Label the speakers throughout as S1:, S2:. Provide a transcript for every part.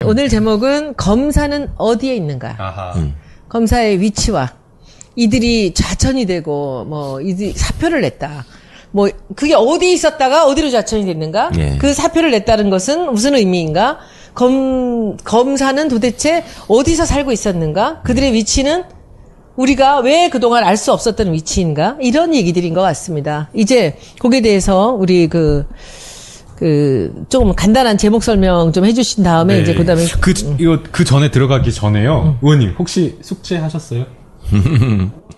S1: 오늘 제목은 검사는 어디에 있는가?
S2: 아하.
S1: 검사의 위치와 이들이 좌천이 되고 뭐 이들이 사표를 냈다. 뭐 그게 어디 있었다가 어디로 좌천이 됐는가?
S3: 예.
S1: 그 사표를 냈다는 것은 무슨 의미인가? 검사는 도대체 어디서 살고 있었는가? 그들의 위치는 우리가 왜 그동안 알 수 없었던 위치인가? 이런 얘기들인 것 같습니다. 이제 거기에 대해서 우리 조금 간단한 제목 설명 좀 해주신 다음에
S2: 네.
S1: 이제 그 다음에.
S2: 그 전에 들어가기 전에요. 의원님, 혹시 숙제하셨어요?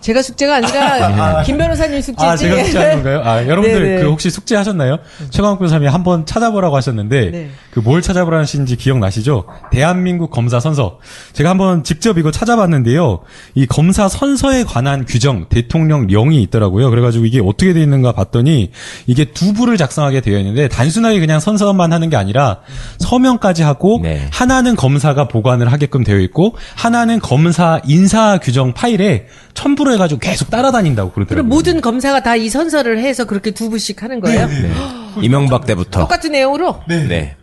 S1: 제가 숙제가 아니라 김 변호사님 숙제지.
S2: 제가 숙제한 건가요? 여러분들
S1: 네네.
S2: 혹시 숙제하셨나요? 최강욱 변호사님이 한번 찾아보라고 하셨는데
S1: 네.
S2: 뭘 찾아보라 하시는지 기억나시죠? 대한민국 검사 선서. 제가 한번 직접 이거 찾아봤는데요. 이 검사 선서에 관한 규정, 대통령령이 있더라고요. 그래가지고 이게 어떻게 되어 있는가 봤더니 이게 두 부를 작성하게 되어 있는데 단순하게 그냥 선서만 하는 게 아니라 서명까지 하고
S3: 네.
S2: 하나는 검사가 보관을 하게끔 되어 있고 하나는 검사 인사 규정 파일에 첨부를 해가지고 계속 따라다닌다고
S1: 그럼
S2: 그러더라고요.
S1: 모든 검사가 다 이 선서를 해서 그렇게 두 부씩 하는 거예요?
S3: 네. 이명박 때부터.
S1: 똑같은 내용으로?
S3: 네.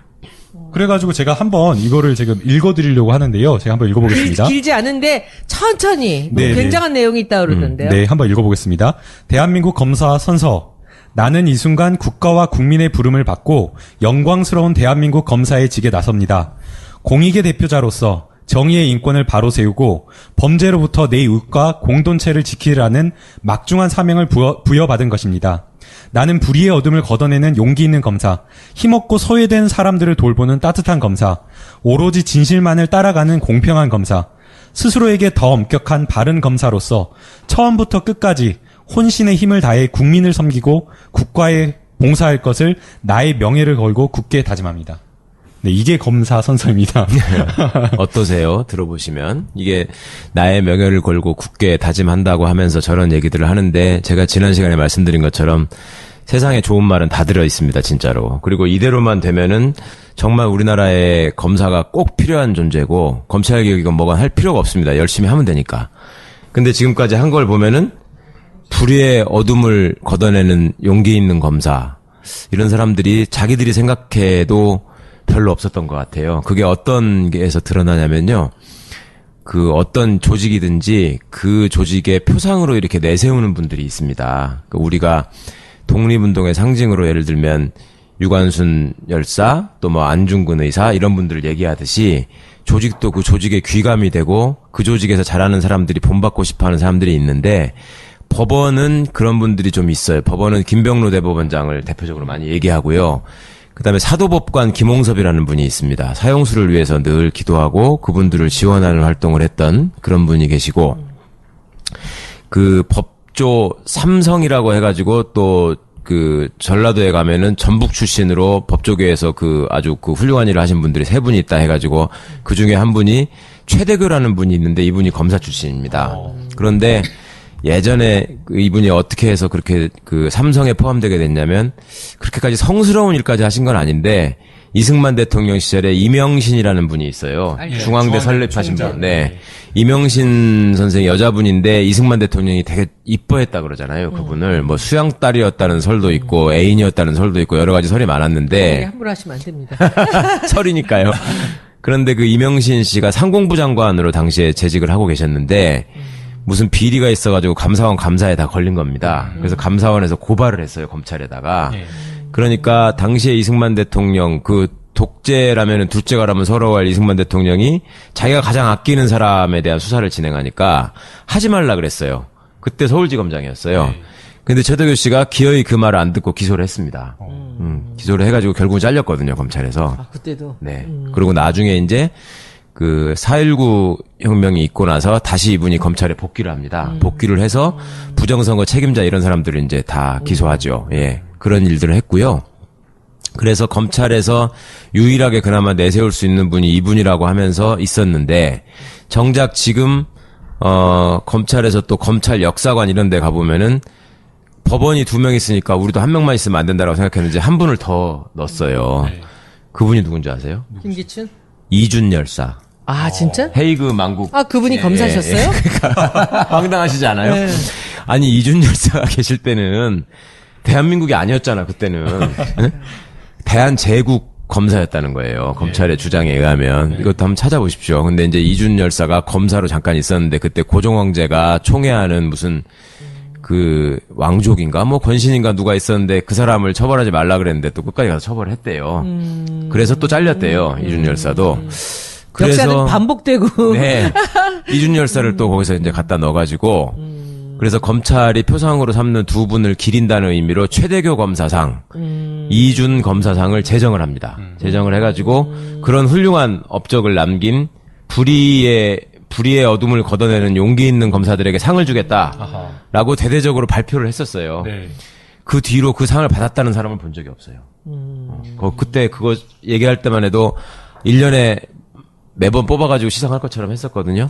S2: 그래가지고 제가 한번 이거를 지금 읽어드리려고 하는데요. 제가 한번 읽어보겠습니다.
S1: 길지 않은데 천천히
S2: 네,
S1: 굉장한 내용이 있다고 그러던데요.
S2: 네, 한번 읽어보겠습니다. 대한민국 검사 선서. 나는 이 순간 국가와 국민의 부름을 받고 영광스러운 대한민국 검사의 직에 나섭니다. 공익의 대표자로서 정의의 인권을 바로 세우고 범죄로부터 내 이웃과 공동체를 지키라는 막중한 사명을 부여받은 것입니다. 나는 불의의 어둠을 걷어내는 용기 있는 검사, 힘없고 소외된 사람들을 돌보는 따뜻한 검사, 오로지 진실만을 따라가는 공평한 검사, 스스로에게 더 엄격한 바른 검사로서 처음부터 끝까지 혼신의 힘을 다해 국민을 섬기고 국가에 봉사할 것을 나의 명예를 걸고 굳게 다짐합니다. 네, 이게 검사 선서입니다.
S3: 어떠세요? 들어보시면. 이게 나의 명예를 걸고 굳게 다짐한다고 하면서 저런 얘기들을 하는데 제가 지난 시간에 말씀드린 것처럼 세상에 좋은 말은 다 들어있습니다, 진짜로. 그리고 이대로만 되면은 정말 우리나라에 검사가 꼭 필요한 존재고 검찰개혁이건 뭐건 할 필요가 없습니다. 열심히 하면 되니까. 근데 지금까지 한 걸 보면은 불의의 어둠을 걷어내는 용기 있는 검사. 이런 사람들이 자기들이 생각해도 별로 없었던 것 같아요. 그게 어떤 게에서 드러나냐면요. 그 어떤 조직이든지 그 조직의 표상으로 이렇게 내세우는 분들이 있습니다. 우리가 독립운동의 상징으로 예를 들면 유관순 열사, 또 뭐 안중근 의사 이런 분들을 얘기하듯이 조직도 그 조직의 귀감이 되고 그 조직에서 잘하는 사람들이 본받고 싶어하는 사람들이 있는데 법원은 그런 분들이 좀 있어요. 법원은 김병로 대법원장을 대표적으로 많이 얘기하고요. 그다음에 사도법관 김홍섭이라는 분이 있습니다. 사형수를 위해서 늘 기도하고 그분들을 지원하는 활동을 했던 그런 분이 계시고 그 법조 삼성이라고 해가지고 또 그 전라도에 가면은 전북 출신으로 법조계에서 그 아주 그 훌륭한 일을 하신 분들이 세 분이 있다 해가지고 그 중에 한 분이 최대교라는 분이 있는데 이분이 검사 출신입니다. 그런데 예전에 이분이 어떻게 해서 그렇게 그 삼성에 포함되게 됐냐면 그렇게까지 성스러운 일까지 하신 건 아닌데 이승만 대통령 시절에 이명신이라는 분이 있어요. 중앙대 설립하신 분. 네. 이명신 선생이 여자분인데 이승만 대통령이 되게 이뻐했다 그러잖아요. 그분을 뭐 수양딸이었다는 설도 있고 애인이었다는 설도 있고 여러 가지 설이 많았는데
S1: 함부로 하시면 안 됩니다.
S3: 설이니까요. 그런데 그 이명신 씨가 상공부 장관으로 당시에 재직을 하고 계셨는데 무슨 비리가 있어가지고 감사원 감사에 다 걸린 겁니다. 그래서 감사원에서 고발을 했어요, 검찰에다가. 그러니까 당시에 이승만 대통령 그 독재라면은 둘째가라면 서러워할 이승만 대통령이 자기가 가장 아끼는 사람에 대한 수사를 진행하니까 하지 말라 그랬어요. 그때 서울지검장이었어요. 근데 최덕규 씨가 기어이 그 말을 안 듣고 기소를 했습니다. 기소를 해가지고 결국은 잘렸거든요, 검찰에서.
S1: 아, 그때도.
S3: 네. 그리고 나중에 이제 그 4.19 혁명이 있고 나서 다시 이분이 검찰에 복귀를 합니다. 복귀를 해서 부정선거 책임자 이런 사람들을 이제 다 기소하죠. 예. 그런 일들을 했고요. 그래서 검찰에서 유일하게 그나마 내세울 수 있는 분이 이분이라고 하면서 있었는데 정작 지금 검찰에서 또 검찰 역사관 이런 데 가보면은 법원이 2명 있으니까 우리도 1명만 있으면 안 된다고 생각했는데 한 분을 더 넣었어요. 그분이 누군지 아세요?
S1: 김기춘?
S3: 이준 열사.
S1: 아, 진짜?
S3: 헤이그 만국.
S1: 아, 그분이 검사셨어요?
S3: 그러니까 황당하시지 않아요?
S1: 네.
S3: 아니 이준 열사가 계실 때는 대한민국이 아니었잖아 그때는. 대한제국 검사였다는 거예요. 검찰의 주장에 의하면. 이것도 한번 찾아보십시오. 근데 이제 이준 열사가 검사로 잠깐 있었는데 그때 고종 황제가 총애하는 무슨 그 왕족인가 뭐 권신인가 누가 있었는데 그 사람을 처벌하지 말라 그랬는데 또 끝까지 가서 처벌을 했대요. 그래서 또 잘렸대요. 이준 열사도.
S1: 역사는 반복되고.
S3: 네. 이준 열사를 또 거기서 이제 갖다 넣어가지고 그래서 검찰이 표상으로 삼는 두 분을 기린다는 의미로 최대교 검사상, 이준 검사상을 제정을 합니다. 제정을 해가지고 그런 훌륭한 업적을 남긴 불의의 어둠을 걷어내는 용기 있는 검사들에게 상을 주겠다라고 대대적으로 발표를 했었어요.
S2: 네.
S3: 그 뒤로 그 상을 받았다는 사람을 본 적이 없어요. 그때 그거 얘기할 때만 해도 1년에 매번 뽑아가지고 시상할 것처럼 했었거든요.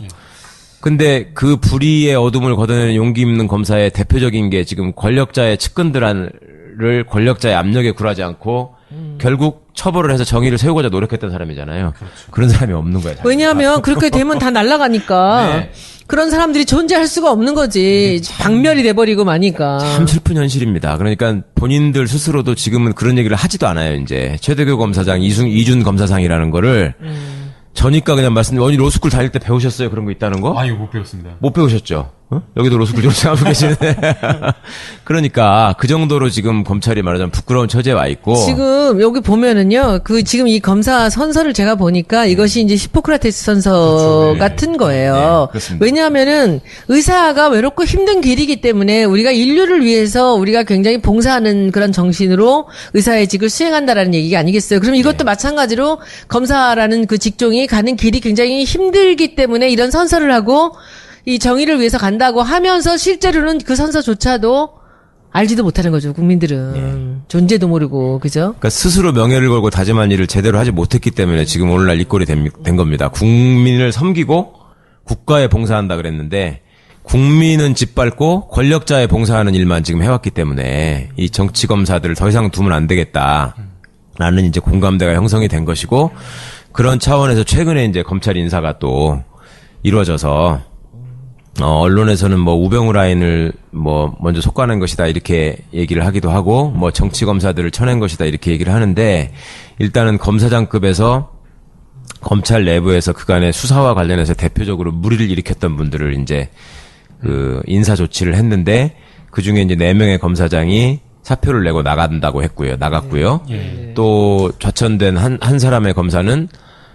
S3: 근데 그 불의의 어둠을 걷어내는 용기 있는 검사의 대표적인 게 지금 권력자의 측근들을 권력자의 압력에 굴하지 않고 결국 처벌을 해서 정의를 세우고자 노력했던 사람이잖아요. 그렇죠. 그런 사람이 없는 거예요.
S1: 왜냐하면 그렇게 되면 다 날아가니까
S3: 네.
S1: 그런 사람들이 존재할 수가 없는 거지. 박멸이 돼버리고 마니까.
S3: 참 슬픈 현실입니다. 그러니까 본인들 스스로도 지금은 그런 얘기를 하지도 않아요. 이제 최대교 검사장, 이준 검사상이라는 거를 저니까 그냥 어디 로스쿨 다닐 때 배우셨어요? 그런 거 있다는 거?
S2: 아유, 못 배웠습니다.
S3: 못 배우셨죠? 어? 여기도 로스쿨 졸업생하고 계시는데. 그러니까 그 정도로 지금 검찰이 말하자면 부끄러운 처지에 와 있고.
S1: 지금 여기 보면은요, 지금 이 검사 선서를 제가 보니까 이것이 이제 히포크라테스 선서
S2: 그렇죠. 네.
S1: 같은 거예요.
S3: 네, 그렇습니다.
S1: 왜냐하면은 의사가 외롭고 힘든 길이기 때문에 우리가 인류를 위해서 우리가 굉장히 봉사하는 그런 정신으로 의사의 직을 수행한다라는 얘기가 아니겠어요. 그럼 이것도 마찬가지로 검사라는 그 직종이 가는 길이 굉장히 힘들기 때문에 이런 선서를 하고 이 정의를 위해서 간다고 하면서 실제로는 그 선서조차도 알지도 못하는 거죠. 국민들은. 존재도 모르고. 그죠?
S3: 그러니까 스스로 명예를 걸고 다짐한 일을 제대로 하지 못했기 때문에 지금 오늘날 이 꼴이 된 겁니다. 국민을 섬기고 국가에 봉사한다 그랬는데 국민은 짓밟고 권력자에 봉사하는 일만 지금 해왔기 때문에 이 정치검사들을 더 이상 두면 안 되겠다라는 이제 공감대가 형성이 된 것이고 그런 차원에서 최근에 이제 검찰 인사가 또 이루어져서 언론에서는 뭐 우병우 라인을 뭐 먼저 속과낸 것이다 이렇게 얘기를 하기도 하고 뭐 정치 검사들을 쳐낸 것이다 이렇게 얘기를 하는데 일단은 검사장급에서 검찰 내부에서 그간의 수사와 관련해서 대표적으로 물의를 일으켰던 분들을 이제 그 인사 조치를 했는데 그 중에 이제 4명의 검사장이 사표를 내고 나갔고요. 또 좌천된 한 사람의 검사는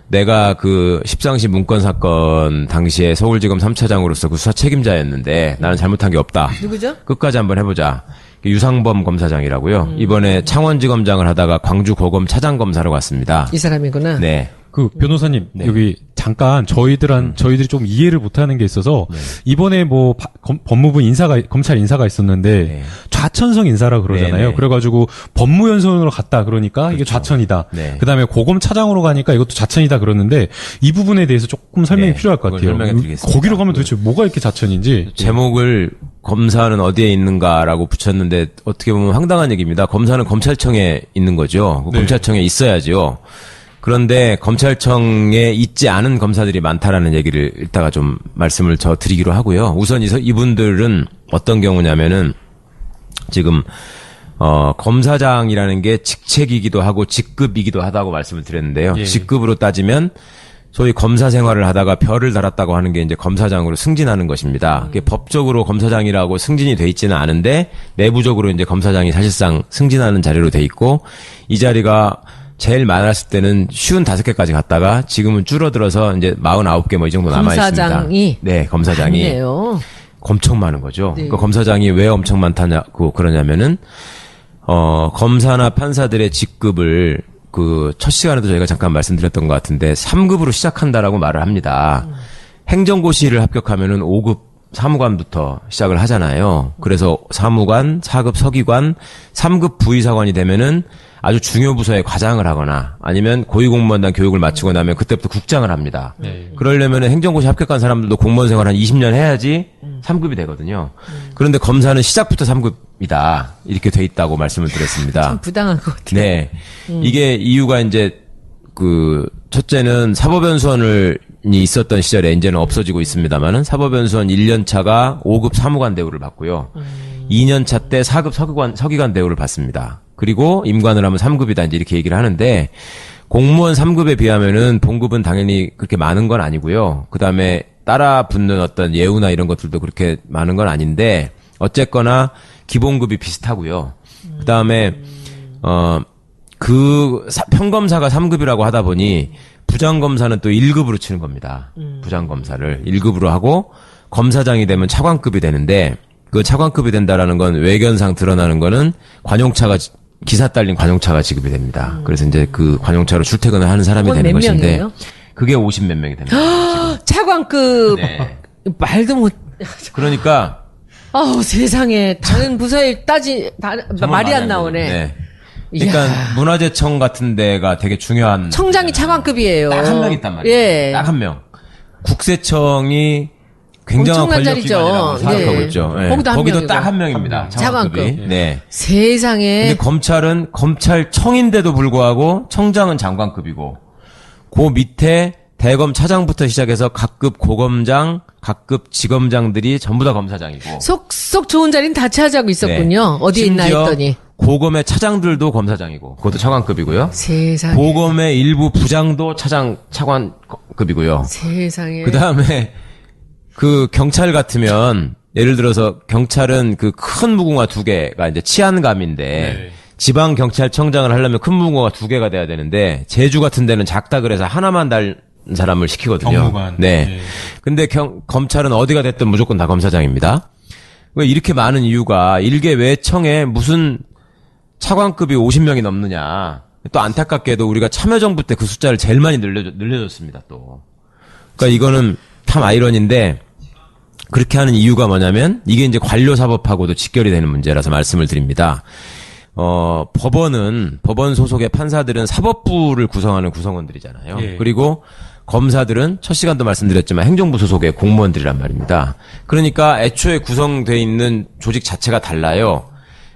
S3: 내가 그 십상시 문건 사건 당시에 서울지검 3차장으로서 그 수사 책임자였는데 나는 잘못한 게 없다.
S1: 누구죠?
S3: 끝까지 한번 해보자. 유상범 검사장이라고요. 이번에 창원지검장을 하다가 광주고검 차장검사로 갔습니다.
S1: 이 사람이구나.
S3: 네.
S2: 그 변호사님
S3: 네.
S2: 여기 잠깐 저희들이 좀 이해를 못하는 게 있어서 이번에 뭐 법무부 검찰 인사가 있었는데
S3: 네.
S2: 좌천성 인사라 그러잖아요.
S3: 네네.
S2: 그래가지고 법무연수원으로 갔다 그러니까 이게 좌천이다.
S3: 네.
S2: 그다음에 고검 차장으로 가니까 이것도 좌천이다 그러는데 이 부분에 대해서 조금 설명이
S3: 네.
S2: 필요할 것
S3: 그걸
S2: 같아요.
S3: 설명해드리겠습니다.
S2: 거기로 가면 도대체 뭐가 이렇게 좌천인지.
S3: 제목을 검사는 어디에 있는가라고 붙였는데 어떻게 보면 황당한 얘기입니다. 검사는 검찰청에 있는 거죠.
S2: 네.
S3: 검찰청에 있어야죠. 그런데 검찰청에 있지 않은 검사들이 많다라는 얘기를 이따가 좀 말씀을 저 드리기로 하고요. 우선 이분들은 어떤 경우냐면은 지금 검사장이라는 게 직책이기도 하고 직급이기도 하다고 말씀을 드렸는데요.
S2: 예.
S3: 직급으로 따지면 소위 검사 생활을 하다가 별을 달았다고 하는 게 이제 검사장으로 승진하는 것입니다. 그게 법적으로 검사장이라고 승진이 돼 있지는 않은데 내부적으로 이제 검사장이 사실상 승진하는 자리로 돼 있고 이 자리가 제일 많았을 때는 55개까지 갔다가 지금은 줄어들어서 이제 49개 뭐 이 정도 남아 있습니다.
S1: 검사장이?
S3: 네, 검사장이
S1: 아니네요.
S3: 엄청 많은 거죠.
S1: 네.
S3: 그 검사장이 왜 엄청 많다냐고 그러냐면은 검사나 판사들의 직급을 그 첫 시간에도 저희가 잠깐 말씀드렸던 것 같은데 3급으로 시작한다라고 말을 합니다. 행정고시를 합격하면은 5급 사무관부터 시작을 하잖아요. 그래서 사무관, 4급 서기관, 3급 부의사관이 되면은 아주 중요 부서에 과장을 하거나 아니면 고위공무원단 교육을 마치고 나면 그때부터 국장을 합니다. 그러려면 행정고시 합격한 사람들도 공무원 생활 한 20년 해야지 3급이 되거든요. 그런데 검사는 시작부터 3급이다. 이렇게 돼 있다고 말씀을 드렸습니다.
S1: 참 부당한 것 같아요.
S3: 네. 이게 이유가 이제 첫째는 사법연수원이 있었던 시절에 이제는 없어지고 있습니다만은 사법연수원 1년 차가 5급 사무관 대우를 받고요. 2년 차 때 4급 서기관 대우를 받습니다. 그리고 임관을 하면 3급이다 이제 이렇게 얘기를 하는데 공무원 3급에 비하면은 봉급은 당연히 그렇게 많은 건 아니고요. 그 다음에 따라 붙는 어떤 예우나 이런 것들도 그렇게 많은 건 아닌데, 어쨌거나 기본급이 비슷하고요. 그 다음에, 평검사가 3급이라고 하다 보니, 부장검사는 또 1급으로 치는 겁니다. 부장검사를 1급으로 하고, 검사장이 되면 차관급이 되는데, 그 차관급이 된다라는 건 외견상 드러나는 거는 관용차가, 기사 딸린 관용차가 지급이 됩니다. 그래서 이제 그 관용차로 출퇴근을 하는 사람이
S1: 그건
S3: 되는
S1: 몇
S3: 것인데,
S1: 명이에요?
S3: 그게 50 몇 명이 됩니다.
S1: 차관급
S3: 네.
S1: 말도 못.
S3: 그러니까,
S1: 아우 세상에 다른 부서에
S3: 정말
S1: 말이
S3: 많이
S1: 안 나오네.
S3: 네. 그러니까 문화재청 같은 데가 되게 중요한
S1: 청장이 차관급이에요.
S3: 딱 한 명 있단 말이에요.
S1: 예.
S3: 딱 한 명. 국세청이 굉장한
S1: 엄청난
S3: 권력
S1: 자리죠.
S3: 기관이라고 생각하고
S1: 네.
S3: 있죠. 예.
S1: 거기도 한
S3: 거기도
S1: 명이고.
S3: 딱 한 명입니다. 차관급이.
S1: 차관급.
S3: 네.
S1: 세상에
S3: 근데 검찰은 검찰청인데도 불구하고 청장은 장관급이고 그 밑에 대검 차장부터 시작해서 각급 고검장, 각급 지검장들이 전부 다 검사장이고.
S1: 쏙쏙 좋은 자리는 다 차지하고 있었군요.
S3: 네.
S1: 어디에 있나
S3: 심지어
S1: 했더니.
S3: 고검의 차장들도 검사장이고, 그것도 차관급이고요.
S1: 세상에.
S3: 고검의 일부 부장도 차관급이고요.
S1: 세상에.
S3: 그 다음에 그 경찰 같으면 예를 들어서 경찰은 그 큰 무궁화 2개가 이제 치안감인데 지방 경찰청장을 하려면 큰 무궁화가 2개가 돼야 되는데 제주 같은 데는 작다 그래서 하나만 달 사람을 시키거든요.
S2: 경무관.
S3: 네.
S2: 네.
S3: 근데 검찰은 어디가 됐든 무조건 다 검사장입니다. 왜 이렇게 많은 이유가 일개 외청에 무슨 차관급이 50명이 넘느냐. 또 안타깝게도 우리가 참여정부 때 그 숫자를 제일 많이 늘려줬습니다, 또. 그러니까 이거는 참 아이러니인데 그렇게 하는 이유가 뭐냐면 이게 이제 관료사법하고도 직결이 되는 문제라서 말씀을 드립니다. 법원 소속의 판사들은 사법부를 구성하는 구성원들이잖아요.
S2: 예.
S3: 그리고 검사들은 첫 시간도 말씀드렸지만 행정부 소속의 공무원들이란 말입니다. 그러니까 애초에 구성되어 있는 조직 자체가 달라요.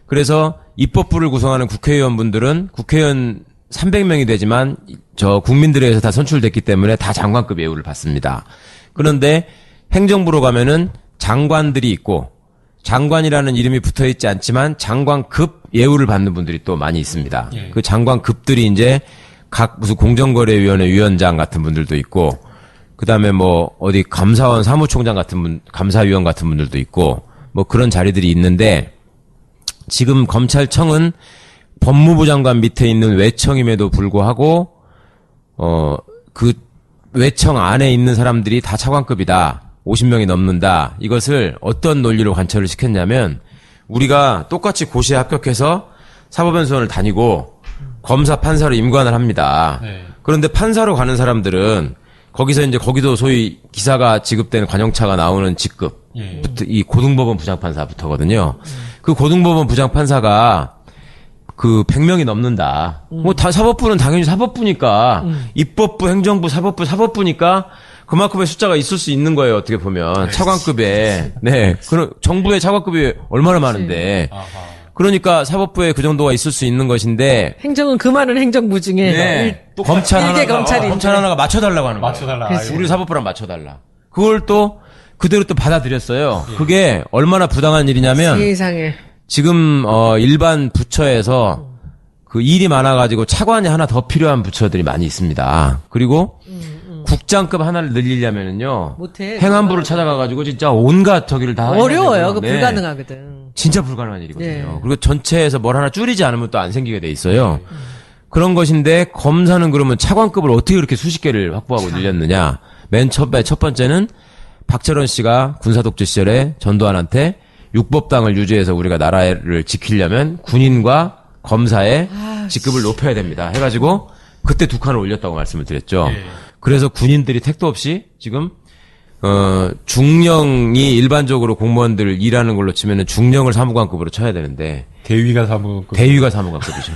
S3: 그래서 입법부를 구성하는 국회의원분들은 국회의원 300명이 되지만 저 국민들에 의해서 다 선출됐기 때문에 다 장관급 예우를 받습니다. 그런데 행정부로 가면은 장관들이 있고 장관이라는 이름이 붙어 있지 않지만 장관급 예우를 받는 분들이 또 많이 있습니다.
S2: 예.
S3: 그 장관급들이 이제 각 무슨 공정거래위원회 위원장 같은 분들도 있고 그다음에 뭐 어디 감사원 사무총장 같은 감사위원 같은 분들도 있고 뭐 그런 자리들이 있는데 지금 검찰청은 법무부 장관 밑에 있는 외청임에도 불구하고 그 외청 안에 있는 사람들이 다 차관급이다. 50명이 넘는다. 이것을 어떤 논리로 관철을 시켰냐면 우리가 똑같이 고시에 합격해서 사법연수원을 다니고 검사 판사로 임관을 합니다.
S2: 네.
S3: 그런데 판사로 가는 사람들은 거기서 이제 거기도 소위 기사가 지급되는 관용차가 나오는 직급
S2: 예.
S3: 이 고등법원 부장판사부터거든요. 그 고등법원 부장판사가 그 100명이 넘는다. 뭐 다 사법부는 당연히 사법부니까 입법부, 행정부, 사법부니까 그만큼의 숫자가 있을 수 있는 거예요. 어떻게 보면 차관급에 네 그런 정부의 차관급이 얼마나 많은데
S2: 아하.
S3: 그러니까 사법부에 그 정도가 있을 수 있는 것인데
S1: 행정은 그 많은 행정부 중에
S3: 네.
S1: 일-
S3: 검찰
S1: 일개
S3: 하나가
S1: 검찰인데.
S3: 검찰 하나가 맞춰달라고 하는 거예요.
S2: 맞춰달라.
S1: 그치.
S2: 아이고.
S3: 우리 사법부랑 맞춰달라. 그걸 또 그대로 또 받아들였어요. 그게 얼마나 부당한 일이냐면
S1: 세상에.
S3: 지금 일반 부처에서 그 일이 많아가지고 차관이 하나 더 필요한 부처들이 많이 있습니다. 그리고 국장급 하나를 늘리려면은요
S1: 못해.
S3: 행안부를 찾아가가지고 진짜 온갖 저기를 다
S1: 어려워요.
S3: 해야
S1: 그
S3: 되고요. 네.
S1: 불가능하거든.
S3: 진짜 불가능한 일이거든요.
S1: 네.
S3: 그리고 전체에서 뭘 하나 줄이지 않으면 또 안 생기게 돼 있어요. 그런 것인데 검사는 그러면 차관급을 어떻게 그렇게 수십 개를 확보하고 늘렸느냐. 맨 첫 번째는 박철원 씨가 군사독재 시절에 전두환한테 육법당을 유지해서 우리가 나라를 지키려면 군인과 검사의 직급을 높여야 됩니다. 해가지고 그때 2칸을 올렸다고 말씀을 드렸죠.
S2: 예.
S3: 그래서 군인들이 택도 없이 지금 중령이 일반적으로 공무원들 일하는 걸로 치면은 중령을 사무관급으로 쳐야 되는데
S2: 대위가 사무급.
S3: 대위가 사무관급이죠.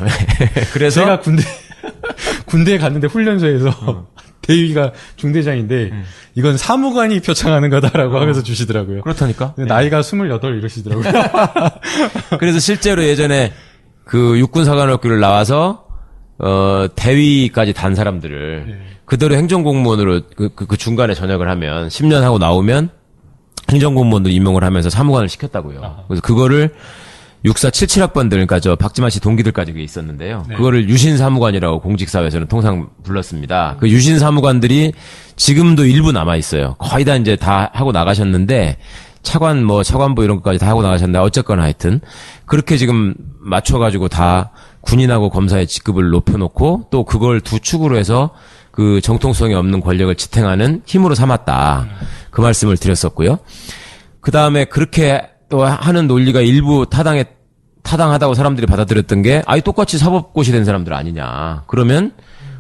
S3: 그래서
S2: 제가 군대에 갔는데 훈련소에서 대위가 중대장인데 이건 사무관이 표창하는 거다라고 하면서 주시더라고요.
S3: 그렇다니까.
S2: 근데 나이가 28 이러시더라고요.
S3: 그래서 실제로 예전에 그 육군사관학교를 나와서 대위까지 단 사람들을 그대로 행정공무원으로 그 중간에 전역을 하면 10년 하고 나오면 행정공무원들 임용을 하면서 사무관을 시켰다고요. 그래서 그거를 6477학번들, 그러니까 저 박지만 씨 동기들까지 그게 있었는데요. 그거를 유신사무관이라고 공직사회에서는 통상 불렀습니다. 그 유신사무관들이 지금도 일부 남아있어요. 거의 다 이제 다 하고 나가셨는데, 차관, 차관부 이런 것까지 다 하고 나가셨는데, 어쨌거나 하여튼, 그렇게 지금 맞춰가지고 다 군인하고 검사의 직급을 높여놓고, 또 그걸 두 축으로 해서 그 정통성이 없는 권력을 지탱하는 힘으로 삼았다. 그 말씀을 드렸었고요. 그 다음에 그렇게 또 하는 논리가 일부 타당하다고 사람들이 받아들였던 게, 아예 똑같이 사법고시 된 사람들 아니냐. 그러면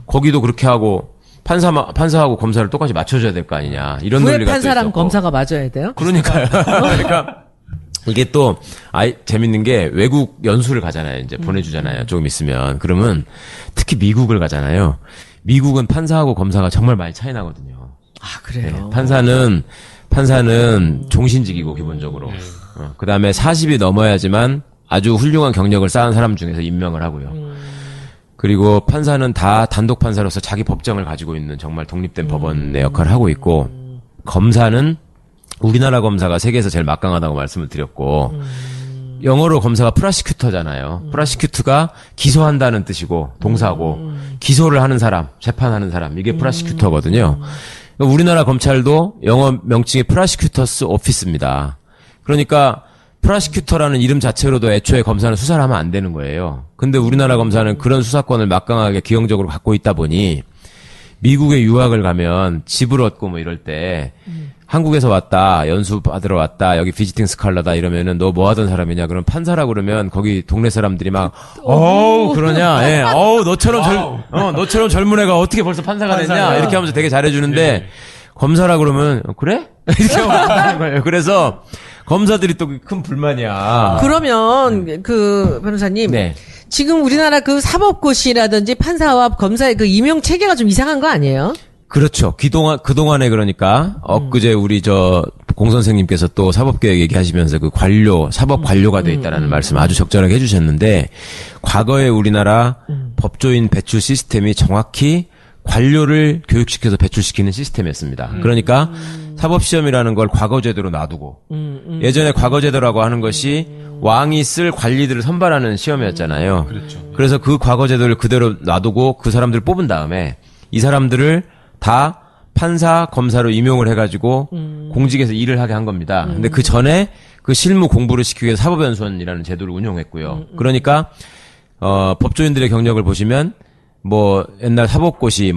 S3: 거기도 그렇게 하고 판사하고 검사를 똑같이 맞춰줘야 될 거 아니냐. 이런
S1: 왜
S3: 논리가 또
S1: 판사랑
S3: 있었고.
S1: 검사가 맞아야 돼요?
S3: 그러니까요. 그러니까 이게 또 재밌는 게 외국 연수를 가잖아요. 이제 보내주잖아요. 조금 있으면. 그러면 특히 미국을 가잖아요. 미국은 판사하고 검사가 정말 많이 차이 나거든요.
S1: 아, 그래요.
S3: 판사는 종신직이고 기본적으로. 그 다음에 40이 넘어야지만 아주 훌륭한 경력을 쌓은 사람 중에서 임명을 하고요. 그리고 판사는 다 단독 판사로서 자기 법정을 가지고 있는 정말 독립된 법원의 역할을 하고 있고, 검사는 우리나라 검사가 세계에서 제일 막강하다고 말씀을 드렸고, 영어로 검사가 프라시큐터잖아요. 프라시큐트가 기소한다는 뜻이고 동사고, 기소를 하는 사람, 재판하는 사람, 이게 프라시큐터거든요. 우리나라 검찰도 영어 명칭이 프라시큐터스 오피스입니다. 그러니까 프라시큐터라는 이름 자체로도 애초에 검사는 수사를 하면 안 되는 거예요. 근데 우리나라 검사는 그런 수사권을 막강하게 기형적으로 갖고 있다 보니, 미국에 유학을 가면 집을 얻고 뭐 이럴 때 한국에서 왔다, 연수 받으러 왔다, 여기 비지팅 스칼라다 이러면은 너 뭐 하던 사람이냐? 그럼 판사라고 그러면 거기 동네 사람들이 막 그러냐? 예. 너처럼 젊은 애가 어떻게 벌써 판사가 됐냐? 이렇게 하면서 되게 잘해주는데, 검사라 그러면 그래? 이렇게 하는 거예요. 그래서 검사들이 또 큰 불만이야.
S1: 그러면 그 변호사님,
S3: 네.
S1: 지금 우리나라 그 사법고시라든지 판사와 검사의 그 임용 체계가 좀 이상한 거 아니에요?
S3: 그렇죠. 그동안에 그러니까, 엊그제 우리 공 선생님께서 또 사법개혁 얘기하시면서 그 사법 관료가 돼 있다라는 말씀 아주 적절하게 해주셨는데, 과거에 우리나라 법조인 배출 시스템이 정확히 관료를 교육시켜서 배출시키는 시스템이었습니다. 그러니까 사법시험이라는 걸 과거제도로 놔두고, 예전에 과거제도라고 하는 것이 왕이 쓸 관리들을 선발하는 시험이었잖아요. 그래서 그 과거제도를 그대로 놔두고 그 사람들을 뽑은 다음에 이 사람들을 다 판사, 검사로 임용을 해가지고 공직에서 일을 하게 한 겁니다. 근데 그 전에 그 실무 공부를 시키기 위해서 사법연수원이라는 제도를 운용했고요. 그러니까 법조인들의 경력을 보시면 옛날 사법고시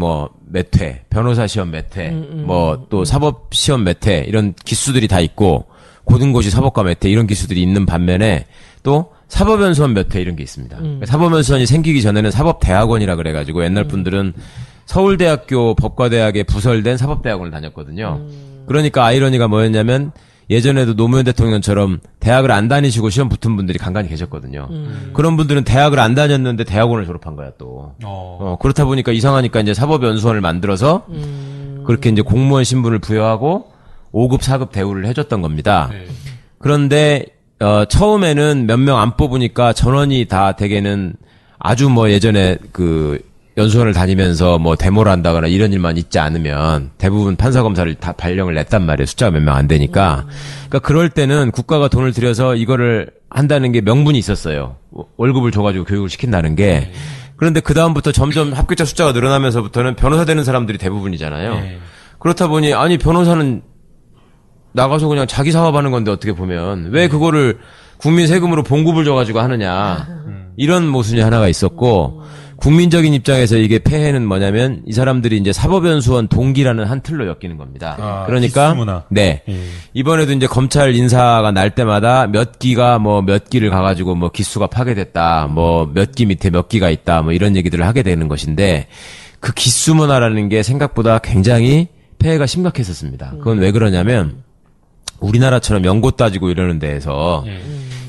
S3: 몇 회, 변호사 시험 몇 회, 또 사법 시험 몇 회, 이런 기수들이 다 있고, 고등고시 사법과 몇 회, 이런 기수들이 있는 반면에 또 사법연수원 몇 회, 이런 게 있습니다. 사법연수원이 생기기 전에는 사법대학원이라 그래가지고 옛날 분들은 서울대학교 법과대학에 부설된 사법대학원을 다녔거든요. 그러니까 아이러니가 뭐였냐면, 예전에도 노무현 대통령처럼 대학을 안 다니시고 시험 붙은 분들이 간간히 계셨거든요. 그런 분들은 대학을 안 다녔는데 대학원을 졸업한 거야, 또. 그렇다 보니까 이상하니까 이제 사법연수원을 만들어서 그렇게 이제 공무원 신분을 부여하고 5급, 4급 대우를 해줬던 겁니다. 그런데, 처음에는 몇 명 안 뽑으니까 전원이 다 대개는 아주 예전에 연수원을 다니면서 데모를 한다거나 이런 일만 있지 않으면 대부분 판사검사를 다 발령을 냈단 말이에요. 숫자가 몇 명 안 되니까. 그러니까 그럴 때는 국가가 돈을 들여서 이거를 한다는 게 명분이 있었어요. 월급을 줘가지고 교육을 시킨다는 게. 그런데 그 다음부터 점점 합격자 숫자가 늘어나면서부터는 변호사 되는 사람들이 대부분이잖아요. 그렇다 보니 아니 변호사는 나가서 그냥 자기 사업하는 건데 어떻게 보면 왜 그거를 국민 세금으로 봉급을 줘가지고 하느냐. 이런 모순이 하나가 있었고, 국민적인 입장에서 이게 폐해는 뭐냐면 이 사람들이 이제 사법연수원 동기라는 한 틀로 엮이는 겁니다. 그러니까
S2: 기수문화.
S3: 네. 이번에도 이제 검찰 인사가 날 때마다 몇 기가 몇 기를 가가지고 기수가 파괴됐다, 몇 기 밑에 몇 기가 있다, 이런 얘기들을 하게 되는 것인데, 그 기수문화라는 게 생각보다 굉장히 폐해가 심각했었습니다. 그건 왜 그러냐면 우리나라처럼 연고 따지고 이러는 데에서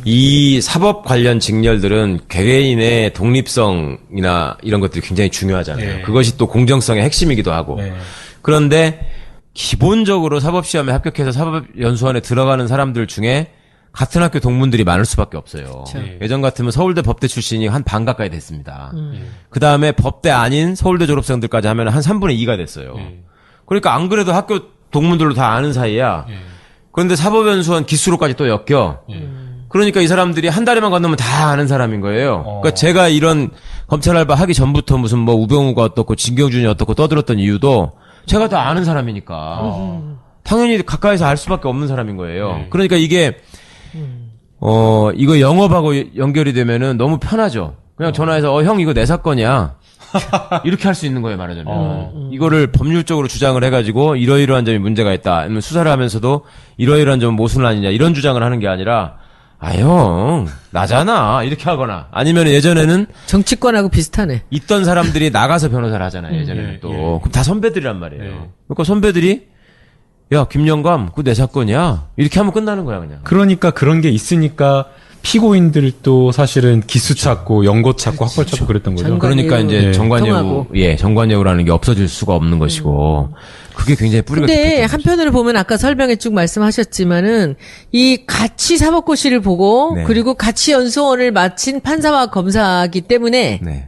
S3: 이 사법 관련 직렬들은 개개인의 독립성이나 이런 것들이 굉장히 중요하잖아요. 그것이 또 공정성의 핵심이기도 하고. 그런데 기본적으로 사법시험에 합격해서 사법연수원에 들어가는 사람들 중에 같은 학교 동문들이 많을 수밖에 없어요. 예전 같으면 서울대 법대 출신이 한 반 가까이 됐습니다. 그 다음에 법대 아닌 서울대 졸업생들까지 하면 한 3분의 2가 됐어요. 그러니까 안 그래도 학교 동문들로 다 아는 사이야. 그런데 사법연수원 기수로까지 또 엮여. 그러니까 이 사람들이 한 다리만 건너면 다 아는 사람인 거예요. 그러니까 제가 이런 검찰 알바 하기 전부터 무슨 뭐 우병우가 어떻고 진경준이 어떻고 떠들었던 이유도 제가 다 아는 사람이니까. 당연히 가까이서 알 수밖에 없는 사람인 거예요. 그러니까 이게 이거 영업하고 연결이 되면은 너무 편하죠. 그냥 전화해서 형 이거 내 사건이야. 이렇게 할 수 있는 거예요, 말하자면. 이거를 법률적으로 주장을 해가지고 이러이러한 점이 문제가 있다. 아니면 수사를 하면서도 이러이러한 점은 모순 아니냐 이런 주장을 하는 게 아니라 형 나잖아 이렇게 하거나 아니면 예전에는
S1: 정치권하고 비슷하네.
S3: 있던 사람들이 나가서 변호사를 하잖아요. 예전에는 또 그럼 다 선배들이란 말이에요. 그러니까 선배들이 야 김영감 그거 내 사건이야 이렇게 하면 끝나는 거야 그냥.
S2: 그러니까 그런 게 있으니까 피고인들도 사실은 기수 찾고 연고 찾고 학벌 찾고 그랬던 거죠.
S3: 그러니까 이제
S1: 통하고.
S3: 정관예우라는 게 없어질 수가 없는 것이고 그게 굉장히 뿌리가
S1: 근데
S3: 깊었던
S1: 한편으로 보면 아까 설명에 쭉 말씀하셨지만은 이 같이 사법고시를 보고
S3: 네.
S1: 그리고 같이 연수원을 마친 판사와 검사이기 때문에
S3: 네.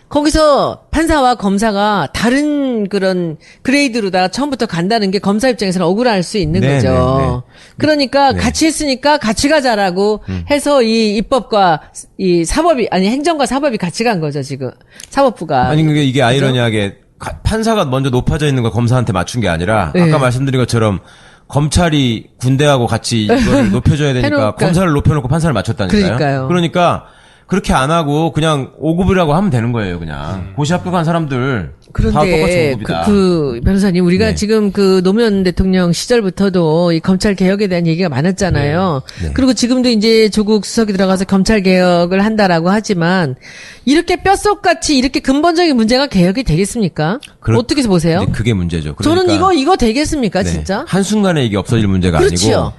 S1: 거기서 판사와 검사가 다른 그런 그레이드로다가 처음부터 간다는 게 검사 입장에서는 억울할 수 있는
S3: 네,
S1: 거죠.
S3: 네, 네.
S1: 그러니까 같이 했으니까 같이 가자라고 해서 이 입법과 이 사법이 아니 행정과 사법이 같이 간 거죠 지금 사법부가.
S3: 아니 그게 이게 아이러니하게 판사가 먼저 높아져 있는 걸 검사한테 맞춘 게 아니라
S1: 네.
S3: 아까 말씀드린 것처럼 검찰이 군대하고 같이 이거를 높여줘야 되니까
S1: 해놓으니까.
S3: 검사를 높여놓고 판사를 맞췄다니까요.
S1: 그러니까요.
S3: 그러니까 그렇게 안 하고 그냥 5급이라고 하면 되는 거예요, 그냥. 고시 합격한 사람들 다 똑같이
S1: 그런데
S3: 5급이다.
S1: 그 변호사님 우리가
S3: 네.
S1: 지금 그 노무현 대통령 시절부터도 이 검찰 개혁에 대한 얘기가 많았잖아요.
S3: 네.
S1: 그리고 지금도 이제 조국 수석이 들어가서 검찰 개혁을 한다라고 하지만 이렇게 뼛속같이 이렇게 근본적인 문제가 개혁이 되겠습니까? 어떻게 보세요?
S3: 근데 그게 문제죠.
S1: 저는
S3: 그러니까
S1: 이거 되겠습니까,
S3: 네.
S1: 진짜?
S3: 한순간에 이게 없어질 문제가
S1: 그렇지요.
S3: 아니고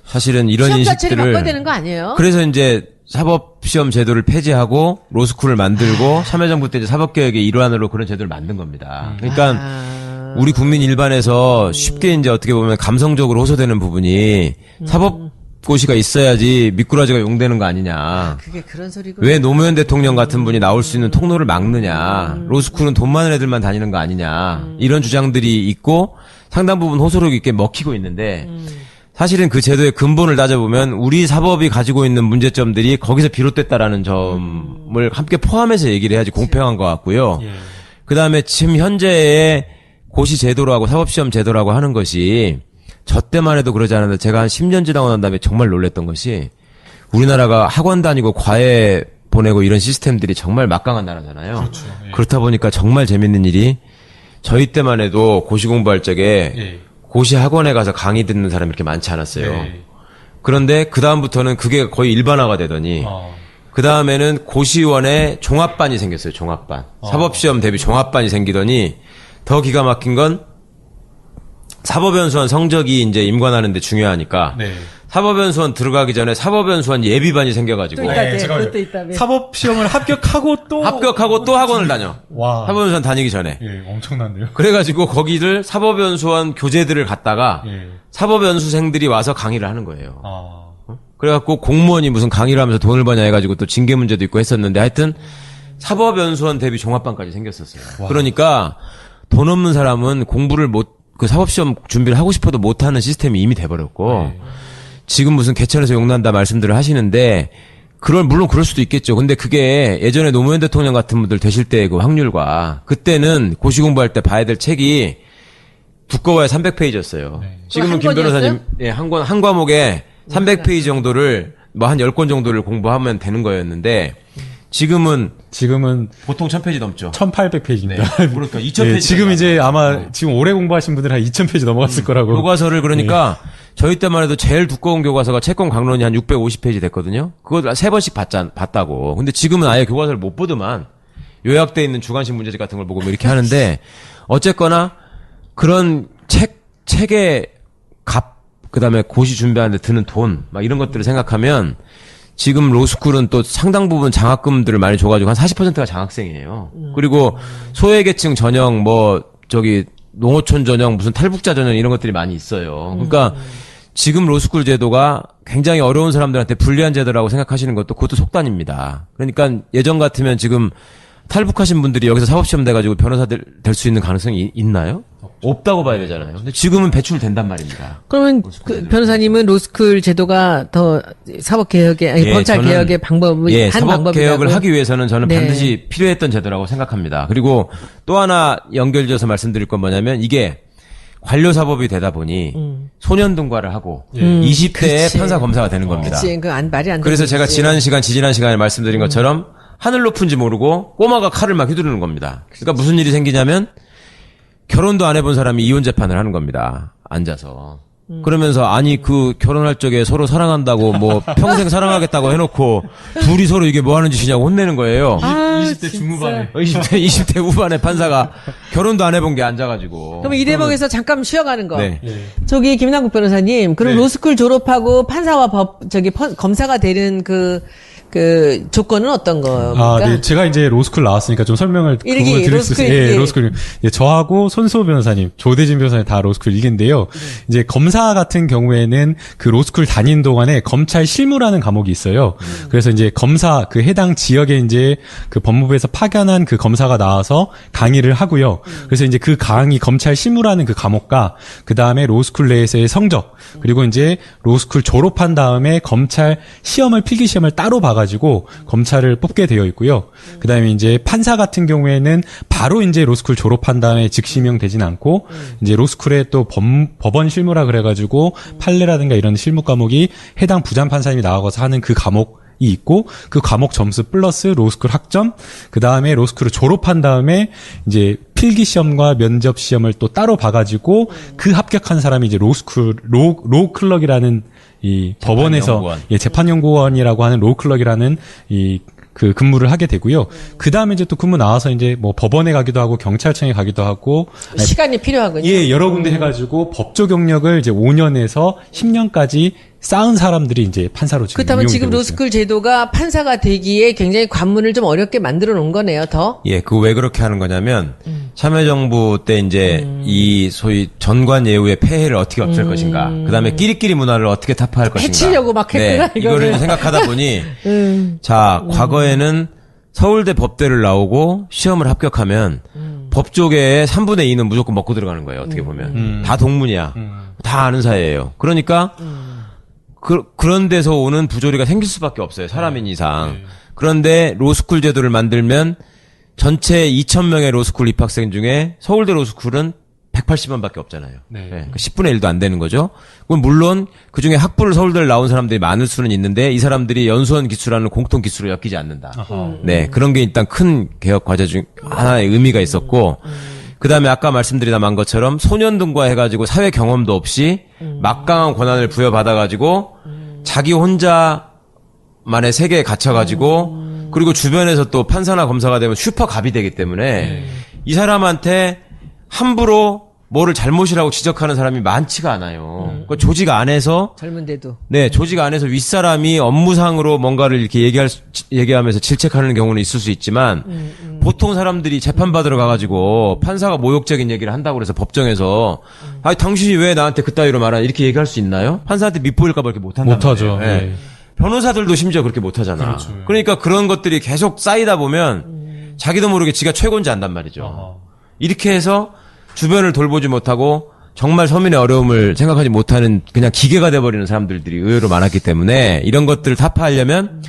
S3: 사실은 이런
S1: 시험 자체를
S3: 인식들을
S1: 바꿔야 되는 거 아니에요?
S3: 그래서 이제 사법시험 제도를 폐지하고 로스쿨을 만들고 참여정부 때 이제 사법개혁의 일환으로 그런 제도를 만든 겁니다. 그러니까 우리 국민 일반에서 쉽게 이제 어떻게 보면 감성적으로 호소되는 부분이 사법고시가 있어야지 미꾸라지가 용되는 거 아니냐.
S1: 그게 그런 소리고.
S3: 왜 노무현 대통령 같은 분이 나올 수 있는 통로를 막느냐. 로스쿨은 돈 많은 애들만 다니는 거 아니냐. 이런 주장들이 있고 상당 부분 호소력 있게 먹히고 있는데 사실은 그 제도의 근본을 따져보면 우리 사법이 가지고 있는 문제점들이 거기서 비롯됐다라는 점을 함께 포함해서 얘기를 해야지 공평한 것 같고요. 그 다음에 지금 현재의 고시 제도라고 사법시험 제도라고 하는 것이 저 때만 해도 그러지 않았는데 제가 한 10년 지나고 난 다음에 정말 놀랬던 것이 우리나라가 학원 다니고 과외 보내고 이런 시스템들이 정말 막강한 나라잖아요.
S2: 그렇죠. 예.
S3: 그렇다 보니까 정말 재밌는 일이 저희 때만 해도 고시 공부할 적에 고시 학원에 가서 강의 듣는 사람이 이렇게 많지 않았어요. 그런데 그 다음부터는 그게 거의 일반화가 되더니 그 다음에는 고시원에 종합반이 생겼어요. 종합반. 사법시험 대비 종합반이 생기더니 더 기가 막힌 건 사법연수원 성적이 이제 임관하는데 중요하니까 사법연수원 들어가기 전에 사법연수원 예비반이 생겨가지고
S1: 또 있다며, 그것도 있다며.
S2: 사법시험을 합격하고 또
S3: 합격하고 또 학원을 다녀.
S2: 와.
S3: 사법연수원 다니기 전에.
S2: 예, 엄청난데요.
S3: 그래가지고 거기를 사법연수원 교재들을 갖다가
S2: 예.
S3: 사법연수생들이 와서 강의를 하는 거예요.
S2: 아.
S3: 그래갖고 공무원이 무슨 강의를 하면서 돈을 버냐 해가지고 또 징계 문제도 있고 했었는데 하여튼 사법연수원 대비 종합반까지 생겼었어요. 그러니까 돈 없는 사람은 공부를 그 사법시험 준비를 하고 싶어도 못하는 시스템이 이미 돼버렸고 지금 무슨 개천에서 용난다 말씀들을 하시는데 물론 그럴 수도 있겠죠. 근데 그게 예전에 노무현 대통령 같은 분들 되실 때 그 확률과 그때는 고시 공부할 때 봐야 될 책이 두꺼워야 300페이지였어요. 지금은
S1: 한
S3: 김 변호사님,
S1: 권이었어요?
S3: 한 과목에 300페이지 정도를 뭐 한 10권 정도를 공부하면 되는 거였는데 지금은 보통 1000페이지 넘죠.
S2: 1800페이지입니다.
S3: 그러니까 2000페이지.
S2: 지금 이제 아마 지금 오래 공부하신 분들은 한 2000페이지 넘어갔을 거라고.
S3: 교과서를 그러니까 저희 때만 해도 제일 두꺼운 교과서가 채권 강론이 한 650페이지 됐거든요. 그거 3번씩 봤다고. 근데 지금은 아예 교과서를 못 보더만 요약돼 있는 주간식 문제집 같은 걸 보고 뭐 이렇게 하는데 어쨌거나 그런 책의 값 그다음에 고시 준비하는데 드는 돈 막 이런 것들을 생각하면 지금 로스쿨은 또 상당 부분 장학금들을 많이 줘가지고 한 40%가 장학생이에요. 그리고 소외계층 전형 농어촌 전형 무슨 탈북자 전형 이런 것들이 많이 있어요. 그러니까 지금 로스쿨 제도가 굉장히 어려운 사람들한테 불리한 제도라고 생각하시는 것도 그것도 속단입니다. 그러니까 예전 같으면 지금 탈북하신 분들이 여기서 사법시험 돼가지고 변호사들 될 수 있는 가능성이 있나요? 없다고 봐야 되잖아요. 근데 지금은 배출된단 말입니다.
S1: 그러면 그 변호사님은 로스쿨 제도가 더 사법개혁의, 아니, 검찰개혁의 방법이, 한 방법이라고.
S3: 사법개혁을 하기 위해서는 저는
S1: 네.
S3: 반드시 필요했던 제도라고 생각합니다. 그리고 또 하나 연결지어서 말씀드릴 건 뭐냐면 이게 관료사법이 되다 보니 소년등과를 하고 20대에
S1: 그치.
S3: 판사 검사가 되는 겁니다.
S1: 그치, 말이 안 돼.
S3: 그래서 제가 지지난 시간에 말씀드린 것처럼 하늘 높은지 모르고 꼬마가 칼을 막 휘두르는 겁니다. 그러니까 무슨 일이 생기냐면 결혼도 안 해본 사람이 이혼 재판을 하는 겁니다. 앉아서. 그러면서 아니 그 결혼할 적에 서로 사랑한다고 뭐 평생 사랑하겠다고 해놓고 둘이 서로 이게 뭐 하는 짓이냐고 혼내는 거예요.
S2: 20대 중후반에.
S3: 20대 후반에 판사가 결혼도 안 해본 게 앉아가지고.
S1: 그럼 이 대목에서 잠깐 쉬어가는 거.
S3: 네.
S1: 저기 김남국 변호사님, 그럼
S2: 네.
S1: 로스쿨 졸업하고 판사와 검사가 되는 그 조건은 어떤 겁니까?
S2: 네. 제가 이제 로스쿨 나왔으니까 좀 설명을 그
S1: 일기,
S2: 부분을 드릴 수 있어요.
S1: 로스쿨 일기.
S2: 로스쿨. 예, 저하고 손수호 변호사님, 조대진 변호사님 다 로스쿨 일기인데요. 이제 검사 같은 경우에는 그 로스쿨 다닌 동안에 검찰 실무라는 과목이 있어요. 그래서 이제 검사, 그 해당 지역에 이제 그 법무부에서 파견한 그 검사가 나와서 강의를 하고요. 그래서 이제 그 강의, 검찰 실무라는 그 과목과 그 다음에 로스쿨 내에서의 성적, 그리고 이제 로스쿨 졸업한 다음에 검찰 시험을, 필기 시험을 따로 봐가지고 검찰을 뽑게 되어 있고요. 그 다음에 이제 판사 같은 경우에는 바로 이제 로스쿨 졸업한 다음에 즉시명 되진 않고 이제 로스쿨에 또 법원 실무라 그래가지고 판례라든가 이런 실무 과목이 해당 부장 판사님이 나와서 하는 그 과목 이 있고 그 과목 점수 플러스 로스쿨 학점, 그 다음에 로스쿨을 졸업한 다음에 이제 필기 시험과 면접 시험을 또 따로 봐가지고 그 합격한 사람이 이제 로스쿨 로클럭이라는 이 법원에서 재판연구원이라고 하는 로클럭이라는 이 그 근무를 하게 되고요. 그 다음에 이제 또 근무 나와서 이제 뭐 법원에 가기도 하고 경찰청에 가기도 하고
S1: 시간이 필요하군요.
S2: 예, 여러 군데 해가지고 법조 경력을 이제 5년에서 10년까지 쌓은 사람들이 이제 판사로 지금
S1: 그렇다면
S2: 임용이
S1: 지금
S2: 되고
S1: 로스쿨 제도가 판사가 되기에 굉장히 관문을 좀 어렵게 만들어 놓은 거네요, 더.
S3: 예, 그거 왜 그렇게 하는 거냐면 참여정부 때 이제 이 소위 전관 예우의 폐해를 어떻게 없앨 것인가, 그다음에 끼리끼리 문화를 어떻게 타파할 것인가.
S1: 해치려고 막 했구나,
S3: 네,
S1: 이거를.
S3: 이거를 생각하다 보니 자, 과거에는 서울대 법대를 나오고 시험을 합격하면 법조계의 3분의 2는 무조건 먹고 들어가는 거예요. 어떻게 보면 다 동문이야, 다 아는 사이예요. 그러니까 그런 데서 오는 부조리가 생길 수밖에 없어요. 사람인 이상. 그런데 로스쿨 제도를 만들면 전체 2,000명의 로스쿨 입학생 중에 서울대 로스쿨은 180만밖에 없잖아요.
S2: 네.
S3: 네, 10분의 1도 안 되는 거죠. 그럼 물론 그중에 학부를 서울대를 나온 사람들이 많을 수는 있는데 이 사람들이 연수원 기수라는 공통 기수로 엮이지 않는다. 네, 그런 게 일단 큰 개혁 과제 중 하나의 의미가 있었고, 그 다음에 아까 말씀드리다만 것처럼 소년등과 해가지고 사회 경험도 없이 막강한 권한을 부여받아가지고 자기 혼자만의 세계에 갇혀가지고 그리고 주변에서 또 판사나 검사가 되면 슈퍼갑이 되기 때문에 이 사람한테 함부로 뭐를 잘못이라고 지적하는 사람이 많지가 않아요. 그 조직 안에서
S1: 젊은데도.
S3: 네, 조직 안에서 윗사람이 업무상으로 뭔가를 이렇게 얘기하면서 질책하는 경우는 있을 수 있지만, 보통 사람들이 재판받으러 가가지고 판사가 모욕적인 얘기를 한다고 그래서 법정에서, 아, 당신이 왜 나한테 그따위로 말하냐, 이렇게 얘기할 수 있나요? 판사한테 밉보일까봐 이렇게 못한단
S2: 못하죠.
S3: 말이에요. 네.
S2: 네.
S3: 변호사들도 심지어 그렇게 못하잖아.
S2: 그렇죠.
S3: 그러니까 그런 것들이 계속 쌓이다 보면 자기도 모르게 지가 최고인지 안단 말이죠. 이렇게 해서 주변을 돌보지 못하고 정말 서민의 어려움을 생각하지 못하는 그냥 기계가 돼버리는 사람들이 의외로 많았기 때문에 이런 것들을 타파하려면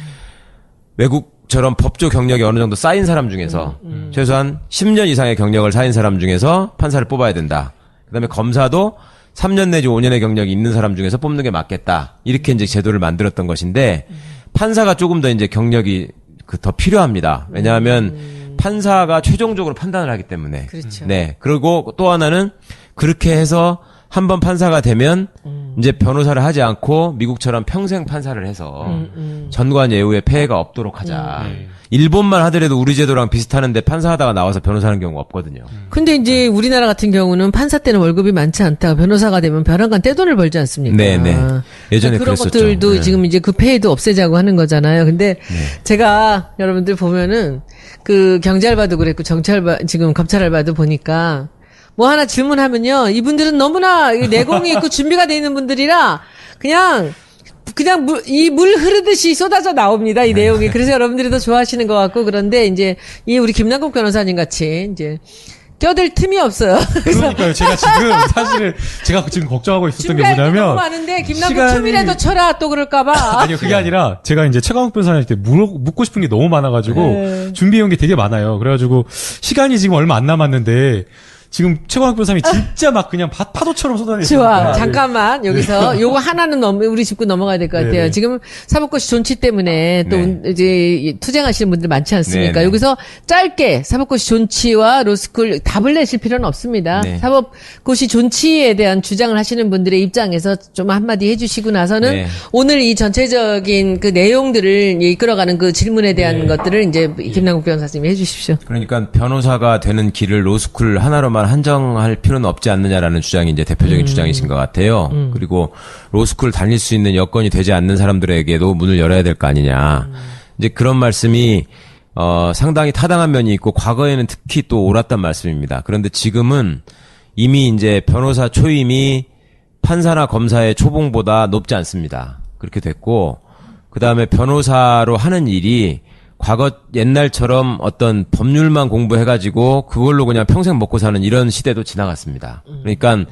S3: 외국처럼 법조 경력이 어느 정도 쌓인 사람 중에서 최소한 10년 이상의 경력을 쌓인 사람 중에서 판사를 뽑아야 된다. 그다음에 검사도 3년 내지 5년의 경력이 있는 사람 중에서 뽑는 게 맞겠다. 이렇게 이제 제도를 만들었던 것인데, 판사가 조금 더 이제 경력이 더 필요합니다. 왜냐하면 판사가 최종적으로 판단을 하기 때문에.
S1: 그렇죠.
S3: 네. 그리고 또 하나는 그렇게 해서 한번 판사가 되면 이제 변호사를 하지 않고 미국처럼 평생 판사를 해서 전관 예우의 폐해가 없도록 하자. 일본만 하더라도 우리 제도랑 비슷하는데 판사하다가 나와서 변호사하는 경우가 없거든요.
S1: 근데 이제 우리나라 같은 경우는 판사 때는 월급이 많지 않다가 변호사가 되면 벼랑간 떼돈을 벌지 않습니까?
S3: 네네. 예전에
S1: 그런
S3: 그랬었죠.
S1: 것들도
S3: 네.
S1: 지금 이제 그 폐해도 없애자고 하는 거잖아요. 근데 제가 여러분들 보면은 그 경찰봐도 그랬고 지금 검찰알바도 보니까 뭐 하나 질문하면요, 이분들은 너무나 내공이 있고 준비가 돼 있는 분들이라 그냥 그냥 이 물 흐르듯이 쏟아져 나옵니다. 이 내용이. 그래서 여러분들이 더 좋아하시는 것 같고 그런데 이제 이 우리 김남국 변호사님 같이 이제 껴들 틈이 없어요.
S2: 그러니까요. 제가 지금 사실은 제가 지금 걱정하고 있었던 게
S1: 준비할 게 너무
S2: 뭐냐면
S1: 많은데 김남국
S2: 시간이-
S1: 춤이라도 쳐라 또 그럴까봐.
S2: 아니요, 그게 아니라 제가 이제 최강욱 변호사한테 묻고 싶은 게 너무 많아가지고
S1: 네.
S2: 준비해온 게 되게 많아요. 그래가지고 시간이 지금 얼마 안 남았는데 지금 최강욱 변호사님이 진짜 막 그냥 파도처럼 쏟아내시는
S1: 좋아.
S2: 거예요.
S1: 잠깐만 여기서 요거 하나는 우리 짚고 넘어가야 될 것 같아요.
S2: 네네.
S1: 지금 사법고시 존치 때문에 또
S3: 네.
S1: 이제 투쟁하시는 분들 많지 않습니까?
S3: 네네.
S1: 여기서 짧게 사법고시 존치와 로스쿨 답을 내실 필요는 없습니다.
S3: 네.
S1: 사법고시 존치에 대한 주장을 하시는 분들의 입장에서 좀 한마디 해주시고 나서는
S3: 네.
S1: 오늘 이 전체적인 그 내용들을 이끌어가는 그 질문에 대한 것들을 이제 김남국 변호사님이 해주십시오.
S3: 그러니까 변호사가 되는 길을 로스쿨 하나로만 한정할 필요는 없지 않느냐라는 주장이 이제 대표적인 주장이신 것 같아요. 그리고 로스쿨 다닐 수 있는 여건이 되지 않는 사람들에게도 문을 열어야 될 거 아니냐. 이제 그런 말씀이 상당히 타당한 면이 있고 과거에는 특히 또 옳았단 말씀입니다. 그런데 지금은 이미 이제 변호사 초임이 판사나 검사의 초봉보다 높지 않습니다. 그렇게 됐고 그다음에 변호사로 하는 일이 과거 옛날처럼 어떤 법률만 공부해가지고 그걸로 그냥 평생 먹고 사는 이런 시대도 지나갔습니다. 그러니까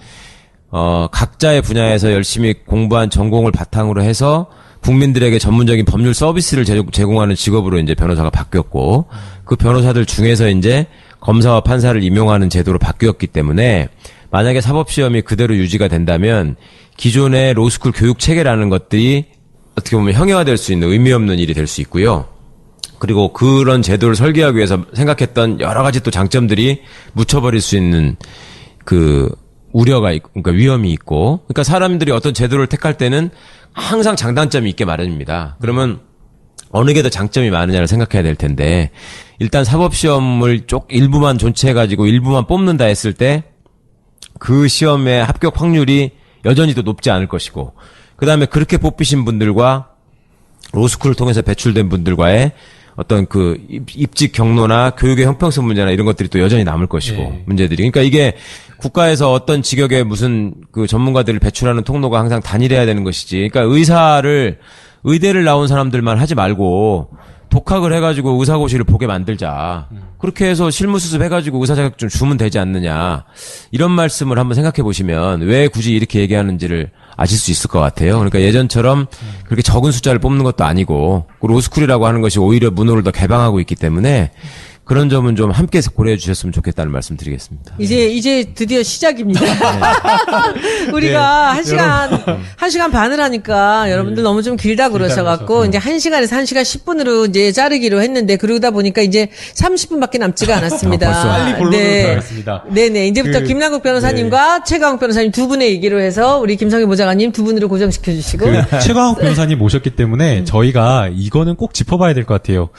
S3: 각자의 분야에서 열심히 공부한 전공을 바탕으로 해서 국민들에게 전문적인 법률 서비스를 제공하는 직업으로 이제 변호사가 바뀌었고 그 변호사들 중에서 이제 검사와 판사를 임용하는 제도로 바뀌었기 때문에 만약에 사법시험이 그대로 유지가 된다면 기존의 로스쿨 교육 체계라는 것들이 어떻게 보면 형해화될 수 있는 의미 없는 일이 될 수 있고요. 그리고 그런 제도를 설계하기 위해서 생각했던 여러 가지 또 장점들이 묻혀버릴 수 있는 그 우려가 있고, 그러니까 위험이 있고, 그러니까 사람들이 어떤 제도를 택할 때는 항상 장단점이 있게 마련입니다. 그러면 어느 게 더 장점이 많으냐를 생각해야 될 텐데, 일단 사법시험을 일부만 존치해가지고 일부만 뽑는다 했을 때, 그 시험의 합격 확률이 여전히 더 높지 않을 것이고, 그 다음에 그렇게 뽑히신 분들과 로스쿨을 통해서 배출된 분들과의 어떤 그 입직 경로나 교육의 형평성 문제나 이런 것들이 또 여전히 남을 것이고
S2: 네.
S3: 문제들이 그러니까 이게 국가에서 어떤 직역의 무슨 그 전문가들을 배출하는 통로가 항상 단일해야 되는 것이지 그러니까 의대를 나온 사람들만 하지 말고 독학을 해가지고 의사고시를 보게 만들자. 그렇게 해서 실무수습 해가지고 의사 자격증 주면 되지 않느냐. 이런 말씀을 한번 생각해 보시면 왜 굳이 이렇게 얘기하는지를 아실 수 있을 것 같아요. 그러니까 예전처럼 그렇게 적은 숫자를 뽑는 것도 아니고 로스쿨이라고 하는 것이 오히려 문호를 더 개방하고 있기 때문에 그런 점은 좀 함께 고려해 주셨으면 좋겠다는 말씀 드리겠습니다.
S1: 이제 드디어 시작입니다. 우리가 한 시간 반을 하니까 여러분들 너무 좀 길다 그러셔갖고 이제 1시간에서 1시간 10분으로 이제 자르기로 했는데 그러다 보니까 이제 30분밖에 남지가 않았습니다.
S3: 벌써
S2: 빨리 본론으로 들어가겠습니다.
S1: 네네. 이제부터 김남국 변호사님과 최강욱 변호사님 두 분의 얘기로 해서 우리 김성희 보좌관님 두 분으로 고정시켜 주시고.
S2: 최강욱 변호사님 모셨기 때문에 저희가 이거는 꼭 짚어봐야 될 것 같아요.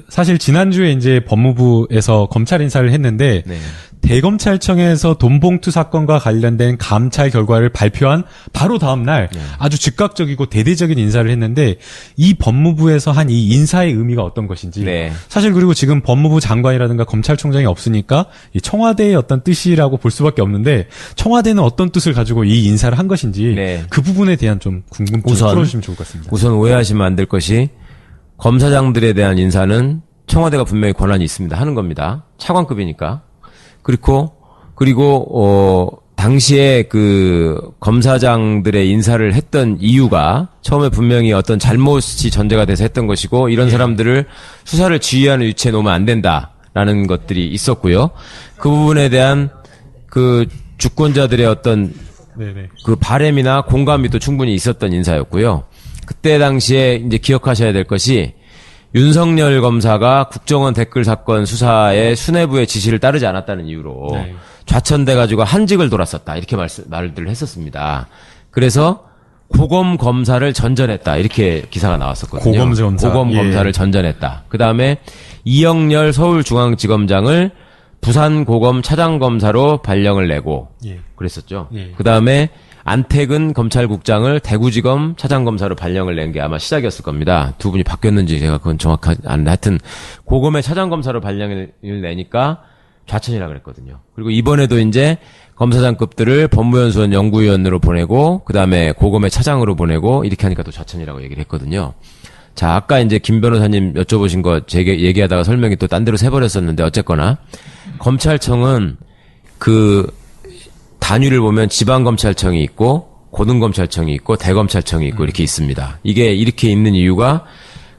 S2: 사실 지난주에 이제 법무부에서 검찰 인사를 했는데
S3: 네.
S2: 대검찰청에서 돈봉투 사건과 관련된 감찰 결과를 발표한 바로 다음 날 아주 즉각적이고 대대적인 인사를 했는데 이 법무부에서 한 이 인사의 의미가 어떤 것인지
S3: 네.
S2: 사실 그리고 지금 법무부 장관이라든가 검찰총장이 없으니까 이 청와대의 어떤 뜻이라고 볼 수밖에 없는데 청와대는 어떤 뜻을 가지고 이 인사를 한 것인지
S3: 네.
S2: 그 부분에 대한 좀 궁금증을
S3: 우선-
S2: 풀어주시면 좋을 것 같습니다.
S3: 우선 오해하시면 안 될 것이 검사장들에 대한 인사는 청와대가 분명히 권한이 있습니다. 하는 겁니다. 차관급이니까. 그리고 당시에 그 검사장들의 인사를 했던 이유가 처음에 분명히 어떤 잘못이 전제가 돼서 했던 것이고 이런 사람들을 수사를 지휘하는 위치에 놓으면 안 된다라는 것들이 있었고요. 그 부분에 대한 그 주권자들의 어떤
S2: 네네.
S3: 그 바램이나 공감이 또 충분히 있었던 인사였고요. 그때 당시에 이제 기억하셔야 될 것이 윤석열 검사가 국정원 댓글 사건 수사에 수뇌부의 지시를 따르지 않았다는 이유로
S2: 네.
S3: 좌천돼가지고 한직을 돌았었다. 이렇게 말들을 했었습니다. 그래서 고검 검사를 전전했다. 이렇게 기사가 나왔었거든요.
S2: 고검 검사.
S3: 고검
S2: 예.
S3: 검사를 전전했다. 그 다음에 이영렬 서울중앙지검장을 부산 고검 차장검사로 발령을 내고
S2: 예.
S3: 그랬었죠.
S2: 예.
S3: 그 다음에 안태근 검찰국장을 대구지검 차장검사로 발령을 낸 게 아마 시작이었을 겁니다. 두 분이 바뀌었는지 제가 그건 정확하지 않는데 하여튼 고검의 차장검사로 발령을 내니까 좌천이라 그랬거든요. 그리고 이번에도 이제 검사장급들을 법무연수원 연구위원으로 보내고 그다음에 고검의 차장으로 보내고 이렇게 하니까 또 좌천이라고 얘기를 했거든요. 자, 아까 이제 김 변호사님 여쭤보신 거 제게 얘기하다가 설명이 또 딴 데로 새버렸었는데 어쨌거나 검찰청은 그 단위를 보면 지방검찰청이 있고 고등검찰청이 있고 대검찰청이 있고 이렇게 있습니다. 이게 이렇게 있는 이유가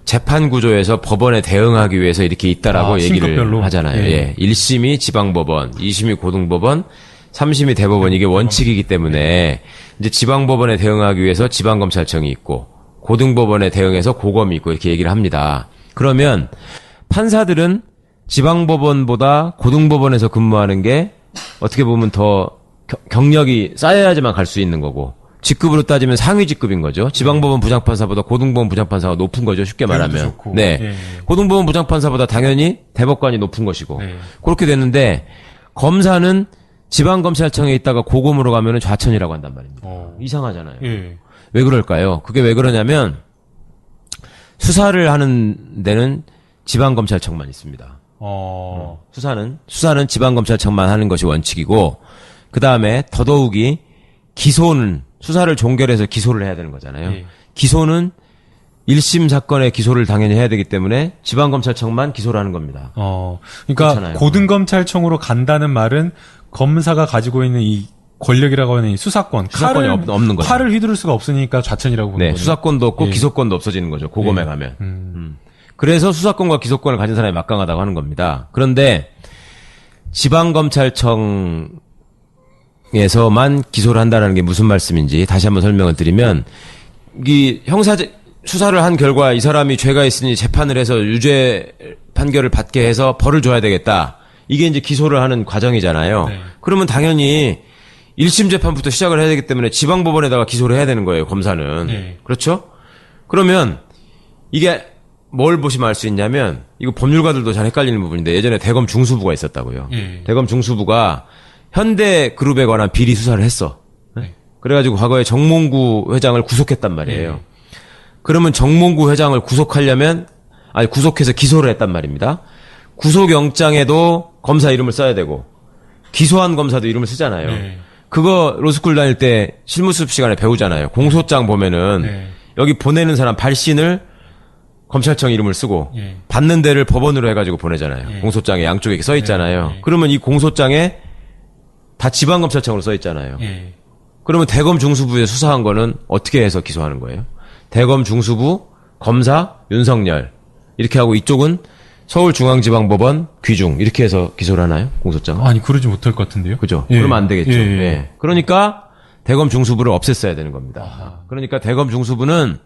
S3: 재판 구조에서 법원에 대응하기 위해서 이렇게 있다라고 얘기를
S2: 신급별로?
S3: 하잖아요. 예. 1심이 지방법원, 2심이 고등법원, 3심이 대법원 이게 원칙이기 때문에 이제 지방법원에 대응하기 위해서 지방검찰청이 있고 고등법원에 대응해서 고검이 있고 이렇게 얘기를 합니다. 그러면 판사들은 지방법원보다 고등법원에서 근무하는 게 어떻게 보면 더 경력이 쌓여야지만 갈 수 있는 거고 직급으로 따지면 상위 직급인 거죠. 지방법원 부장판사보다 고등법원 부장판사가 높은 거죠. 쉽게 말하면.
S2: 좋고.
S3: 네.
S2: 예.
S3: 고등법원 부장판사보다 당연히 대법관이 높은 것이고.
S2: 네.
S3: 그렇게 됐는데 검사는 지방검찰청에 있다가 고검으로 가면은 좌천이라고 한단 말입니다. 이상하잖아요.
S2: 예.
S3: 왜 그럴까요? 그게 왜 그러냐면 수사를 하는 데는 지방검찰청만 있습니다. 수사는 지방검찰청만 하는 것이 원칙이고 그다음에 더더욱이 기소는 수사를 종결해서 기소를 해야 되는 거잖아요.
S2: 예.
S3: 기소는 1심 사건의 기소를 당연히 해야 되기 때문에 지방검찰청만 기소를 하는 겁니다.
S2: 그러니까
S3: 그렇잖아요.
S2: 고등검찰청으로 간다는 말은 검사가 가지고 있는 이 권력이라고 하는 이 수사권이
S3: 없는 거죠.
S2: 칼을 휘두를 수가 없으니까 좌천이라고 보는
S3: 네,
S2: 거죠.
S3: 수사권도 없고
S2: 예.
S3: 기소권도 없어지는 거죠. 고검에
S2: 예.
S3: 가면. 그래서 수사권과 기소권을 가진 사람이 막강하다고 하는 겁니다. 그런데 지방검찰청에서만 기소를 한다는 게 무슨 말씀인지 다시 한번 설명을 드리면 이 형사 수사를 한 결과 이 사람이 죄가 있으니 재판을 해서 유죄 판결을 받게 해서 벌을 줘야 되겠다. 이게 이제 기소를 하는 과정이잖아요.
S2: 네.
S3: 그러면 당연히 1심 재판부터 시작을 해야 되기 때문에 지방법원에다가 기소를 해야 되는 거예요, 검사는.
S2: 네.
S3: 그렇죠? 그러면 이게 뭘 보시면 알 수 있냐면 이거 법률가들도 잘 헷갈리는 부분인데 예전에 대검 중수부가 있었다고요.
S2: 예.
S3: 대검 중수부가 현대그룹에 관한 비리 수사를 했어.
S2: 네.
S3: 그래가지고 과거에 정몽구 회장을 구속했단 말이에요.
S2: 네.
S3: 그러면 정몽구 회장을 구속해서 기소를 했단 말입니다. 구속영장에도 검사 이름을 써야 되고 기소한 검사도 이름을 쓰잖아요.
S2: 네.
S3: 그거 로스쿨 다닐 때 실무수업 시간에 배우잖아요. 공소장 보면은
S2: 네.
S3: 여기 보내는 사람 발신을 검찰청 이름을 쓰고
S2: 예.
S3: 받는 데를 법원으로 해가지고 보내잖아요.
S2: 예.
S3: 공소장에 양쪽에 이렇게 써 있잖아요.
S2: 예.
S3: 그러면 이 공소장에 다 지방검찰청으로 써 있잖아요.
S2: 예.
S3: 그러면 대검 중수부에 수사한 거는 어떻게 해서 기소하는 거예요? 대검 중수부, 검사, 윤석열 이렇게 하고 이쪽은 서울중앙지방법원, 귀중 이렇게 해서 기소를 하나요? 공소장?
S2: 아니 그러지 못할 것 같은데요.
S3: 그죠?
S2: 예.
S3: 그러면 안 되겠죠.
S2: 예, 예.
S3: 예. 그러니까 대검 중수부를 없앴어야 되는 겁니다. 그러니까 대검 중수부는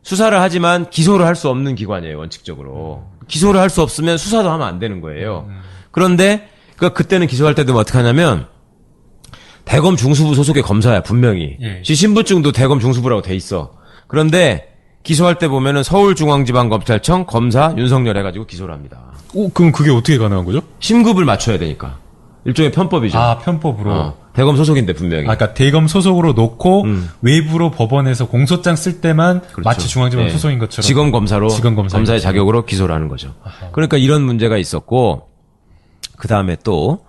S3: 수사를 하지만 기소를 할 수 없는 기관이에요, 원칙적으로. 기소를 할 수 없으면 수사도 하면 안 되는 거예요. 그런데 그때는 기소할 때도 어떻게 하냐면 대검 중수부 소속의 검사야, 분명히.
S2: 예.
S3: 지 신분증도 대검 중수부라고 돼 있어. 그런데 기소할 때 보면은 서울중앙지방검찰청 검사 윤석열 해가지고 기소를 합니다.
S2: 그럼 그게 어떻게 가능한 거죠?
S3: 심급을 맞춰야 되니까. 일종의 편법이죠.
S2: 편법으로.
S3: 대검 소속인데 분명히.
S2: 그러니까 대검 소속으로 놓고 외부로 법원에서 공소장 쓸 때만
S3: 그렇죠.
S2: 마치 중앙지방
S3: 예.
S2: 소속인 것처럼
S3: 지검 검사로
S2: 지검 검사
S3: 검사의 자격으로 기소를 하는 거죠. 그러니까 이런 문제가 있었고 그 다음에 또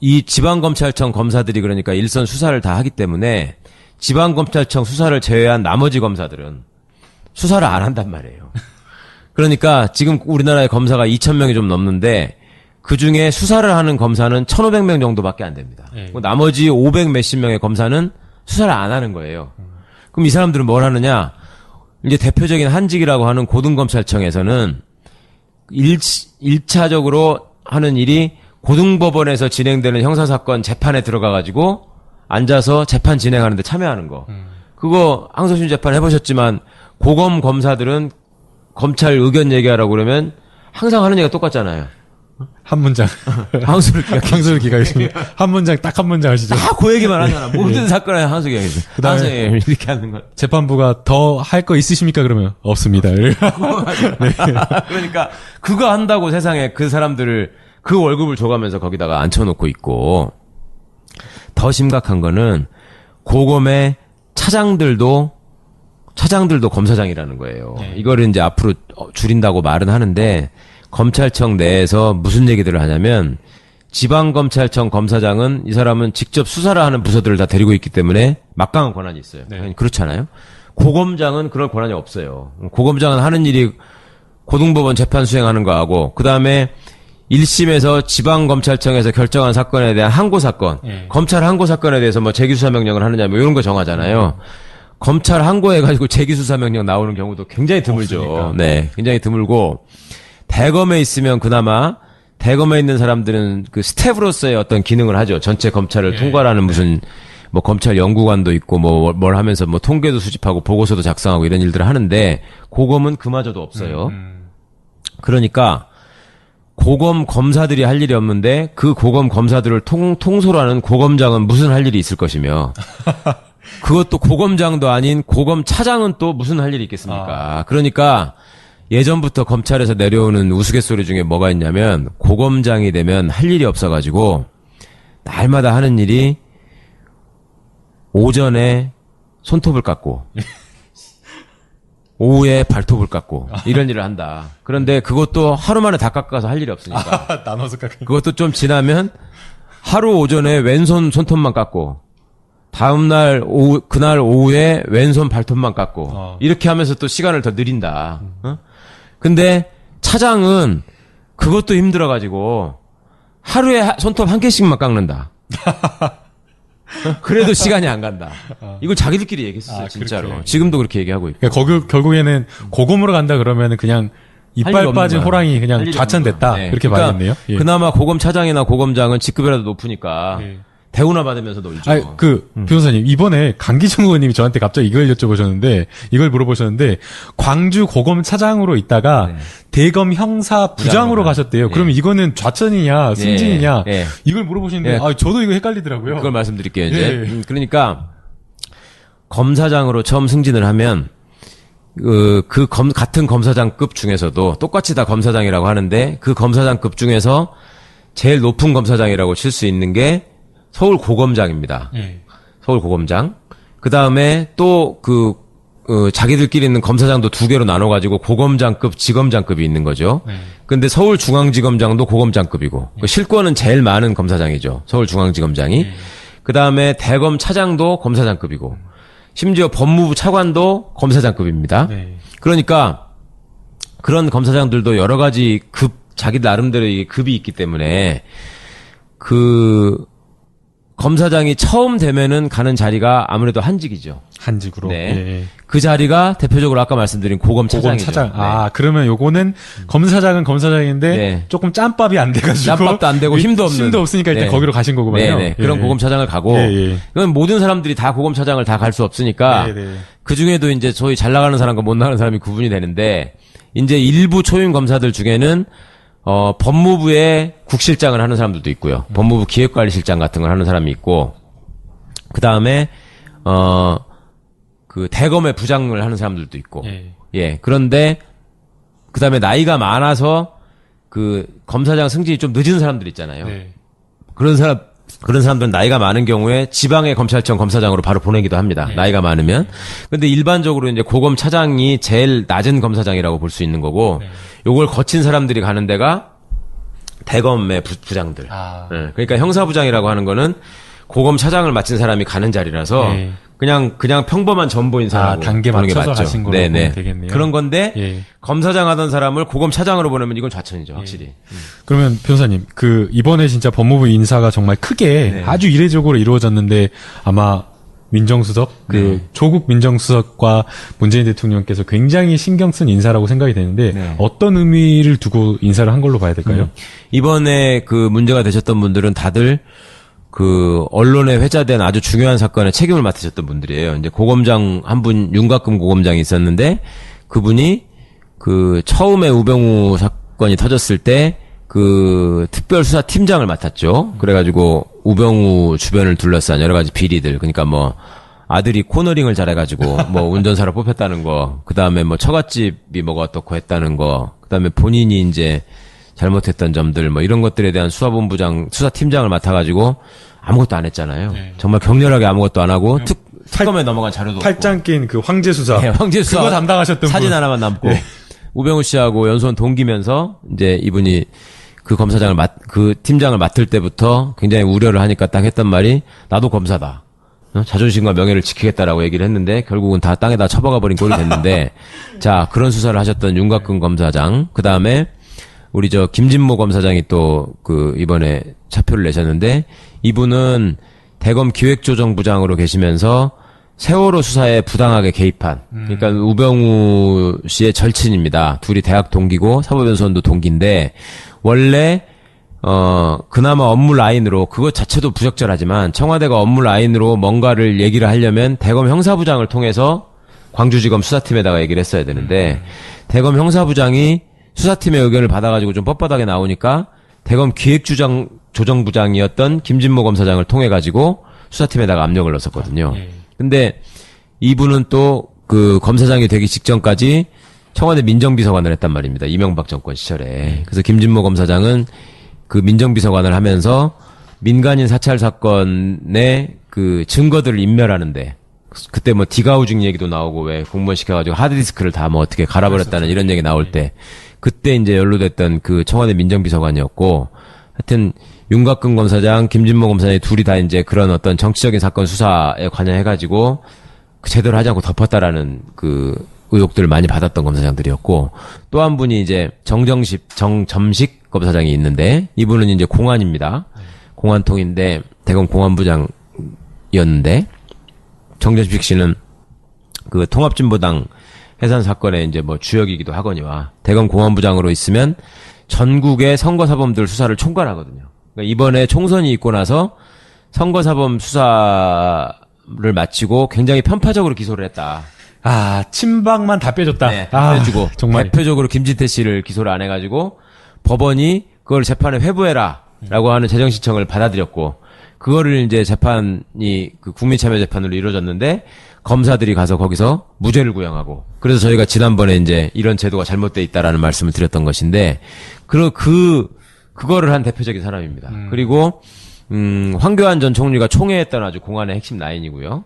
S3: 이 지방검찰청 검사들이 그러니까 일선 수사를 다 하기 때문에 지방검찰청 수사를 제외한 나머지 검사들은 수사를 안 한단 말이에요. 그러니까 지금 우리나라의 검사가 2,000명이 좀 넘는데 그 중에 수사를 하는 검사는 1,500명 정도밖에 안 됩니다.
S2: 예.
S3: 나머지 500 몇십 명의 검사는 수사를 안 하는 거예요. 그럼 이 사람들은 뭘 하느냐? 이제 대표적인 한직이라고 하는 고등검찰청에서는 1차적으로 하는 일이 고등법원에서 진행되는 형사사건 재판에 들어가가지고 앉아서 재판 진행하는데 참여하는 거. 그거 항소심 재판 해보셨지만 고검 검사들은 검찰 의견 얘기하라고 그러면 항상 하는 얘기가 똑같잖아요.
S2: 한 문장
S3: 항소를
S2: 항소를 기각했습니다. 한 문장 딱 한 문장 하시죠.
S3: 다 그 얘기만 하잖아. 모든 사건에 항소 기각했어.
S2: 그다음에
S3: 항소 이렇게 하는 거.
S2: 재판부가 더 할 거 있으십니까? 그러면 없습니다.
S3: 그러니까 그거 한다고 세상에 그 사람들을 그 월급을 줘가면서 거기다가 앉혀놓고 있고 더 심각한 거는 고검의 차장들도 검사장이라는 거예요.
S2: 네.
S3: 이거를 이제 앞으로 줄인다고 말은 하는데 검찰청 내에서 무슨 얘기들을 하냐면 지방검찰청 검사장은 이 사람은 직접 수사를 하는 부서들을 다 데리고 있기 때문에 막강한 권한이 있어요.
S2: 네.
S3: 그렇잖아요. 고검장은 그럴 권한이 없어요. 고검장은 하는 일이 고등법원 재판 수행하는 거하고 그다음에 1심에서 지방검찰청에서 결정한 사건에 대한 항고 사건, 검찰 항고 사건에 대해서 뭐 재기수사 명령을 하느냐 뭐 이런 거 정하잖아요. 검찰 항고해가지고 재기수사 명령 나오는 경우도 굉장히 드물죠.
S2: 없으니까.
S3: 네, 굉장히 드물고 대검에 있으면 그나마 대검에 있는 사람들은 그 스텝으로서의 어떤 기능을 하죠. 전체 검찰을 통과하는 무슨 뭐 검찰 연구관도 있고 뭐 뭘 하면서 뭐 통계도 수집하고 보고서도 작성하고 이런 일들을 하는데 고검은 그마저도 없어요. 그러니까 고검 검사들이 할 일이 없는데 그 고검 검사들을 통솔 하는 고검장은 무슨 할 일이 있을 것이며 그것도 고검장도 아닌 고검 차장은 또 무슨 할 일이 있겠습니까? 그러니까 예전부터 검찰에서 내려오는 우스갯소리 중에 뭐가 있냐면 고검장이 되면 할 일이 없어가지고 날마다 하는 일이 오전에 손톱을 깎고 오후에 발톱을 깎고 이런 일을 한다. 그런데 그것도 하루 만에 다 깎아서 할 일이 없으니까
S2: 나눠서 깎은.
S3: 그것도 좀 지나면 하루 오전에 왼손 손톱만 깎고 다음날 그날 오후에 왼손 발톱만 깎고 이렇게 하면서 또 시간을 더 느린다. 근데 차장은 그것도 힘들어가지고 하루에 손톱 한 개씩만 깎는다. 그래도 시간이 안 간다. 이걸 자기들끼리 얘기했어요, 진짜로.
S2: 그렇게.
S3: 지금도 그렇게 얘기하고 있고.
S2: 그러니까 결국에는 고검으로 간다 그러면은 그냥
S3: 할 일이
S2: 이빨
S3: 없는
S2: 빠진
S3: 거야.
S2: 호랑이
S3: 할
S2: 그냥
S3: 일이
S2: 좌천됐다.
S3: 없는 거야.
S2: 이렇게
S3: 그러니까
S2: 봐야겠네요. 예.
S3: 그나마 고검 차장이나 고검장은 직급이라도 높으니까 대우나 받으면서 놀죠.
S2: 변호사님, 이번에 강기정 의원님이 저한테 갑자기 이걸 여쭤보셨는데, 이걸 물어보셨는데, 광주 고검 차장으로 있다가 대검 형사 부장으로 가셨대요. 그러면 이거는 좌천이냐, 승진이냐, 이걸 물어보시는데, 저도 이거 헷갈리더라고요.
S3: 그걸 말씀드릴게요, 이제.
S2: 예.
S3: 그러니까, 검사장으로 처음 승진을 하면, 같은 검사장급 중에서도 똑같이 다 검사장이라고 하는데, 그 검사장급 중에서 제일 높은 검사장이라고 칠 수 있는 게 서울 고검장입니다. 서울 고검장. 그 다음에 또 자기들끼리 있는 검사장도 두 개로 나눠가지고 고검장급, 지검장급이 있는 거죠. 근데 서울중앙지검장도 고검장급이고, 그 실권은 제일 많은 검사장이죠. 서울중앙지검장이. 그 다음에 대검 차장도 검사장급이고, 심지어 법무부 차관도 검사장급입니다. 그러니까 그런 검사장들도 여러 가지 자기 나름대로의 급이 있기 때문에 검사장이 처음 되면은 가는 자리가 아무래도 한직이죠.
S2: 한직으로.
S3: 네.
S2: 예.
S3: 그 자리가 대표적으로 아까 말씀드린 고검 차장이죠.
S2: 고검 차장.
S3: 네.
S2: 그러면 요거는 검사장은 검사장인데
S3: 네.
S2: 조금 짬밥이 안 돼가지고.
S3: 짬밥도 안 되고 힘도 없는.
S2: 힘도 없으니까 일단
S3: 네.
S2: 거기로 가신 거구만요.
S3: 네네. 그런 고검 차장을 가고.
S2: 예.
S3: 그건 모든 사람들이 다 고검 차장을 다 갈 수 없으니까. 그 중에도 이제 소위 잘 나가는 사람과 못 나가는 사람이 구분이 되는데, 이제 일부 초임 검사들 중에는 법무부의 국실장을 하는 사람들도 있고요. 법무부 기획관리실장 같은 걸 하는 사람이 있고, 그 다음에, 대검의 부장을 하는 사람들도 있고. 예. 그런데, 그 다음에 나이가 많아서, 검사장 승진이 좀 늦은 사람들 있잖아요. 그런 사람들은 나이가 많은 경우에 지방의 검찰청 검사장으로 바로 보내기도 합니다. 나이가 많으면. 근데 일반적으로 이제 고검 차장이 제일 낮은 검사장이라고 볼 수 있는 거고, 요걸 거친 사람들이 가는 데가 대검의 부장들. 예. 그러니까 형사부장이라고 하는 거는 고검 차장을 맡은 사람이 가는 자리라서 그냥 평범한 전보인 사람으로
S2: 단계
S3: 보는 게
S2: 맞춰서
S3: 맞죠.
S2: 가신 걸로
S3: 네네.
S2: 보면 되겠네요.
S3: 그런 건데 검사장 하던 사람을 고검 차장으로 보내면 이건 좌천이죠, 확실히.
S2: 그러면 변호사님, 이번에 진짜 법무부 인사가 정말 크게 아주 이례적으로 이루어졌는데 아마 민정수석, 조국 민정수석과 문재인 대통령께서 굉장히 신경 쓴 인사라고 생각이 되는데 어떤 의미를 두고 인사를 한 걸로 봐야 될까요?
S3: 이번에 문제가 되셨던 분들은 다들 언론에 회자된 아주 중요한 사건에 책임을 맡으셨던 분들이에요. 이제 고검장 한 분, 윤곽금 고검장이 있었는데, 그분이 처음에 우병우 사건이 터졌을 때, 특별수사팀장을 맡았죠. 그래가지고, 우병우 주변을 둘러싼 여러 가지 비리들, 그러니까 아들이 코너링을 잘해가지고, 운전사로 뽑혔다는 거, 그 다음에 처갓집이 뭐가 어떻고 했다는 거, 그 다음에 본인이 이제, 잘못했던 점들 이런 것들에 대한 수사팀장을 맡아가지고 아무것도 안 했잖아요. 정말 격렬하게 아무것도 안 하고 특검에 넘어간 자료도
S2: 팔짱 낀 황제 수사.
S3: 없고. 황제 수사
S2: 그거 담당하셨던
S3: 사진
S2: 분.
S3: 하나만 남고 우병우 씨하고 연수원 동기면서 이제 이분이 그 그 팀장을 맡을 때부터 굉장히 우려를 하니까 딱 했던 말이 나도 검사다. 자존심과 명예를 지키겠다라고 얘기를 했는데 결국은 다 땅에다 처박아 버린 꼴이 됐는데 자, 그런 수사를 하셨던 윤곽근 검사장, 그 다음에 우리 김진모 검사장이 또 이번에 차표를 내셨는데 이분은 대검 기획조정부장으로 계시면서 세월호 수사에 부당하게 개입한, 그러니까 우병우 씨의 절친입니다. 둘이 대학 동기고 사법연수원도 동기인데 원래 그나마 업무 라인으로, 그것 자체도 부적절하지만 청와대가 업무 라인으로 뭔가를 얘기를 하려면 대검 형사부장을 통해서 광주지검 수사팀에다가 얘기를 했어야 되는데 대검 형사부장이 수사팀의 의견을 받아가지고 좀 뻣뻣하게 나오니까 대검 기획조정부장이었던 김진모 검사장을 통해가지고 수사팀에다가 압력을 넣었었거든요. 근데 이분은 또 그 검사장이 되기 직전까지 청와대 민정비서관을 했단 말입니다. 이명박 정권 시절에. 그래서 김진모 검사장은 그 민정비서관을 하면서 민간인 사찰 사건의 그 증거들을 인멸하는데, 그때 뭐 디가우징 얘기도 나오고 왜 공무원 시켜가지고 하드디스크를 다 뭐 어떻게 갈아버렸다는 이런 얘기 나올 때 그때 이제 연루됐던 그 청와대 민정비서관이었고, 하여튼 윤곽근 검사장, 김진모 검사장이 둘이 다 이제 그런 어떤 정치적인 사건 수사에 관여해가지고 제대로 하지 않고 덮었다라는 그 의혹들을 많이 받았던 검사장들이었고, 또 한 분이 이제 정점식 검사장이 있는데 이분은 이제 공안입니다. 공안통인데 대검 공안부장이었는데, 정점식 씨는 그 통합진보당 해산 사건의 이제 뭐 주역이기도 하거니와 대검 공안부장으로 있으면 전국의 선거사범들 수사를 총괄하거든요. 그러니까 이번에 총선이 있고 나서 선거사범 수사를 마치고 굉장히 편파적으로 기소를 했다.
S2: 아, 친박만 다 빼줬다.
S3: 네, 다 빼주고
S2: 정말
S3: 대표적으로 김진태 씨를 기소를 안 해가지고 법원이 그걸 재판에 회부해라라고 하는 재정 신청을 받아들였고, 그거를 이제 재판이 그 국민참여재판으로 이루어졌는데 검사들이 가서 거기서 무죄를 구형하고, 그래서 저희가 지난번에 이제 이런 제도가 잘못돼 있다라는 말씀을 드렸던 것인데, 그거를 한 대표적인 사람입니다. 그리고 황교안 전 총리가 총회했던 아주 공안의 핵심 라인이고요.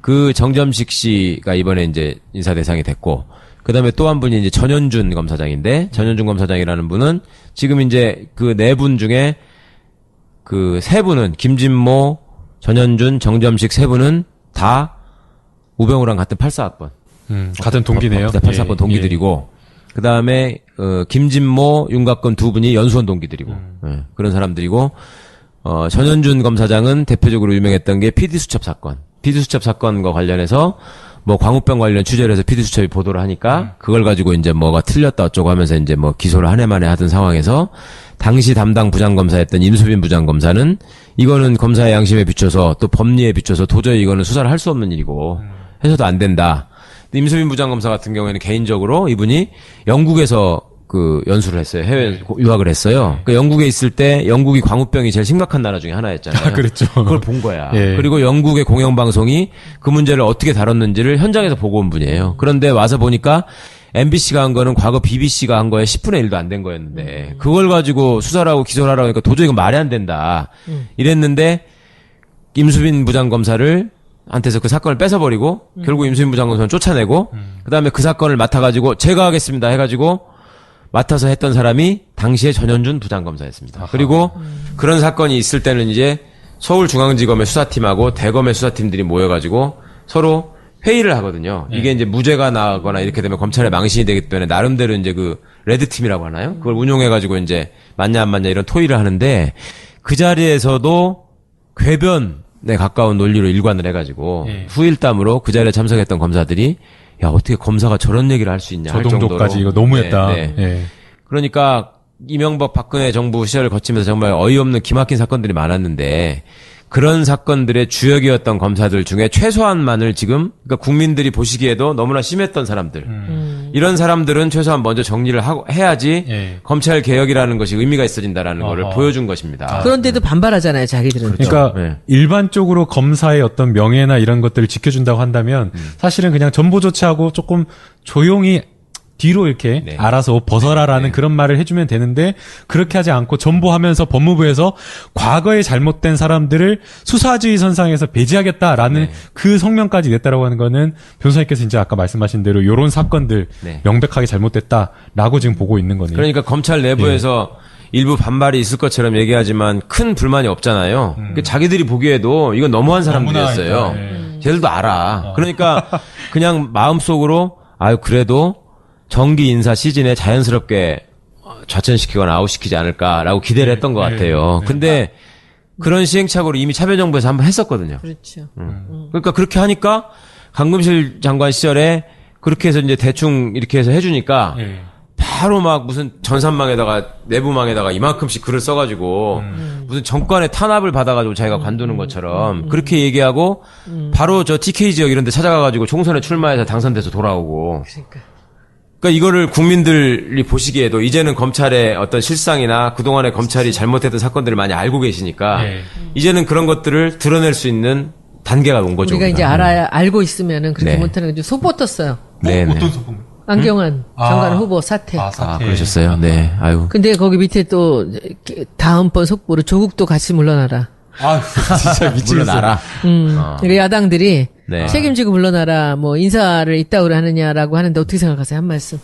S3: 그 정점식 씨가 이번에 이제 인사 대상이 됐고, 그 다음에 또 한 분이 이제 전현준 검사장인데, 전현준 검사장이라는 분은 지금 이제 그 네 분 중에 그 세 분은, 김진모, 전현준, 정점식 세 분은 다 우병우랑 같은 84학번.
S2: 같은 동기네요.
S3: 84학번 동기들이고, 그 다음에 김진모, 윤곽근 두 분이 연수원 동기들이고, 그런 사람들이고, 전현준 검사장은 대표적으로 유명했던 게 피디수첩 사건. 피디수첩 사건과 관련해서 뭐 광우병 관련 취재를 해서 피디수첩이 보도를 하니까 그걸 가지고 이제 뭐가 틀렸다 어쩌고 하면서 이제 뭐 기소를 한 해 만에 하던 상황에서 당시 담당 부장검사였던 임수빈 부장검사는 이거는 검사의 양심에 비춰서 또 법리에 비춰서 도저히 이거는 수사를 할 수 없는 일이고 해서도 안 된다. 임수빈 부장검사 같은 경우에는 개인적으로 이분이 영국에서 그 연수를 했어요. 해외 유학을 했어요. 그 영국에 있을 때 영국이 광우병이 제일 심각한 나라 중에 하나였잖아요.
S2: 아, 그랬죠.
S3: 그걸 본 거야.
S2: 예.
S3: 그리고 영국의 공영방송이 그 문제를 어떻게 다뤘는지를 현장에서 보고 온 분이에요. 그런데 와서 보니까 MBC가 한 거는 과거 BBC가 한 거에 10분의 1도 안 된 거였는데 그걸 가지고 수사를 하고 기소를 하라고 하니까 도저히 이건 말이 안 된다. 이랬는데 임수빈 부장검사를 한테서 그 사건을 뺏어버리고 결국 임수빈 부장검사는 쫓아내고 그다음에 그 사건을 맡아가지고 제가 하겠습니다 해가지고 맡아서 했던 사람이 당시에 전현준 부장검사였습니다. 아하. 그리고 그런 사건이 있을 때는 이제 서울중앙지검의 수사팀하고 대검의 수사팀들이 모여가지고 서로 회의를 하거든요. 이게 이제 무죄가 나거나 이렇게 되면 검찰의 망신이 되기 때문에 나름대로 이제 그 레드팀이라고 하나요? 그걸 운용해가지고 이제 맞냐 안 맞냐 이런 토의를 하는데 그 자리에서도 궤변에 가까운 논리로 일관을 해가지고 후일담으로 그 자리에 참석했던 검사들이 야, 어떻게 검사가 저런 얘기를 할 수 있냐.
S2: 저 정도까지 이거 너무했다.
S3: 네, 네. 그러니까 이명박 박근혜 정부 시절을 거치면서 정말 어이없는 기막힌 사건들이 많았는데 그런 사건들의 주역이었던 검사들 중에 최소한만을 지금 그러니까 국민들이 보시기에도 너무나 심했던 사람들 이런 사람들은 최소한 먼저 정리를 하고 해야지 검찰 개혁이라는 것이 의미가 있어진다라는 거를 보여준 것입니다.
S1: 그런데도 반발하잖아요, 자기들은.
S2: 그러니까 일반적으로 검사의 어떤 명예나 이런 것들을 지켜준다고 한다면 사실은 그냥 전보 조치하고 조금 조용히 뒤로 이렇게
S3: 네.
S2: 알아서 벗어라라는 그런 말을 해주면 되는데 그렇게 하지 않고 전보하면서 법무부에서 과거에 잘못된 사람들을 수사주의 선상에서 배제하겠다라는 그 성명까지 냈다라고 하는 거는 변호사님께서 이제 아까 말씀하신 대로 요런 사건들 명백하게 잘못됐다라고 지금 보고 있는 거네요.
S3: 그러니까 검찰 내부에서 일부 반발이 있을 것처럼 얘기하지만 큰 불만이 없잖아요. 그러니까 자기들이 보기에도 이건 너무한 사람들이었어요. 쟤들도 알아. 그러니까 그냥 마음속으로 아유 그래도 정기 인사 시즌에 자연스럽게 좌천시키거나 아웃시키지 않을까라고 기대를 했던 것 같아요. 근데 그런 시행착오를 이미 참여정부에서 한번 했었거든요.
S1: 그렇죠.
S3: 그러니까 그렇게 하니까 강금실 장관 시절에 그렇게 해서 이제 대충 이렇게 해서 해주니까 바로 막 무슨 전산망에다가 내부망에다가 이만큼씩 글을 써가지고 무슨 정권의 탄압을 받아가지고 자기가 관두는 것처럼 그렇게 얘기하고 바로 저 TK 지역 이런 데 찾아가가지고 총선에 출마해서 당선돼서 돌아오고 그러니까 이거를 국민들이 보시기에도 이제는 검찰의 어떤 실상이나 그동안에 검찰이 잘못했던 사건들을 많이 알고 계시니까 이제는 그런 것들을 드러낼 수 있는 단계가 온 거죠.
S1: 우리가 이제 알고 있으면은 그렇게
S3: 네.
S1: 못하는 거죠. 소포 떴어요.
S3: 네.
S2: 어떤 소품?
S1: 안경환 장관 후보 사퇴.
S3: 그러셨어요. 네. 아유.
S1: 근데 거기 밑에 또 다음번 속보로 조국도 같이 물러나라.
S2: 아, 진짜 미치겠어.
S3: 물러나라.
S1: 그러니까 야당들이
S3: 네.
S1: 책임지고 물러나라, 뭐 인사를 이따위로 하느냐라고 하는데 어떻게 생각하세요? 한 말씀.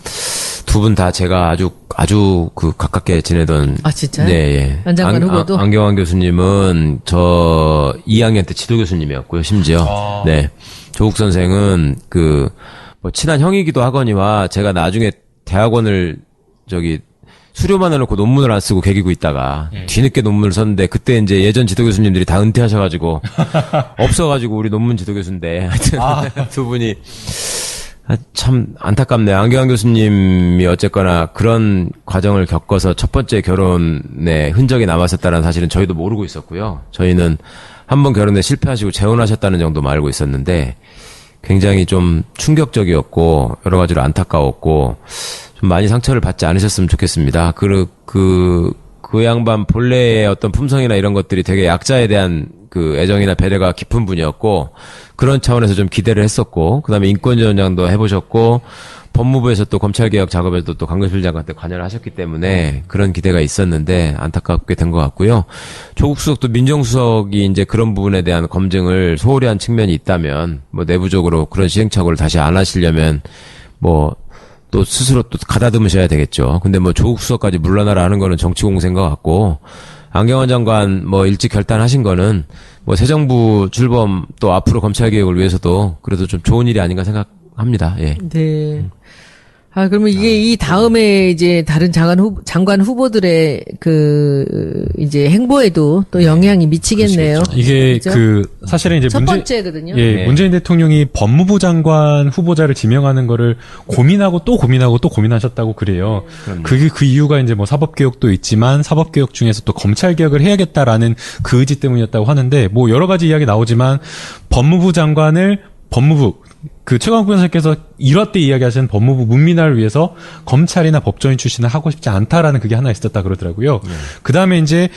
S3: 두 분 다 제가 아주 그 가깝게 지내던.
S1: 아, 진짜요?
S3: 네, 예.
S1: 안 장관 후보도?
S3: 안경환 교수님은 저 2학년 때 지도 교수님이었고요, 심지어. 네. 조국 선생은 뭐 친한 형이기도 하거니와 제가 나중에 대학원을 수료만 해놓고 논문을 안 쓰고 개기고 있다가 뒤늦게 논문을 썼는데 그때 이제 예전 지도 교수님들이 다 은퇴하셔가지고 없어가지고 우리 논문 지도 교수인데 하여튼 두 분이 참 안타깝네요. 안경환 교수님이 어쨌거나 그런 과정을 겪어서 첫 번째 결혼에 흔적이 남았었다는 사실은 저희도 모르고 있었고요. 저희는 한 번 결혼에 실패하시고 재혼하셨다는 정도만 알고 있었는데 굉장히 좀 충격적이었고 여러 가지로 안타까웠고 좀 많이 상처를 받지 않으셨으면 좋겠습니다. 그 양반 본래의 어떤 품성이나 이런 것들이 되게 약자에 대한 그 애정이나 배려가 깊은 분이었고 그런 차원에서 좀 기대를 했었고 그다음에 인권위원장도 해보셨고 법무부에서 또 검찰개혁 작업에도 또 강금실 장관 때 관여를 하셨기 때문에 그런 기대가 있었는데 안타깝게 된 것 같고요. 조국 수석도 민정수석이 이제 그런 부분에 대한 검증을 소홀히 한 측면이 있다면 뭐 내부적으로 그런 시행착오를 다시 안 하시려면 뭐 또 스스로 또 가다듬으셔야 되겠죠. 근데 뭐 조국 수석까지 물러나라 하는 거는 정치 공세인 것 같고 안경환 장관 뭐 일찍 결단하신 거는 뭐 새 정부 출범 또 앞으로 검찰 개혁을 위해서도 그래도 좀 좋은 일이 아닌가 생각합니다. 예.
S1: 네. 아, 그러면 이게 이 다음에 이제 다른 장관 후보들의 이제 행보에도 또 영향이 미치겠네요.
S2: 이게
S1: 그렇죠?
S2: 사실은 이제
S1: 첫 번째거든요.
S2: 예, 문재인 대통령이 법무부 장관 후보자를 지명하는 거를 고민하고 또 고민하셨다고 그래요. 그 이유가 이제 뭐 사법개혁도 있지만 사법개혁 중에서 또 검찰개혁을 해야겠다라는 그 의지 때문이었다고 하는데 뭐 여러 가지 이야기 나오지만 법무부 장관을 최강욱 변호사께서 1화 때 이야기하신 법무부 문민화를 위해서 검찰이나 법조인 출신을 하고 싶지 않다라는 그게 하나 있었다 그러더라고요. 그 다음에 이제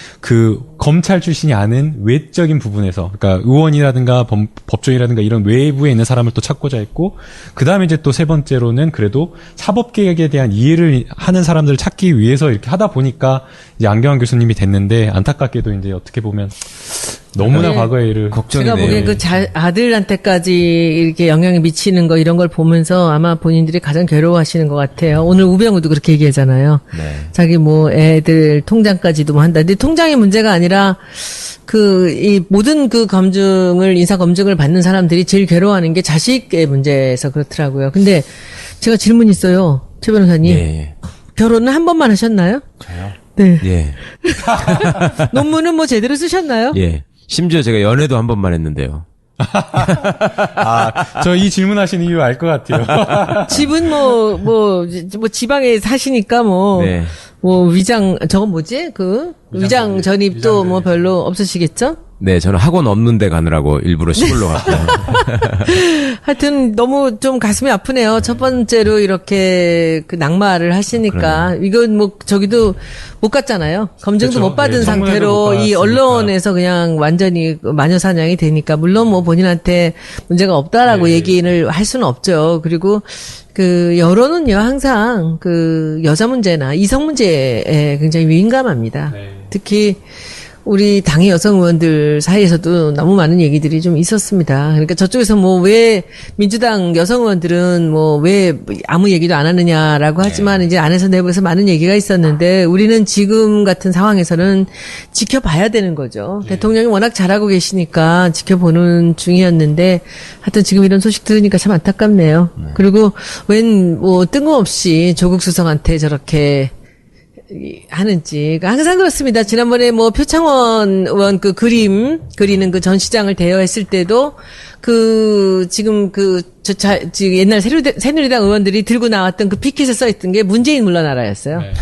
S2: 검찰 출신이 아닌 외적인 부분에서, 그러니까 의원이라든가 법조인이라든가 이런 외부에 있는 사람을 또 찾고자 했고, 그 다음에 이제 또 세 번째로는 그래도 사법개혁에 대한 이해를 하는 사람들을 찾기 위해서 이렇게 하다 보니까 이제 안경환 교수님이 됐는데, 안타깝게도 이제 어떻게 보면 너무나
S1: 네.
S2: 과거의 일을
S1: 제가 보기엔 아들한테까지 이렇게 영향이 미치는 거 이런 걸 보면서 아마 본인들이 가장 괴로워하시는 것 같아요. 오늘 우병우도 그렇게 얘기하잖아요.
S3: 네.
S1: 자기 뭐 애들 통장까지도 뭐 한다. 근데 통장의 문제가 아니라 이 모든 인사 검증을 받는 사람들이 제일 괴로워하는 게 자식의 문제에서 그렇더라고요. 근데 제가 질문 있어요. 최 변호사님.
S3: 예.
S1: 결혼은 한 번만 하셨나요?
S2: 저요?
S1: 네.
S3: 예.
S1: 논문은 뭐 제대로 쓰셨나요?
S3: 예. 심지어 제가 연애도 한 번만 했는데요.
S2: 저 이 질문하신 이유 알 것 같아요.
S1: 집은 뭐 지방에 사시니까
S3: 네.
S1: 위장, 저건 뭐지? 위장 전입도 뭐 별로 없으시겠죠?
S3: 네, 저는 학원 없는 데 가느라고 일부러 시골로 갔고요.
S1: 하여튼 너무 좀 가슴이 아프네요. 첫 번째로 이렇게 그 낙마를 하시니까 이건 뭐 저기도 못 갔잖아요. 검증도
S2: 그렇죠.
S1: 못 받은
S2: 네,
S1: 상태로
S2: 청문회도 못
S1: 이
S2: 받았으니까.
S1: 언론에서 그냥 완전히 마녀 사냥이 되니까 물론 뭐 본인한테 문제가 없다라고
S2: 네.
S1: 얘기를 할 수는 없죠. 그리고 그 여론은요 항상 그 여자 문제나 이성 문제에 굉장히 민감합니다.
S2: 네.
S1: 특히 우리 당의 여성 의원들 사이에서도 너무 많은 얘기들이 좀 있었습니다. 그러니까 저쪽에서 뭐 왜 민주당 여성 의원들은 뭐 왜 아무 얘기도 안 하느냐라고 하지만 이제 안에서 내부에서 많은 얘기가 있었는데 우리는 지금 같은 상황에서는 지켜봐야 되는 거죠. 대통령이 워낙 잘하고 계시니까 지켜보는 중이었는데 하여튼 지금 이런 소식 들으니까 참 안타깝네요. 그리고 웬 뭐 뜬금없이 조국 수석한테 저렇게 하는지 항상 그렇습니다. 지난번에 뭐 표창원 의원 그 그리는 그 전 시장을 대여했을 때도 그 지금 지금 옛날 새누리당 의원들이 들고 나왔던 그 피켓에 써있던 게 문재인 물러나라였어요.
S2: 네.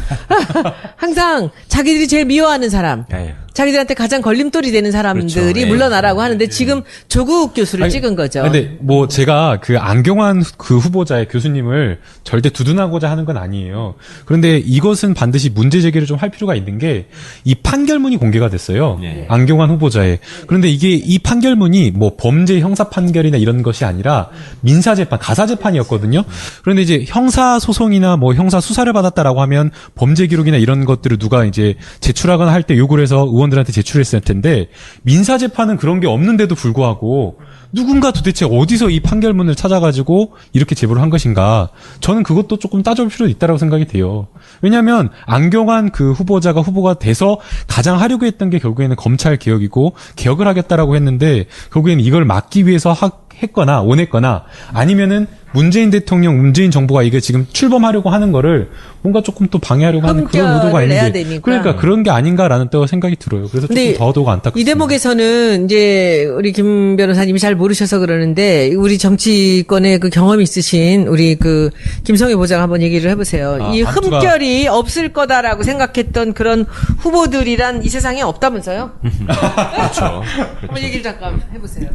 S1: 항상 자기들이 제일 미워하는 사람,
S3: 에휴.
S1: 자기들한테 가장 걸림돌이 되는 사람들이
S3: 그렇죠. 네.
S1: 물러나라고 하는데 지금 조국 교수를 찍은 거죠.
S2: 근데 뭐 제가 그 안경환 그 후보자의 교수님을 절대 두둔하고자 하는 건 아니에요. 그런데 이것은 반드시 문제 제기를 좀 할 필요가 있는 게 이 판결문이 공개가 됐어요.
S3: 네.
S2: 안경환 후보자의. 그런데 이게 이 판결문이 뭐 범죄 형사 판결이나 이런 것이 아니라 민사 재판, 가사 재판이었거든요. 그런데 이제 형사 소송이나 뭐 형사 수사를 받았다라고 하면 범죄 기록이나 이런 것들을 누가 이제 제출하거나 할 때 요구를 해서 의원들한테 제출했을 텐데 민사 재판은 그런 게 없는데도 불구하고 누군가 도대체 어디서 이 판결문을 찾아가지고 이렇게 제보를 한 것인가? 저는 그것도 조금 따져볼 필요도 있다고 생각이 돼요. 왜냐하면 안경환 그 후보가 돼서 가장 하려고 했던 게 결국에는 검찰 개혁이고 개혁을 하겠다라고 했는데 결국에는 이걸 막기 위해서 했거나 원했거나 아니면은 문재인 대통령, 문재인 정부가 이게 지금 출범하려고 하는 거를 뭔가 조금 또 방해하려고 하는 그런 의도가
S1: 내야
S2: 있는데
S1: 되니까.
S2: 그러니까 그런 게 아닌가라는 또 생각이 들어요. 그래서 조금 더더욱 안타깝습니다.
S1: 이 대목에서는 이제 우리 김 변호사님이 잘 모르셔서 그러는데 우리 정치권에 그 경험이 있으신 우리 그 김성애 보장 한번 얘기를 해보세요. 이
S2: 감투가-
S1: 흠결이 없을 거다라고 생각했던 그런 후보들이란 이 세상에 없다면서요?
S3: 그렇죠.
S1: 한번 얘기를 잠깐 해보세요.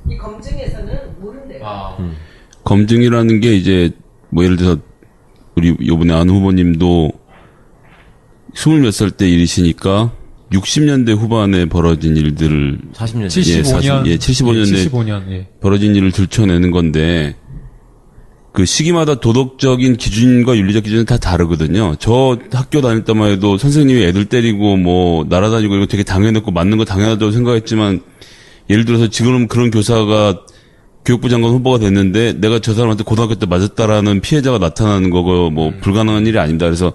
S1: 이 검증에서는 모른대요.
S4: 검증이라는 게 이제 뭐 예를 들어서 우리 요번에 안 후보님도 20몇 살 때 일이시니까 60년대 후반에 벌어진 일들을
S3: 40년.
S2: 75년,
S4: 75년에
S2: 75년, 예.
S4: 벌어진 일을 들춰내는 건데 그 시기마다 도덕적인 기준과 윤리적 기준은 다 다르거든요. 저 학교 다닐 때만 해도 선생님이 애들 때리고 뭐 날아다니고 이거 되게 당연했고 맞는 거 당연하다고 생각했지만 예를 들어서 지금 그런 교사가 교육부 장관 후보가 됐는데 내가 저 사람한테 고등학교 때 맞았다라는 피해자가 나타나는 거고 뭐 불가능한 일이 아닙니다. 그래서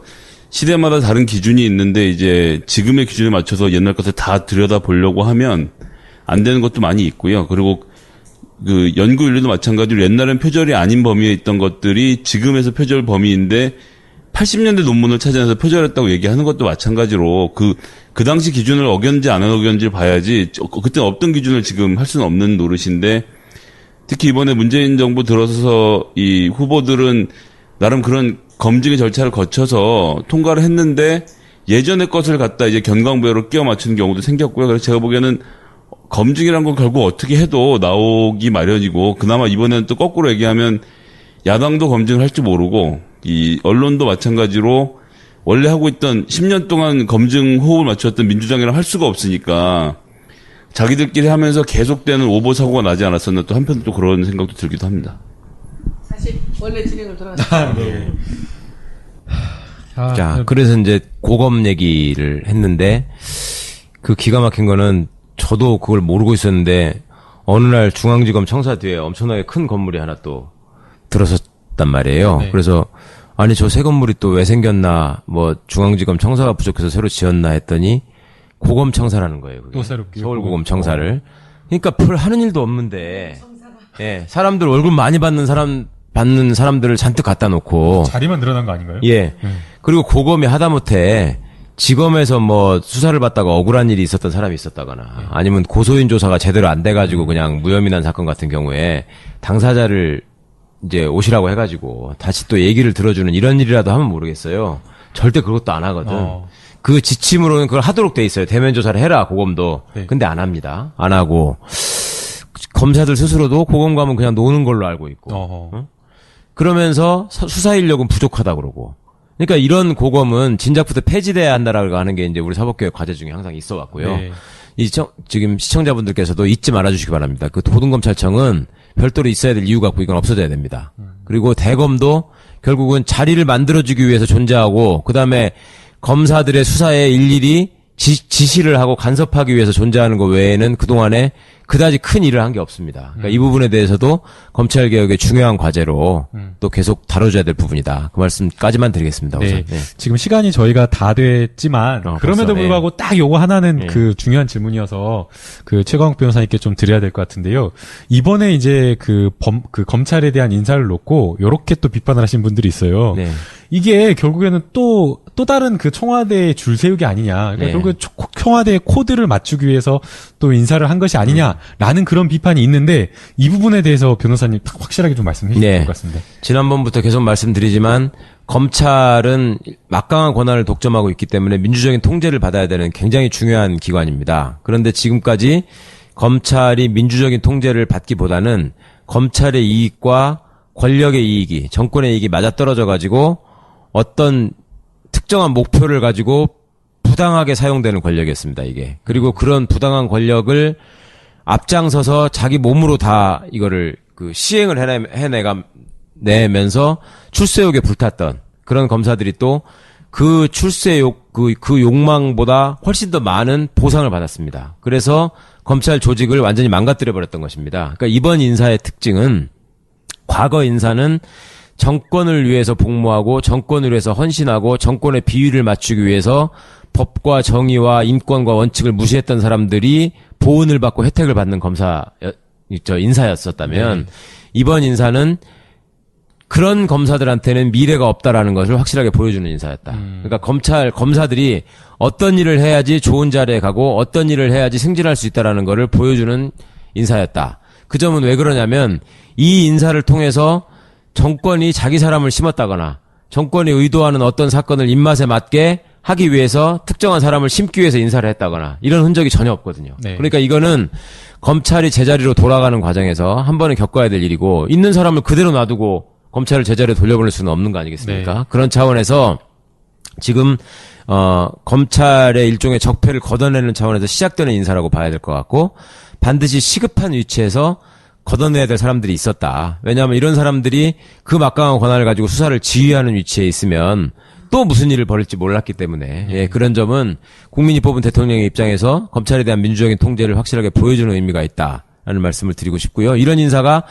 S4: 시대마다 다른 기준이 있는데 이제 지금의 기준에 맞춰서 옛날 것을 다 들여다 보려고 하면 안 되는 것도 많이 있고요. 그리고 그 연구 윤리도 마찬가지로 옛날엔 표절이 아닌 범위에 있던 것들이 지금에서 표절 범위인데 80년대 논문을 찾아내서 표절했다고 얘기하는 것도 마찬가지로 그 당시 기준을 어겼는지 안 어겼는지를 봐야지 그때 없던 기준을 지금 할 수는 없는 노릇인데 특히 이번에 문재인 정부 들어서서 이 후보들은 나름 그런 검증의 절차를 거쳐서 통과를 했는데 예전의 것을 갖다 이제 견강부여로 끼워 맞추는 경우도 생겼고요. 그래서 제가 보기에는 검증이란 건 결국 어떻게 해도 나오기 마련이고 그나마 이번에는 또 거꾸로 얘기하면 야당도 검증을 할 줄 모르고 이 언론도 마찬가지로 원래 하고 있던 10년 동안 검증 호흡을 맞췄던 민주당이랑 할 수가 없으니까 자기들끼리 하면서 계속되는 오보 사고가 나지 않았었나 또 한편 또 그런 생각도 들기도 합니다.
S1: 사실 원래 진행을 돌아가서
S2: 네.
S3: 자, 그래서 이제 고검 얘기를 했는데 그 기가 막힌 거는 저도 그걸 모르고 있었는데 어느 날 중앙지검 청사 뒤에 엄청나게 큰 건물이 하나 또 들어섰단 말이에요.
S2: 네.
S3: 그래서 아니 저 새 건물이 또 왜 생겼나 뭐 중앙지검 청사가 부족해서 새로 지었나 했더니 고검 청사라는 거예요. 그게.
S2: 또 새롭게
S3: 서울 고검 청사를. 그러니까 별 하는 일도 없는데 예, 사람들 월급 많이 받는 사람들을 잔뜩 갖다 놓고
S2: 자리만 늘어난 거 아닌가요?
S3: 예. 그리고 고검이 하다못해 지검에서 뭐 수사를 받다가 억울한 일이 있었던 사람이 있었다거나 아니면 고소인 조사가 제대로 안 돼가지고 그냥 무혐의 난 사건 같은 경우에 당사자를 이제 오시라고 해가지고 다시 또 얘기를 들어주는 이런 일이라도 하면 모르겠어요. 절대 그것도 안 하거든. 그 지침으로는 그걸 하도록 돼 있어요. 대면 조사를 해라, 고검도.
S2: 네.
S3: 근데 안 합니다. 안 하고. 검사들 스스로도 고검 가면 그냥 노는 걸로 알고 있고.
S2: 어허.
S3: 그러면서 수사 인력은 부족하다 그러고. 그러니까 이런 고검은 진작부터 폐지돼야 한다라고 하는 게 이제 우리 사법개혁 과제 중에 항상 있어 왔고요.
S2: 네.
S3: 지금 시청자분들께서도 잊지 말아 주시기 바랍니다. 그 고등검찰청은 별도로 있어야 될 이유가 없고 이건 없어져야 됩니다. 그리고 대검도 결국은 자리를 만들어주기 위해서 존재하고 그다음에 검사들의 수사에 일일이 지시를 하고 간섭하기 위해서 존재하는 것 외에는 그동안에 그다지 큰 일을 한 게 없습니다. 그러니까 이 부분에 대해서도 검찰개혁의 중요한 과제로 또 계속 다뤄줘야 될 부분이다. 그 말씀까지만 드리겠습니다. 우선.
S2: 네. 지금 시간이 저희가 다 됐지만 그럼에도
S3: 벌써,
S2: 불구하고 딱 요거 하나는 그 중요한 질문이어서 그 최광욱 변호사님께 좀 드려야 될 것 같은데요. 이번에 이제 그 검찰에 대한 인사를 놓고 요렇게 또 비판을 하신 분들이 있어요.
S3: 네.
S2: 이게 결국에는 또 다른 그 청와대의 줄 세우기 아니냐. 그러니까
S3: 네.
S2: 결국에 청와대의 코드를 맞추기 위해서 또 인사를 한 것이 아니냐라는 그런 비판이 있는데 이 부분에 대해서 변호사님 딱 확실하게 좀 말씀해 주실
S3: 네.
S2: 것 같습니다.
S3: 지난번부터 계속 말씀드리지만 검찰은 막강한 권한을 독점하고 있기 때문에 민주적인 통제를 받아야 되는 굉장히 중요한 기관입니다. 그런데 지금까지 검찰이 민주적인 통제를 받기보다는 검찰의 이익과 권력의 이익이, 정권의 이익이 맞아떨어져 가지고 어떤 특정한 목표를 가지고 부당하게 사용되는 권력이었습니다, 이게. 그리고 그런 부당한 권력을 앞장서서 자기 몸으로 다 이거를 그 시행을 해내면서 출세욕에 불탔던 그런 검사들이 또 그 출세욕, 그 욕망보다 훨씬 더 많은 보상을 받았습니다. 그래서 검찰 조직을 완전히 망가뜨려버렸던 것입니다. 그러니까 이번 인사의 특징은 과거 인사는 정권을 위해서 복무하고 정권을 위해서 헌신하고 정권의 비위를 맞추기 위해서 법과 정의와 인권과 원칙을 무시했던 사람들이 보훈을 받고 혜택을 받는 인사였었다면 이번 인사는 그런 검사들한테는 미래가 없다라는 것을 확실하게 보여주는 인사였다. 그러니까 검사들이 어떤 일을 해야지 좋은 자리에 가고 어떤 일을 해야지 승진할 수 있다라는 것을 보여주는 인사였다. 그 점은 왜 그러냐면 이 인사를 통해서 정권이 자기 사람을 심었다거나 정권이 의도하는 어떤 사건을 입맛에 맞게 하기 위해서 특정한 사람을 심기 위해서 인사를 했다거나 이런 흔적이 전혀 없거든요.
S2: 네.
S3: 그러니까 이거는 검찰이 제자리로 돌아가는 과정에서 한 번은 겪어야 될 일이고 있는 사람을 그대로 놔두고 검찰을 제자리로 돌려보낼 수는 없는 거 아니겠습니까?
S2: 네.
S3: 그런 차원에서 지금 검찰의 일종의 적폐를 걷어내는 차원에서 시작되는 인사라고 봐야 될 것 같고 반드시 시급한 위치에서 걷어내야 될 사람들이 있었다. 왜냐하면 이런 사람들이 그 막강한 권한을 가지고 수사를 지휘하는 위치에 있으면 또 무슨 일을 벌일지 몰랐기 때문에 예, 그런 점은 국민이 뽑은 대통령의 입장에서 검찰에 대한 민주적인 통제를 확실하게 보여주는 의미가 있다라는 말씀을 드리고 싶고요. 이런 인사가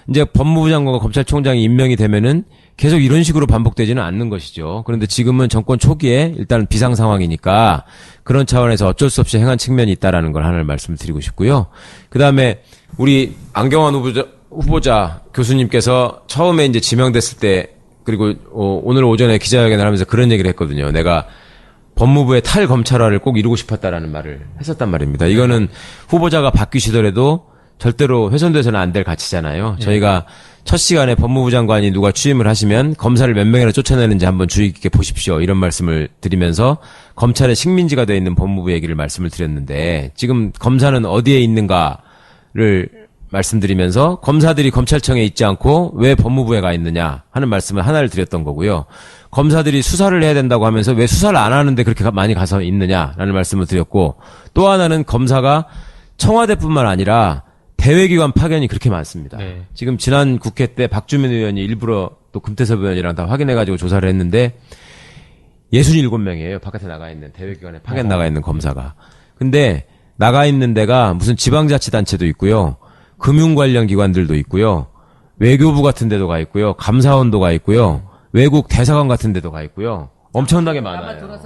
S3: 이제 법무부 장관과 검찰총장이 임명이 되면은 계속 이런 식으로 반복되지는 않는 것이죠. 그런데 지금은 정권 초기에 일단 비상 상황이니까 그런 차원에서 어쩔 수 없이 행한 측면이 있다라는 걸 하나를 말씀을 드리고 싶고요. 그다음에 우리 안경환 후보자 교수님께서 처음에 이제 지명됐을 때 그리고 오늘 오전에 기자회견을 하면서 그런 얘기를 했거든요. 내가 법무부의 탈검찰화를 꼭 이루고 싶었다라는 말을 했었단 말입니다. 이거는 후보자가 바뀌시더라도 절대로 훼손돼서는 안 될 가치잖아요. 저희가 첫 시간에 법무부 장관이 누가 취임을 하시면 검사를 몇 명이나 쫓아내는지 한번 주의 깊게 보십시오. 이런 말씀을 드리면서 검찰의 식민지가 되어 있는 법무부 얘기를 말씀을 드렸는데 지금 검사는 어디에 있는가를 말씀드리면서 검사들이 검찰청에 있지 않고 왜 법무부에 가 있느냐 하는 말씀을 하나를 드렸던 거고요. 검사들이 수사를 해야 된다고 하면서 왜 수사를 안 하는데 그렇게 많이 가서 있느냐라는 말씀을 드렸고 또 하나는 검사가 청와대뿐만 아니라 대외기관 파견이 그렇게 많습니다.
S2: 네.
S3: 지금 지난 국회 때 박주민 의원이 일부러 또 금태섭 의원이랑 다 확인해가지고 조사를 했는데 67명이에요. 바깥에 나가 있는 대외기관에 파견 나가 있는 검사가. 근데 나가 있는 데가 무슨 지방자치단체도 있고요. 금융 관련 기관들도 있고요. 외교부 같은 데도 가 있고요. 감사원도 가 있고요. 외국 대사관 같은 데도 가 있고요. 엄청나게 많아요.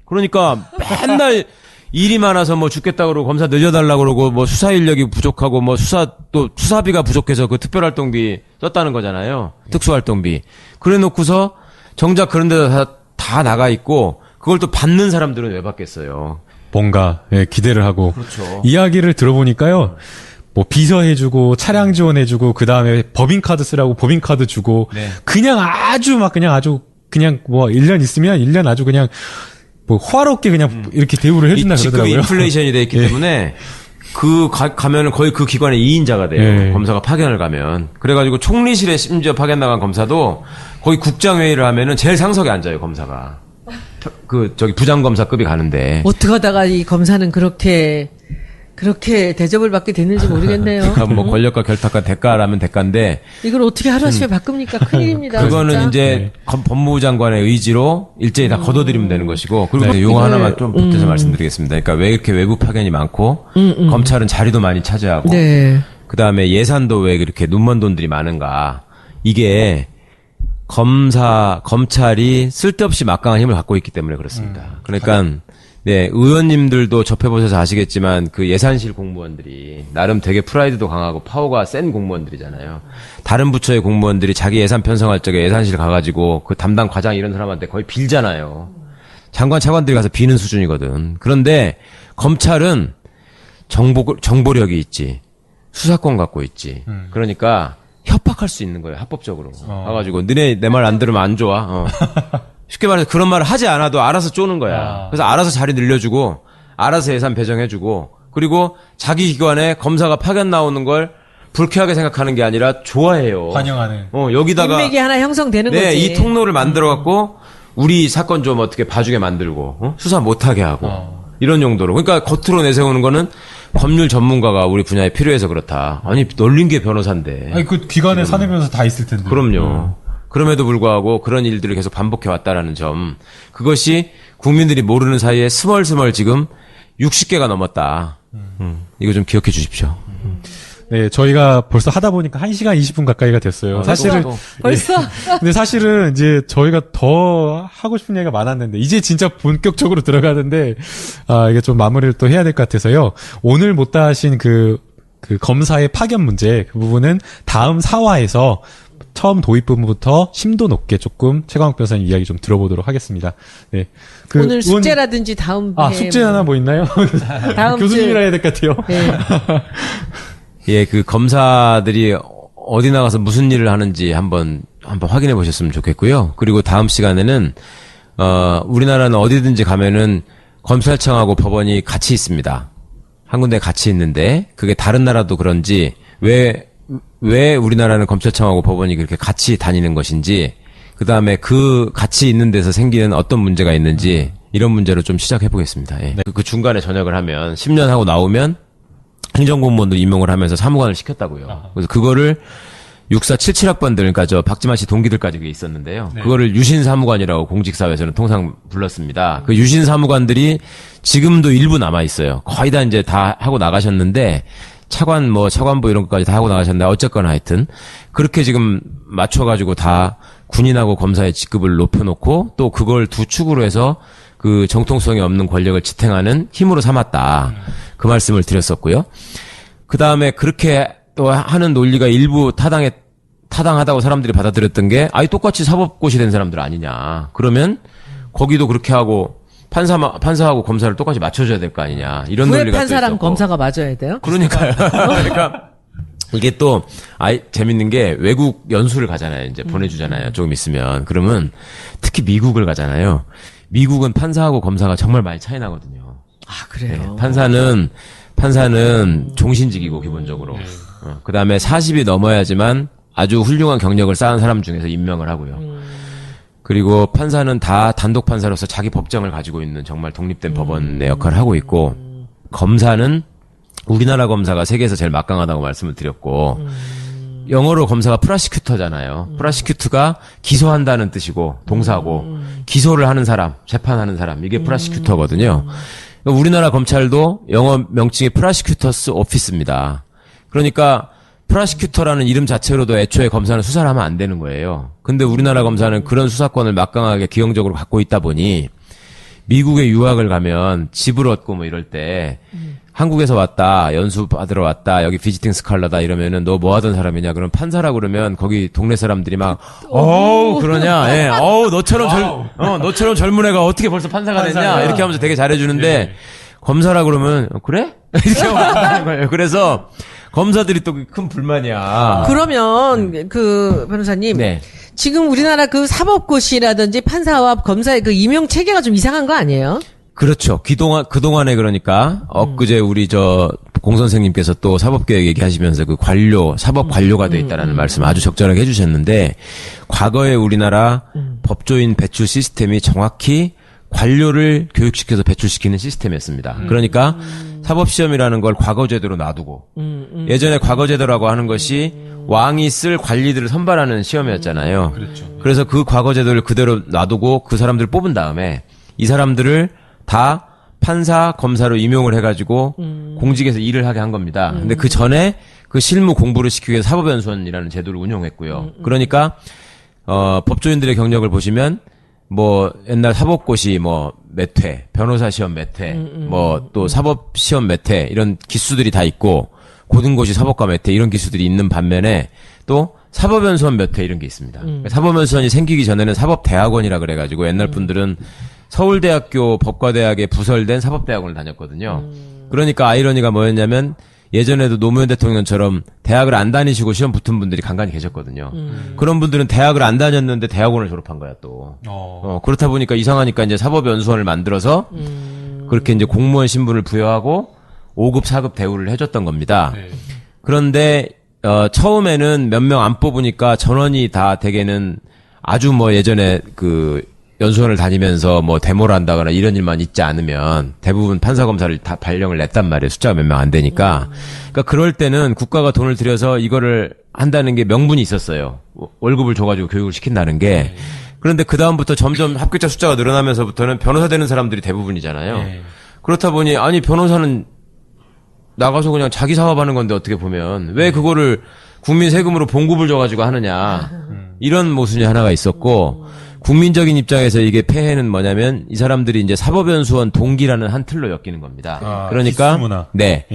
S3: 그러니까 맨날 일이 많아서 뭐 죽겠다 그러고 검사 늘려달라 그러고 뭐 수사 인력이 부족하고 뭐 수사비가 부족해서 그 특별활동비 썼다는 거잖아요. 특수활동비. 그래 놓고서 정작 그런 데다 다 나가 있고 그걸 또 받는 사람들은 왜 받겠어요.
S2: 뭔가 기대를 하고
S3: 그렇죠.
S2: 이야기를 들어보니까요. 뭐 비서 해주고 차량 지원해주고 그 다음에 법인카드 쓰라고 법인카드 주고
S3: 네.
S2: 그냥 아주 뭐 1년 있으면 1년 아주 그냥 뭐 호화롭게 그냥 이렇게 대우를 해준다
S3: 이 직급이
S2: 그러더라고요.
S3: 인플레이션이 돼 있기
S2: 예.
S3: 때문에 가면은 거의 그 기관의 2인자가 돼요.
S2: 예.
S3: 검사가 파견을 가면. 그래가지고 총리실에 심지어 파견 나간 검사도 거의 국장회의를 하면은 제일 상석에 앉아요, 검사가. 부장검사급이 가는데.
S1: 어떻게 하다가 이 검사는 그렇게 대접을 받게 됐는지 모르겠네요.
S3: 그러니까 뭐 권력과 결탁과 대가라면 대가인데
S1: 이걸 어떻게 하루아침에 바꿉니까? 큰일입니다.
S3: 그거는
S1: 진짜.
S3: 이제 법무부 장관의 의지로 일제히 다 걷어들이면 되는 것이고 그리고 용어 하나만 좀 보태서 말씀드리겠습니다. 그러니까 왜 이렇게 외부 파견이 많고 검찰은 자리도 많이 차지하고
S1: 네.
S3: 그다음에 예산도 왜 그렇게 눈먼 돈들이 많은가 이게 검찰이 쓸데없이 막강한 힘을 갖고 있기 때문에 그렇습니다. 그러니까 네, 의원님들도 접해보셔서 아시겠지만 그 예산실 공무원들이 나름 되게 프라이드도 강하고 파워가 센 공무원들이잖아요. 다른 부처의 공무원들이 자기 예산 편성할 적에 예산실 가가지고 그 담당 과장 이런 사람한테 거의 빌잖아요. 장관 차관들이 가서 비는 수준이거든. 그런데 검찰은 정보력이 있지. 수사권 갖고 있지. 그러니까 협박할 수 있는 거예요. 합법적으로. 가가지고 너네 내 말 안 들으면 안 좋아. 쉽게 말해서 그런 말을 하지 않아도 알아서 쪼는 거야. 그래서 알아서 자리 늘려주고, 알아서 예산 배정해주고, 그리고 자기 기관에 검사가 파견 나오는 걸 불쾌하게 생각하는 게 아니라 좋아해요.
S2: 환영하는.
S3: 여기다가.
S1: 인맥이 하나 형성되는
S3: 네,
S1: 거지.
S3: 이 통로를 만들어갖고, 우리 사건 좀 어떻게 봐주게 만들고, 수사 못하게 하고, 이런 용도로. 그러니까 겉으로 내세우는 거는 법률 전문가가 우리 분야에 필요해서 그렇다. 아니, 널린 게 변호사인데.
S2: 아니 그 기관에 사내 변호사 다 있을 텐데.
S3: 그럼요. 그럼에도 불구하고 그런 일들을 계속 반복해 왔다라는 점. 그것이 국민들이 모르는 사이에 스멀스멀 지금 60개가 넘었다. 이거 좀 기억해 주십시오.
S2: 네, 저희가 벌써 하다 보니까 1시간 20분 가까이가 됐어요. 사실은
S1: 벌써?
S2: 근데 사실은 이제 저희가 더 하고 싶은 얘기가 많았는데 이제 진짜 본격적으로 들어가는데 이게 좀 마무리를 또 해야 될 것 같아서요. 오늘 못다 하신 그 검사의 파견 문제 그 부분은 다음 4화에서 처음 도입 부분부터 심도 높게 조금 최광욱 변호사님 이야기 좀 들어보도록 하겠습니다. 네.
S1: 오늘 숙제라든지 다음
S2: 숙제 하나 뭐 있나요?
S1: 다음
S2: 교수님이라 해야 될 것 같아요.
S1: 네.
S3: 예, 그 검사들이 어디 나가서 무슨 일을 하는지 한번 확인해 보셨으면 좋겠고요. 그리고 다음 시간에는 우리나라는 어디든지 가면은 검찰청하고 법원이 같이 있습니다. 한 군데 같이 있는데 그게 다른 나라도 그런지 왜 우리나라는 검찰청하고 법원이 그렇게 같이 다니는 것인지, 그 다음에 그 같이 있는 데서 생기는 어떤 문제가 있는지, 이런 문제로 좀 시작해 보겠습니다. 예. 그 중간에 전역을 하면, 10년 하고 나오면, 행정공무원도 임용을 하면서 사무관을 시켰다고요. 그래서 그거를 6477학번들, 그러니까 저 박지만 씨 동기들까지 그게 있었는데요.
S2: 네.
S3: 그거를 유신사무관이라고 공직사회에서는 통상 불렀습니다. 그 유신사무관들이 지금도 일부 남아있어요. 거의 다 이제 다 하고 나가셨는데, 차관부 이런 것까지 다 하고 나가셨는데, 어쨌거나 하여튼, 그렇게 지금 맞춰가지고 다 군인하고 검사의 직급을 높여놓고, 또 그걸 두 축으로 해서 그 정통성이 없는 권력을 지탱하는 힘으로 삼았다. 그 말씀을 드렸었고요. 그 다음에 그렇게 또 하는 논리가 일부 타당하다고 사람들이 받아들였던 게, 똑같이 사법고시 된 사람들 아니냐. 그러면, 거기도 그렇게 하고, 판사하고 검사를 똑같이 맞춰줘야 될 거 아니냐. 이런 논리가 또
S1: 판사랑
S3: 있었고.
S1: 검사가 맞아야 돼요?
S3: 그러니까요. 그러니까 이게 또 재밌는 게 외국 연수를 가잖아요. 이제 보내주잖아요. 조금 있으면. 그러면 특히 미국을 가잖아요. 미국은 판사하고 검사가 정말 많이 차이 나거든요.
S1: 아, 그래요?
S3: 네, 판사는 종신직이고 기본적으로. 그 다음에 40이 넘어야지만 아주 훌륭한 경력을 쌓은 사람 중에서 임명을 하고요. 그리고 판사는 다 단독 판사로서 자기 법정을 가지고 있는 정말 독립된 법원의 역할을 하고 있고, 검사는 우리나라 검사가 세계에서 제일 막강하다고 말씀을 드렸고, 영어로 검사가 프라시큐터잖아요. 프라시큐트가 기소한다는 뜻이고 동사고, 기소를 하는 사람, 재판하는 사람, 이게 프라시큐터거든요. 우리나라 검찰도 영어 명칭이 프라시큐터스 오피스입니다. 그러니까 프라시큐터라는 이름 자체로도 애초에 검사는 수사를 하면 안 되는 거예요. 근데 우리나라 검사는 그런 수사권을 막강하게 기형적으로 갖고 있다 보니, 미국에 유학을 가면 집을 얻고 뭐 이럴 때, 한국에서 왔다, 연수 받으러 왔다, 여기 비지팅 스칼라다 이러면은 너 뭐 하던 사람이냐? 그럼 판사라 그러면 거기 동네 사람들이 막, 그러냐? 예, 너처럼 젊은 애가 어떻게 벌써 판사가 됐냐? 이렇게 하면서 되게 잘해주는데, 검사라 그러면, 그래? 이렇게 하는 거예요. 그래서, 검사들이 또 큰 불만이야.
S1: 그러면 그 변호사님,
S3: 네.
S1: 지금 우리나라 그 사법고시라든지 판사와 검사의 그 임용 체계가 좀 이상한 거 아니에요?
S3: 그렇죠. 그동안에 그러니까, 엊그제 우리 공 선생님께서 또 사법개혁 얘기하시면서 그 사법 관료가 돼 있다라는 말씀 아주 적절하게 해주셨는데, 과거에 우리나라 법조인 배출 시스템이 정확히 관료를 교육시켜서 배출시키는 시스템이었습니다. 그러니까 사법시험이라는 걸 과거제도로 놔두고, 예전에 과거제도라고 하는 것이 왕이 쓸 관리들을 선발하는 시험이었잖아요. 그래서 그 과거제도를 그대로 놔두고 그 사람들을 뽑은 다음에 이 사람들을 다 판사, 검사로 임용을 해가지고 공직에서 일을 하게 한 겁니다. 근데 그 전에 그 실무 공부를 시키기 위해서 사법연수원이라는 제도를 운영했고요. 그러니까 법조인들의 경력을 보시면 뭐 옛날 사법고시 몇 회, 변호사 시험 몇 회, 또 사법 시험 몇 회 이런 기수들이 다 있고 고등고시 사법과 몇 회 이런 기수들이 있는 반면에 또 사법연수원 몇 회 이런 게 있습니다. 사법연수원이 생기기 전에는 사법대학원이라 그래가지고 옛날 분들은 서울대학교 법과대학에 부설된 사법대학원을 다녔거든요. 그러니까 아이러니가 뭐였냐면 예전에도 노무현 대통령처럼 대학을 안 다니시고 시험 붙은 분들이 간간히 계셨거든요. 그런 분들은 대학을 안 다녔는데 대학원을 졸업한 거야 또. 그렇다 보니까 이상하니까 이제 사법연수원을 만들어서 그렇게 이제 공무원 신분을 부여하고 5급, 4급 대우를 해줬던 겁니다. 그런데 처음에는 몇 명 안 뽑으니까 전원이 다 대개는 아주 예전에 그 연수원을 다니면서 데모를 한다거나 이런 일만 있지 않으면 대부분 판사검사를 다 발령을 냈단 말이에요. 숫자가 몇 명 안 되니까. 그러니까 그럴 때는 국가가 돈을 들여서 이거를 한다는 게 명분이 있었어요. 월급을 줘가지고 교육을 시킨다는 게. 그런데 그 다음부터 점점 합격자 숫자가 늘어나면서부터는 변호사 되는 사람들이 대부분이잖아요. 그렇다 보니 아니 변호사는 나가서 그냥 자기 사업하는 건데 어떻게 보면 왜 그거를 국민 세금으로 봉급을 줘가지고 하느냐. 이런 모순이 하나가 있었고 국민적인 입장에서 이게 폐해는 뭐냐면 이 사람들이 이제 사법연수원 동기라는 한 틀로 엮이는 겁니다. 그러니까
S2: 기수문화.
S3: 네.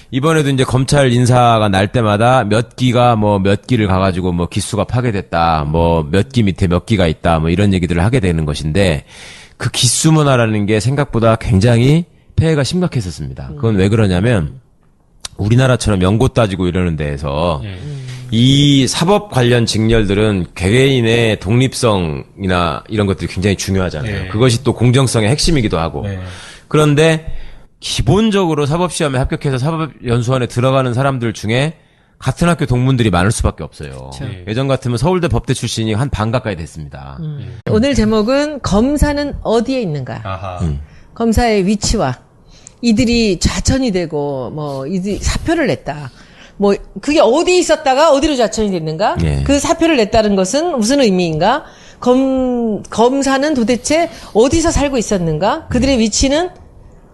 S3: 이번에도 이제 검찰 인사가 날 때마다 몇 기가 몇 기를 가가지고 기수가 파괴됐다. 몇 기 밑에 몇 기가 있다. 이런 얘기들을 하게 되는 것인데 그 기수문화라는 게 생각보다 굉장히 폐해가 심각했었습니다. 그건 왜 그러냐면 우리나라처럼 연고 따지고 이러는 데에서 이 사법 관련 직렬들은 개개인의 독립성이나 이런 것들이 굉장히 중요하잖아요. 그것이 또 공정성의 핵심이기도 하고. 그런데 기본적으로 사법시험에 합격해서 사법연수원에 들어가는 사람들 중에 같은 학교 동문들이 많을 수밖에 없어요. 예전 같으면 서울대 법대 출신이 한 반 가까이 됐습니다.
S1: 오늘 제목은 검사는 어디에 있는가? 검사의 위치와 이들이 좌천이 되고 이들이 사표를 냈다. 그게 어디 있었다가 어디로 좌천이 됐는가? 그 사표를 냈다는 것은 무슨 의미인가? 검사는 도대체 어디서 살고 있었는가? 그들의 위치는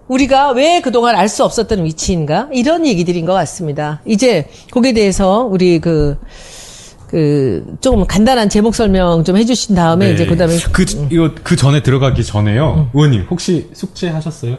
S1: 우리가 왜 그동안 알 수 없었던 위치인가? 이런 얘기들인 것 같습니다. 이제 거기에 대해서 우리 조금 간단한 제목 설명 좀 해주신 다음에 이제 그다음에
S2: 그 전에 들어가기 전에요. 의원님 혹시 숙제하셨어요?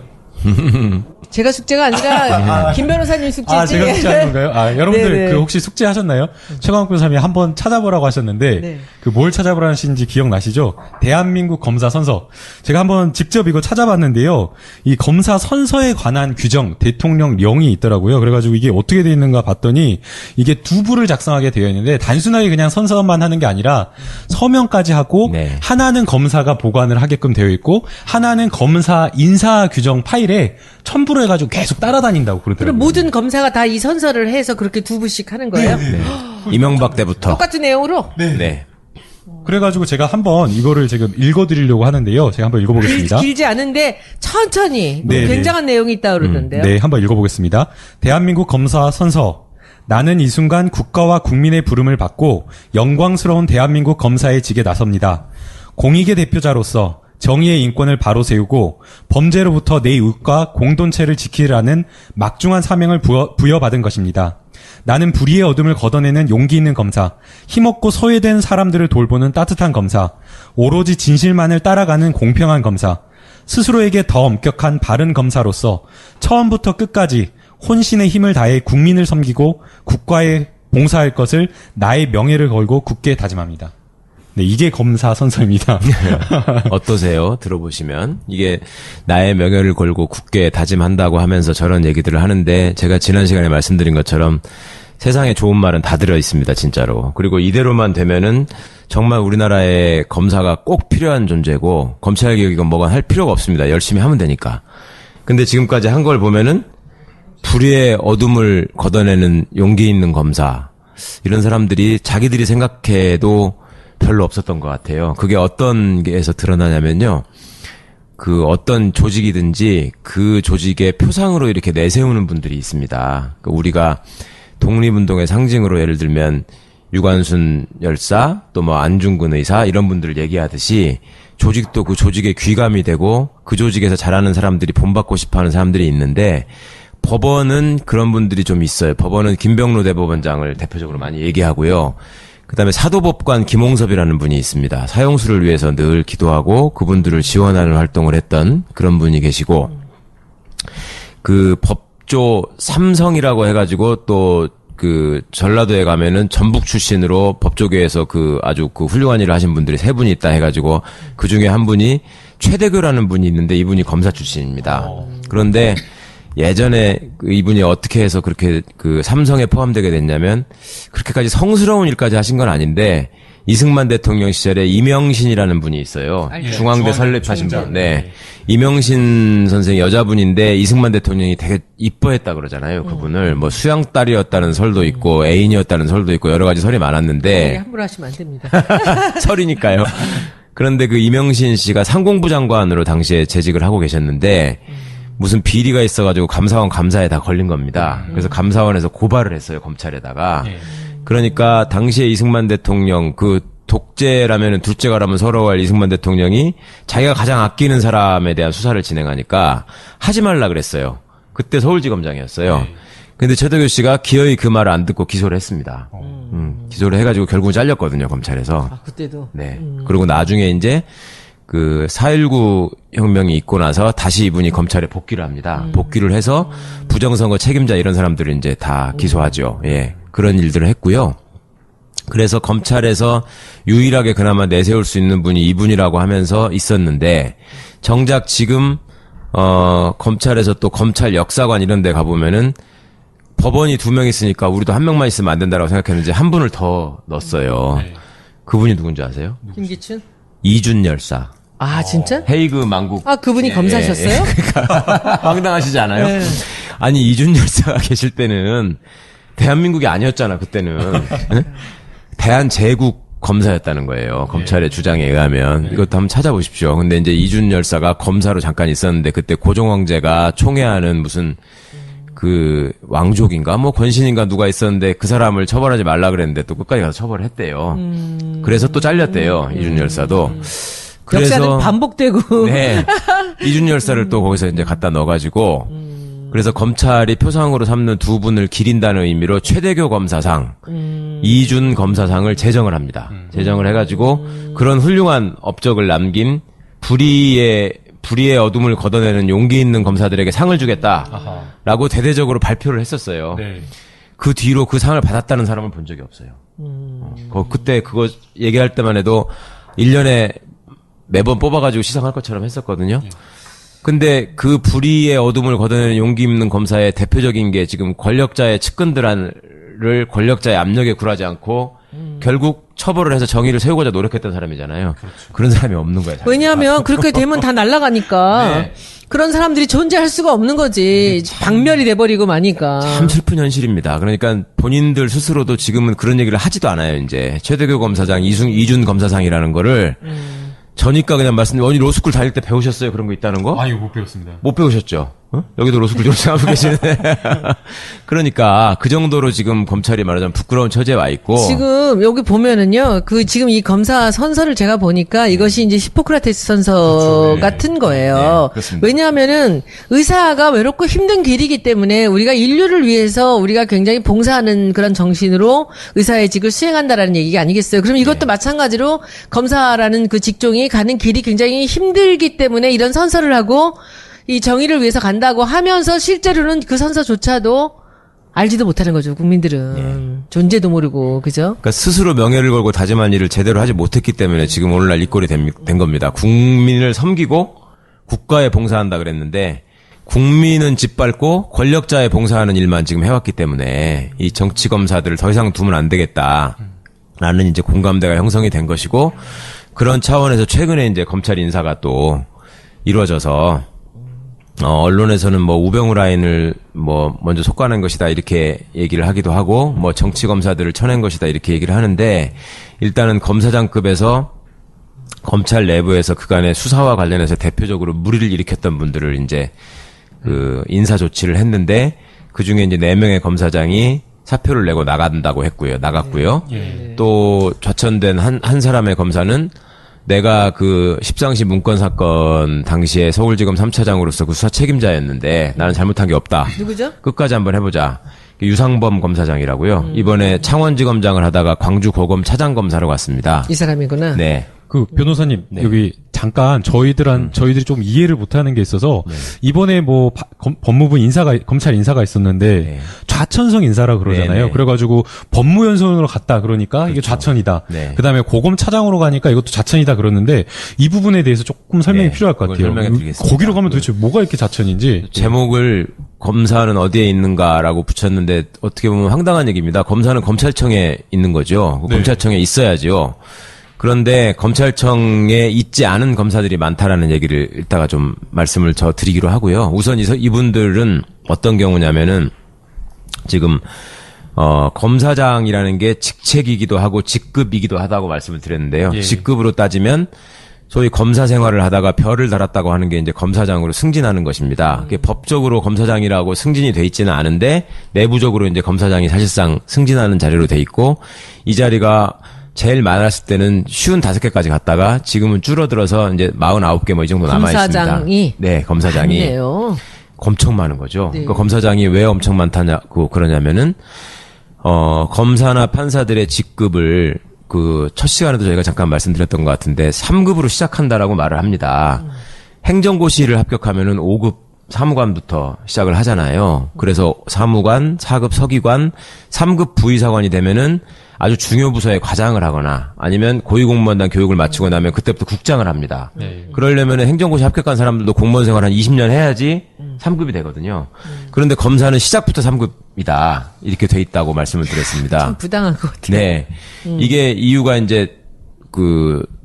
S1: 제가 숙제가 아니라 김 변호사님 숙제지.
S2: 제가 숙제하는 건가요? 여러분들
S1: 네네.
S2: 혹시 숙제하셨나요? 최강욱 변호사님이 한번 찾아보라고 하셨는데 뭘 찾아보라는지 기억나시죠? 대한민국 검사 선서. 제가 한번 직접 이거 찾아봤는데요. 이 검사 선서에 관한 규정, 대통령령이 있더라고요. 그래가지고 이게 어떻게 되어 있는가 봤더니 이게 두 부를 작성하게 되어 있는데 단순하게 그냥 선서만 하는 게 아니라 서명까지 하고 하나는 검사가 보관을 하게끔 되어 있고 하나는 검사 인사 규정 파일에 첨부를 해가지고 계속 따라다닌다고
S1: 그럼
S2: 그러더라고요.
S1: 모든 검사가 다 이 선서를 해서 그렇게 두 부씩 하는 거예요?
S3: 이명박 때부터.
S1: 똑같은 내용으로?
S3: 네.
S2: 그래가지고 제가 한번 이거를 지금 읽어드리려고 하는데요. 제가 한번 읽어보겠습니다.
S1: 길지 않은데 천천히
S2: 네,
S1: 굉장한 내용이 있다고 그러던데요.
S2: 네, 한번 읽어보겠습니다. 대한민국 검사 선서. 나는 이 순간 국가와 국민의 부름을 받고 영광스러운 대한민국 검사의 직에 나섭니다. 공익의 대표자로서 정의의 인권을 바로 세우고 범죄로부터 내 이웃과 공동체를 지키라는 막중한 사명을 부여받은 것입니다. 나는 불의의 어둠을 걷어내는 용기 있는 검사, 힘없고 소외된 사람들을 돌보는 따뜻한 검사, 오로지 진실만을 따라가는 공평한 검사, 스스로에게 더 엄격한 바른 검사로서 처음부터 끝까지 혼신의 힘을 다해 국민을 섬기고 국가에 봉사할 것을 나의 명예를 걸고 굳게 다짐합니다. 네, 이게 검사 선서입니다.
S3: 어떠세요? 들어보시면. 이게 나의 명예를 걸고 굳게 다짐한다고 하면서 저런 얘기들을 하는데 제가 지난 시간에 말씀드린 것처럼 세상에 좋은 말은 다 들어 있습니다, 진짜로. 그리고 이대로만 되면은 정말 우리나라에 검사가 꼭 필요한 존재고 검찰개혁이건 뭐건 할 필요가 없습니다. 열심히 하면 되니까. 근데 지금까지 한 걸 보면은 불의의 어둠을 걷어내는 용기 있는 검사 이런 사람들이 자기들이 생각해도 별로 없었던 것 같아요. 그게 어떤 게에서 드러나냐면요. 그 어떤 조직이든지 그 조직의 표상으로 이렇게 내세우는 분들이 있습니다. 우리가 독립운동의 상징으로 예를 들면 유관순 열사 또 뭐 안중근 의사 이런 분들을 얘기하듯이 조직도 그 조직에 귀감이 되고 그 조직에서 잘하는 사람들이 본받고 싶어하는 사람들이 있는데 법원은 그런 분들이 좀 있어요. 법원은 김병로 대법원장을 대표적으로 많이 얘기하고요. 그다음에 사도법관 김홍섭이라는 분이 있습니다. 사형수를 위해서 늘 기도하고 그분들을 지원하는 활동을 했던 그런 분이 계시고 그 법조 삼성이라고 해가지고 또 그 전라도에 가면은 전북 출신으로 법조계에서 그 아주 그 훌륭한 일을 하신 분들이 세 분이 있다 해가지고 그 중에 한 분이 최대교라는 분이 있는데 이분이 검사 출신입니다. 그런데 예전에 이분이 어떻게 해서 그렇게 그 삼성에 포함되게 됐냐면 그렇게까지 성스러운 일까지 하신 건 아닌데 이승만 대통령 시절에 이명신이라는 분이 있어요. 중앙대 설립하신 분. 네. 이명신 선생이 여자분인데 이승만 대통령이 되게 이뻐했다 그러잖아요. 그분을 뭐 수양딸이었다는 설도 있고 애인이었다는 설도 있고 여러 가지 설이 많았는데
S1: 함부로 하시면 안 됩니다.
S3: 설이니까요. 그런데 그 이명신 씨가 상공부 장관으로 당시에 재직을 하고 계셨는데 무슨 비리가 있어가지고 감사원 감사에 다 걸린 겁니다. 그래서 감사원에서 고발을 했어요, 검찰에다가. 그러니까 당시에 이승만 대통령 그 독재라면은 둘째가라면 서러워할 이승만 대통령이 자기가 가장 아끼는 사람에 대한 수사를 진행하니까 하지 말라 그랬어요. 그때 서울지검장이었어요. 근데 최대교 씨가 기어이 그 말을 안 듣고 기소를 했습니다. 기소를 해가지고 결국은 잘렸거든요, 검찰에서.
S1: 아, 그때도.
S3: 네. 그리고 나중에 이제 그 4.19 혁명이 있고 나서 다시 이분이 검찰에 복귀를 합니다. 복귀를 해서 부정선거 책임자 이런 사람들을 이제 다 기소하죠. 예. 그런 일들을 했고요. 그래서 검찰에서 유일하게 그나마 내세울 수 있는 분이 이분이라고 하면서 있었는데 정작 지금 검찰에서 또 검찰 역사관 이런 데 가보면은 법원이 2명 있으니까 우리도 1명만 있으면 안 된다라고 생각했는데 한 분을 더 넣었어요. 그분이 누군지 아세요?
S1: 김기춘?
S3: 이준 열사.
S1: 아, 진짜?
S3: 헤이그 망국.
S1: 아, 그분이 검사셨어요?
S3: 그러니까 황당하시지 않아요?
S1: 네.
S3: 아니 이준 열사가 계실 때는 대한민국이 아니었잖아 그때는. 네? 대한제국 검사였다는 거예요. 검찰의 주장에 의하면. 이것도 한번 찾아보십시오. 근데 이제 이준 열사가 검사로 잠깐 있었는데 그때 고종 황제가 총애하는 무슨 그 왕족인가 뭐 권신인가 누가 있었는데 그 사람을 처벌하지 말라 그랬는데 또 끝까지 가서 처벌을 했대요. 그래서 또 잘렸대요. 이준 열사도.
S1: 역사는 반복되고.
S3: 네. 이준 열사를 또 거기서 이제 갖다 넣어가지고 그래서 검찰이 표상으로 삼는 2분을 기린다는 의미로 최대교 검사상, 이준 검사상을 제정을 합니다. 제정을 해가지고 그런 훌륭한 업적을 남긴 불의의 어둠을 걷어내는 용기 있는 검사들에게 상을 주겠다라고 대대적으로 발표를 했었어요.
S2: 네.
S3: 그 뒤로 그 상을 받았다는 사람을 본 적이 없어요. 그때 그거 얘기할 때만 해도 1년에 매번 뽑아가지고 시상할 것처럼 했었거든요. 근데 그 불의의 어둠을 걷어내는 용기 있는 검사의 대표적인 게 지금 권력자의 측근들을 권력자의 압력에 굴하지 않고 결국 처벌을 해서 정의를 세우고자 노력했던 사람이잖아요. 그런 사람이 없는 거예요.
S1: 왜냐하면 그렇게 되면 다 날아가니까.
S3: 네.
S1: 그런 사람들이 존재할 수가 없는 거지. 박멸이 돼버리고 마니까.
S3: 참 슬픈 현실입니다. 그러니까 본인들 스스로도 지금은 그런 얘기를 하지도 않아요. 이제 최대교 검사장, 이준 검사상이라는 거를 저니까 그냥 말씀드린 아니 로스쿨 다닐 때 배우셨어요? 그런 거 있다는 거?
S2: 아유, 못 배웠습니다.
S3: 못 배우셨죠? 어? 여기도 로스쿨 졸업생하고 계시는데. 그러니까 그 정도로 지금 검찰이 말하자면 부끄러운 처지에 와 있고.
S1: 지금 여기 보면은요, 지금 이 검사 선서를 제가 보니까 이것이 이제 히포크라테스 선서
S2: 그렇죠. 네.
S1: 같은 거예요.
S3: 네, 그렇습니다.
S1: 왜냐하면은 의사가 외롭고 힘든 길이기 때문에 우리가 인류를 위해서 우리가 굉장히 봉사하는 그런 정신으로 의사의 직을 수행한다라는 얘기가 아니겠어요. 그럼 이것도 마찬가지로 검사라는 그 직종이 가는 길이 굉장히 힘들기 때문에 이런 선서를 하고 이 정의를 위해서 간다고 하면서 실제로는 그 선서조차도 알지도 못하는 거죠. 국민들은. 존재도 모르고. 그죠?
S3: 그러니까 스스로 명예를 걸고 다짐한 일을 제대로 하지 못했기 때문에 지금 오늘날 이 꼴이 된 겁니다. 국민을 섬기고 국가에 봉사한다 그랬는데 국민은 짓밟고 권력자에 봉사하는 일만 지금 해왔기 때문에 이 정치검사들을 더 이상 두면 안 되겠다. 라는 이제 공감대가 형성이 된 것이고, 그런 차원에서 최근에 이제 검찰 인사가 또 이루어져서, 언론에서는 뭐 우병우 라인을 뭐 먼저 속아낸 것이다 이렇게 얘기를 하기도 하고, 뭐 정치 검사들을 쳐낸 것이다 이렇게 얘기를 하는데, 일단은 검사장급에서 검찰 내부에서 그간의 수사와 관련해서 대표적으로 물의를 일으켰던 분들을 이제 그 인사 조치를 했는데, 그 중에 이제 4명의 검사장이 사표를 내고 나갔고요. 또 좌천된 한 사람의 검사는 내가 그 십상시 문건 사건 당시에 서울지검 3차장으로서 그 수사 책임자였는데 나는 잘못한 게 없다.
S1: 누구죠?
S3: 끝까지 한번 해보자. 유상범 검사장이라고요. 이번에 창원지검장을 하다가 광주고검 차장검사로 갔습니다.
S1: 이 사람이구나.
S3: 네.
S2: 그 변호사님
S3: 네.
S2: 여기 잠깐 저희들이 좀 이해를 못하는 게 있어서 이번에 뭐 법무부 검찰 인사가 있었는데
S3: 네.
S2: 좌천성 인사라 그러잖아요.
S3: 네, 네.
S2: 그래가지고 법무연수원으로 갔다 그러니까 이게 좌천이다.
S3: 네.
S2: 그다음에 고검 차장으로 가니까 이것도 좌천이다 그러는데 이 부분에 대해서 조금 설명이
S3: 네,
S2: 필요할 것
S3: 그걸
S2: 같아요.
S3: 설명해드리겠습니다.
S2: 거기로 가면 도대체 뭐가 이렇게 좌천인지.
S3: 제목을 검사는 어디에 있는가라고 붙였는데 어떻게 보면 황당한 얘기입니다. 검사는 검찰청에 있는 거죠.
S2: 네.
S3: 검찰청에 있어야죠. 그런데 검찰청에 있지 않은 검사들이 많다라는 얘기를 이따가 좀 말씀을 저 드리기로 하고요. 우선 이분들은 어떤 경우냐면은 지금 검사장이라는 게 직책이기도 하고 직급이기도 하다고 말씀을 드렸는데요.
S2: 예.
S3: 직급으로 따지면 소위 검사 생활을 하다가 별을 달았다고 하는 게 이제 검사장으로 승진하는 것입니다. 그게 법적으로 검사장이라고 승진이 돼 있지는 않은데 내부적으로 이제 검사장이 사실상 승진하는 자리로 돼 있고, 이 자리가 제일 많았을 때는 55개까지 갔다가 지금은 줄어들어서 이제 49개 뭐 이 정도 남아 있습니다.
S1: 검사장이?
S3: 네, 검사장이
S1: 맞네요.
S3: 엄청 많은 거죠.
S1: 네.
S3: 그 검사장이 왜 엄청 많다고 그러냐면은 검사나 판사들의 직급을 그 첫 시간에도 저희가 잠깐 말씀드렸던 것 같은데 3급으로 시작한다라고 말을 합니다. 행정고시를 합격하면은 5급 사무관부터 시작을 하잖아요. 그래서 사무관, 4급 서기관, 3급 부의사관이 되면은 아주 중요 부서에 과장을 하거나 아니면 고위공무원단 교육을 마치고 나면 그때부터 국장을 합니다.
S2: 네.
S3: 그러려면 행정고시 합격한 사람들도 공무원 생활 한 20년 해야지 3급이 되거든요. 그런데 검사는 시작부터 3급이다. 이렇게 돼 있다고 말씀을 드렸습니다.
S1: 좀 부당한 것 같아요.
S3: 네. 이게 이유가 이제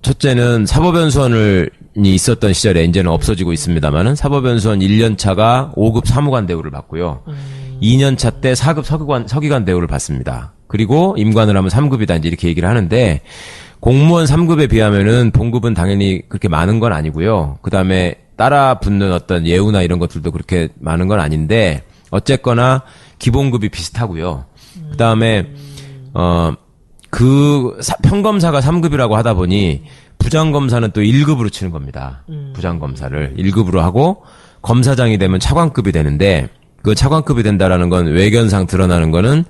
S3: 첫째는 사법연수원이 있었던 시절에 이제는 없어지고 있습니다만은 사법연수원 1년차가 5급 사무관 대우를 받고요. 2년차 때 4급 서기관 대우를 받습니다. 그리고 임관을 하면 3급이다 이제 이렇게 얘기를 하는데, 공무원 3급에 비하면은 봉급은 당연히 그렇게 많은 건 아니고요. 그다음에 따라 붙는 어떤 예우나 이런 것들도 그렇게 많은 건 아닌데 어쨌거나 기본급이 비슷하고요. 그다음에 평검사가 3급이라고 하다 보니 부장검사는 또 1급으로 치는 겁니다. 부장검사를 1급으로 하고 검사장이 되면 차관급이 되는데, 그 차관급이 된다라는 건 외견상 드러나는 거는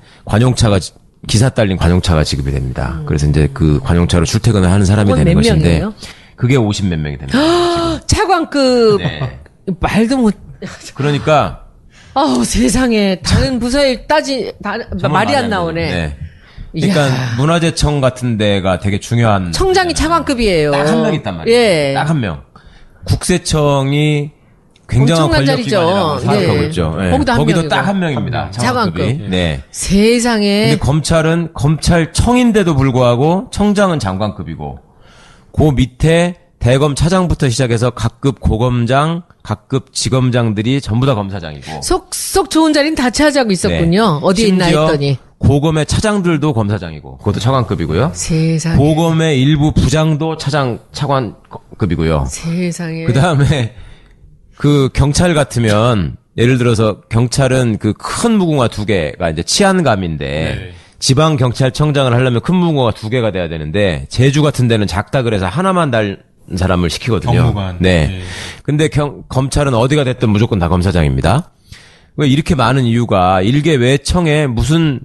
S3: 기사 딸린 관용차가 지급이 됩니다. 그래서 이제 그 관용차로 출퇴근을 하는 사람이
S1: 그건
S3: 되는
S1: 몇
S3: 것인데
S1: 명이에요?
S3: 그게 50몇 명이 됩니다.
S1: 차관급.
S3: 네.
S1: 말도 못.
S3: 그러니까
S1: 아우, 세상에. 다른 부서에
S3: 정말
S1: 말이 안
S3: 안
S1: 나오네.
S3: 되죠. 네. 그러니까 문화재청 같은 데가 되게 중요한
S1: 청장이 차관급이에요.
S3: 딱 한 명 있단 말이에요.
S1: 예.
S3: 딱 한 명. 국세청이 굉장한
S1: 엄청난
S3: 권력기관이라고
S1: 자리죠.
S3: 생각하고
S1: 네.
S3: 있죠. 네.
S1: 거기도 한
S3: 거기도
S1: 명이고.
S3: 딱 한 명입니다. 차관급이.
S1: 차관급.
S3: 네.
S1: 세상에.
S3: 근데 검찰은 검찰청인데도 불구하고 청장은 장관급이고, 그 밑에 대검 차장부터 시작해서 각급 고검장, 각급 지검장들이 전부 다 검사장이고.
S1: 속 좋은 자리는 다 차지하고 있었군요.
S3: 네.
S1: 어디에 있나
S3: 심지어
S1: 했더니.
S3: 고검의 차장들도 검사장이고, 그것도 차관급이고요.
S1: 세상에.
S3: 고검의 일부 부장도 차관급이고요.
S1: 세상에.
S3: 그 다음에 그 경찰 같으면 예를 들어서 경찰은 그 큰 무궁화 2개가 이제 치안감인데 지방 경찰청장을 하려면 큰 무궁화가 2개가 돼야 되는데 제주 같은 데는 작다 그래서 하나만 달 사람을 시키거든요.
S2: 경무관.
S3: 네.
S2: 네.
S3: 근데 검찰은 어디가 됐든 무조건 다 검사장입니다. 왜 이렇게 많은 이유가 일개 외청에 무슨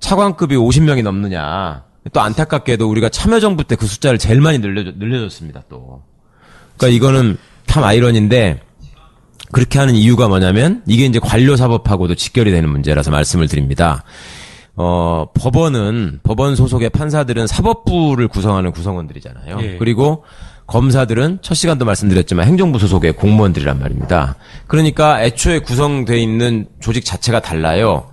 S3: 차관급이 50명이 넘느냐. 또 안타깝게도 우리가 참여정부 때 그 숫자를 제일 많이 늘려줬습니다, 또. 그러니까 이거는 참 아이러니인데, 그렇게 하는 이유가 뭐냐면 이게 이제 관료사법하고도 직결이 되는 문제라서 말씀을 드립니다. 법원 소속의 판사들은 사법부를 구성하는 구성원들이잖아요.
S2: 예.
S3: 그리고 검사들은 첫 시간도 말씀드렸지만 행정부 소속의 공무원들이란 말입니다. 그러니까 애초에 구성돼 있는 조직 자체가 달라요.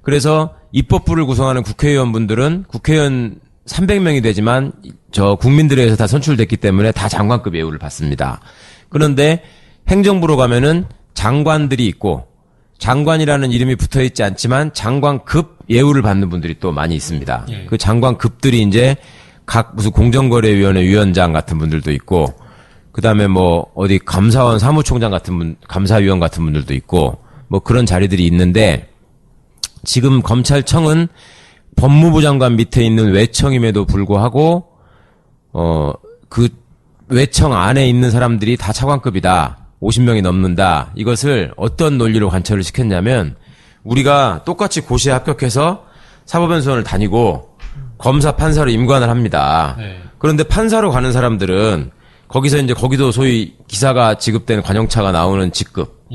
S3: 그래서 입법부를 구성하는 국회의원분들은 국회의원 300명이 되지만 저 국민들에 의해서 다 선출됐기 때문에 다 장관급 예우를 받습니다. 그런데 행정부로 가면은 장관들이 있고 장관이라는 이름이 붙어 있지 않지만 장관급 예우를 받는 분들이 또 많이 있습니다. 그 장관급들이 이제 각 무슨 공정거래위원회 위원장 같은 분들도 있고 그다음에 뭐 어디 감사원 사무총장 같은 분, 감사위원 같은 분들도 있고 뭐 그런 자리들이 있는데 지금 검찰청은 법무부 장관 밑에 있는 외청임에도 불구하고 그 외청 안에 있는 사람들이 다 차관급이다. 50명이 넘는다. 이것을 어떤 논리로 관철을 시켰냐면 우리가 똑같이 고시에 합격해서 사법연수원을 다니고 검사 판사로 임관을 합니다.
S2: 네.
S3: 그런데 판사로 가는 사람들은 거기서 이제 거기도 소위 기사가 지급되는 관용차가 나오는 직급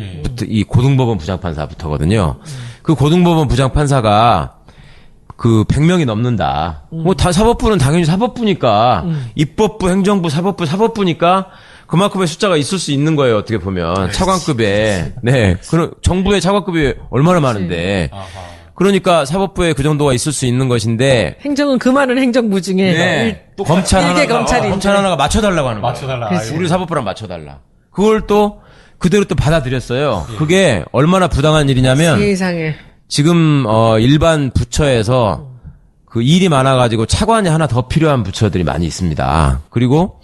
S3: 이 고등법원 부장판사부터거든요. 그 고등법원 부장판사가 그 100명이 넘는다. 뭐 다 사법부는 당연히 사법부니까 입법부, 행정부, 사법부, 사법부니까 그만큼의 숫자가 있을 수 있는 거예요. 어떻게 보면 차관급에 그런 정부의 차관급이 얼마나 많은데 그러니까 사법부에 그 정도가 있을 수 있는 것인데
S1: 행정은 그 많은 행정부 중에
S3: 검찰
S1: 일개
S3: 하나가
S1: 검찰이
S3: 검찰 하나가 맞춰달라고 하는 거예요.
S2: 맞춰달라.
S1: 그치.
S3: 우리 사법부랑 맞춰달라. 그걸 또 그대로 또 받아들였어요. 그게 얼마나 부당한 일이냐면
S1: 세상에.
S3: 지금 일반 부처에서 그 일이 많아가지고 차관이 하나 더 필요한 부처들이 많이 있습니다. 그리고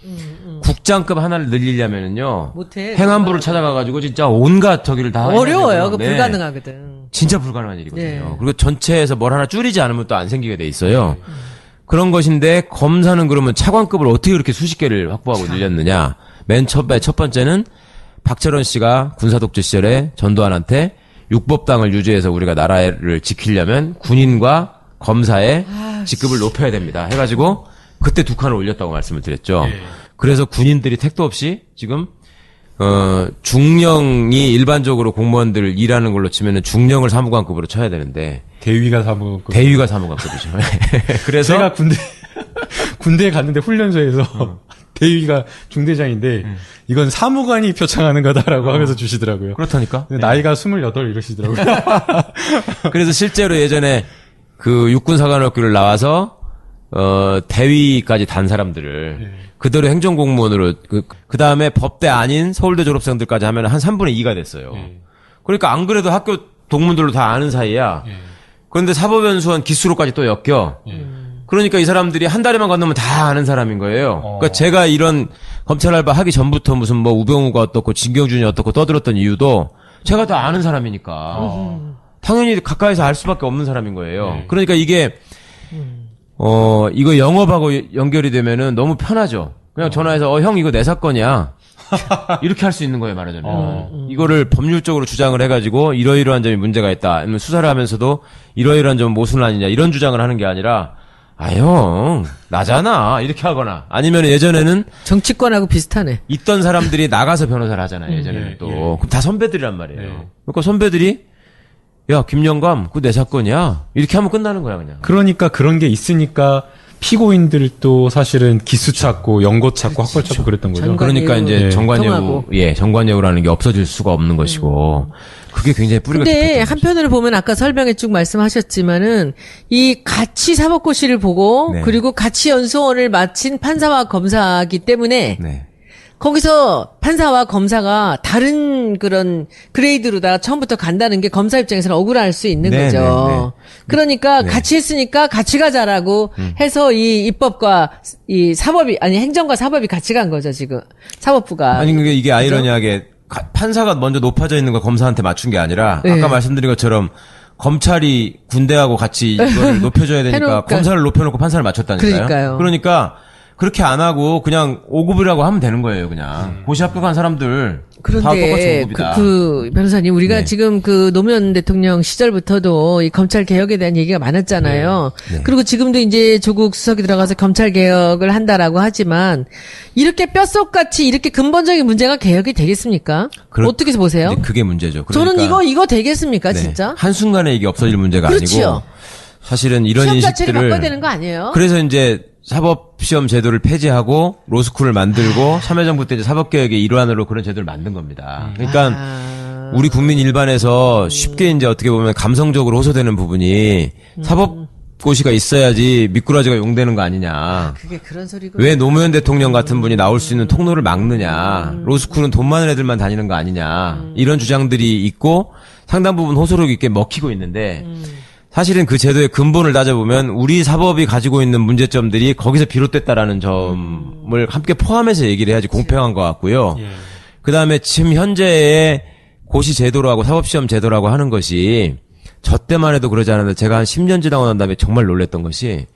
S3: 국장급 하나를 늘리려면은요
S1: 못해.
S3: 행안부를 찾아가가지고 진짜 온갖 저기를 다
S1: 어려워요. 그
S3: 네.
S1: 불가능하거든.
S3: 진짜 불가능한 일이거든요.
S1: 네.
S3: 그리고 전체에서 뭘 하나 줄이지 않으면 또 안 생기게 돼 있어요. 그런 것인데 검사는 그러면 차관급을 어떻게 그렇게 수십 개를 확보하고 늘렸느냐? 맨 첫 번째는 박철원 씨가 군사독재 시절에 전두환한테 육법당을 유지해서 우리가 나라를 지키려면 군인과 검사의 직급을 높여야 됩니다. 해가지고 그때 두 칸을 올렸다고 말씀을 드렸죠. 그래서 군인들이 택도 없이 지금 중령이 일반적으로 공무원들 일하는 걸로 치면은 중령을 사무관급으로 쳐야 되는데
S2: 대위가 사무급.
S3: 대위가 사무관급이죠. 그래서
S2: 제가 군대에 갔는데 훈련소에서 대위가 중대장인데 이건 사무관이 표창하는 거다라고 하면서 주시더라고요.
S3: 그렇다니까.
S2: 나이가 28 이러시더라고요.
S3: 그래서 실제로 예전에 그 육군사관학교를 나와서 대위까지 단 사람들을 그대로 행정공무원으로 그 다음에 법대 아닌 서울대 졸업생들까지 하면 한 3분의 2가 됐어요. 그러니까 안 그래도 학교 동문들로 다 아는 사이야. 그런데 사법연수원 기수로까지 또 엮여. 그러니까 이 사람들이 한 달에만 건너면 다 아는 사람인 거예요. 그러니까 제가 이런 검찰 알바 하기 전부터 무슨 뭐 우병우가 어떻고 진경준이 어떻고 떠들었던 이유도 제가 다 아는 사람이니까. 당연히 가까이서 알 수밖에 없는 사람인 거예요. 그러니까 이게 이거 영업하고 연결이 되면은 너무 편하죠. 그냥 전화해서 형 이거 내 사건이야. 이렇게 할 수 있는 거예요, 말하자면. 이거를 법률적으로 주장을 해가지고 이러이러한 점이 문제가 있다. 아니면 수사를 하면서도 이러이러한 점은 모순 아니냐 이런 주장을 하는 게 아니라 형 나잖아 이렇게 하거나 아니면 예전에는
S1: 정치권하고 비슷하네.
S3: 있던 사람들이 나가서 변호사를 하잖아요. 예전에는 또 그럼 다 선배들이란 말이에요. 그러니까 선배들이 야 김영감 그거 내 사건이야 이렇게 하면 끝나는 거야 그냥.
S2: 그러니까 그런 게 있으니까 피고인들도 사실은 기수 찾고 연고 찾고 학벌 찾고 그랬던 거죠.
S1: 전관-
S3: 그러니까 이제
S2: 네.
S3: 정관예우
S1: 통하고.
S3: 정관예우라는 게 없어질 수가 없는 것이고 그게 굉장히 뿌리가
S1: 근데
S3: 깊었던 거죠.
S1: 한편으로 보면 아까 설명에 쭉 말씀하셨지만은 이 같이 사법고시를 보고
S3: 네.
S1: 그리고 같이 연수원을 마친 판사와 검사이기 때문에
S3: 네.
S1: 거기서 판사와 검사가 다른 그런 그레이드로다 처음부터 간다는 게 검사 입장에서는 억울할 수 있는
S3: 네,
S1: 거죠.
S3: 네, 네.
S1: 그러니까 같이 했으니까 같이 가자라고 해서 이 입법과 이 사법이 아니 행정과 사법이 같이 간 거죠 지금 사법부가.
S3: 아니 그게 이게 아이러니하게 판사가 먼저 높아져 있는 걸 검사한테 맞춘 게 아니라
S1: 네.
S3: 아까 말씀드린 것처럼 검찰이 군대하고 같이 이거를 높여줘야 되니까
S1: 해놓을까.
S3: 검사를 높여놓고 판사를 맞췄다니까요.
S1: 그러니까요.
S3: 그러니까 그렇게 안 하고 그냥 5급이라고 하면 되는 거예요. 그냥 고시 합격한 사람들 다 똑같이
S1: 그런데
S3: 5급이다.
S1: 그 변호사님 우리가
S3: 네.
S1: 지금 그 노무현 대통령 시절부터도 이 검찰 개혁에 대한 얘기가 많았잖아요.
S3: 네.
S1: 그리고 지금도 이제 조국 수석이 들어가서 검찰 개혁을 한다라고 하지만 이렇게 뼛속같이 이렇게 근본적인 문제가 개혁이 되겠습니까? 어떻게 보세요?
S3: 이제 그게 문제죠.
S1: 저는
S3: 그러니까
S1: 이거 되겠습니까,
S3: 네.
S1: 진짜?
S3: 한순간에 이게 없어질 문제가
S1: 그렇지요.
S3: 아니고 사실은 이런
S1: 시험 자체를
S3: 인식들을
S1: 바꿔야 되는 거 아니에요?
S3: 그래서 이제 사법시험 제도를 폐지하고 로스쿨을 만들고 참여정부 때 이제 사법개혁의 일환으로 그런 제도를 만든 겁니다. 그러니까 우리 국민 일반에서 쉽게 이제 어떻게 보면 감성적으로 호소되는 부분이 고시가 있어야지 미꾸라지가 용되는 거 아니냐.
S1: 그게 그런 소리고.
S3: 왜 노무현 대통령 같은 분이 나올 수 있는 통로를 막느냐. 로스쿨은 돈 많은 애들만 다니는 거 아니냐. 이런 주장들이 있고 상당 부분 호소력 있게 먹히고 있는데 사실은 그 제도의 근본을 따져보면 우리 사법이 가지고 있는 문제점들이 거기서 비롯됐다라는 점을 함께 포함해서 얘기를 해야지 공평한 것 같고요.
S2: 예.
S3: 그다음에 지금 현재의 고시 제도라고 사법시험 제도라고 하는 것이 저 때만 해도 그러지 않았는데 제가 한 10년 지나고 난 다음에 정말 놀랬던 것이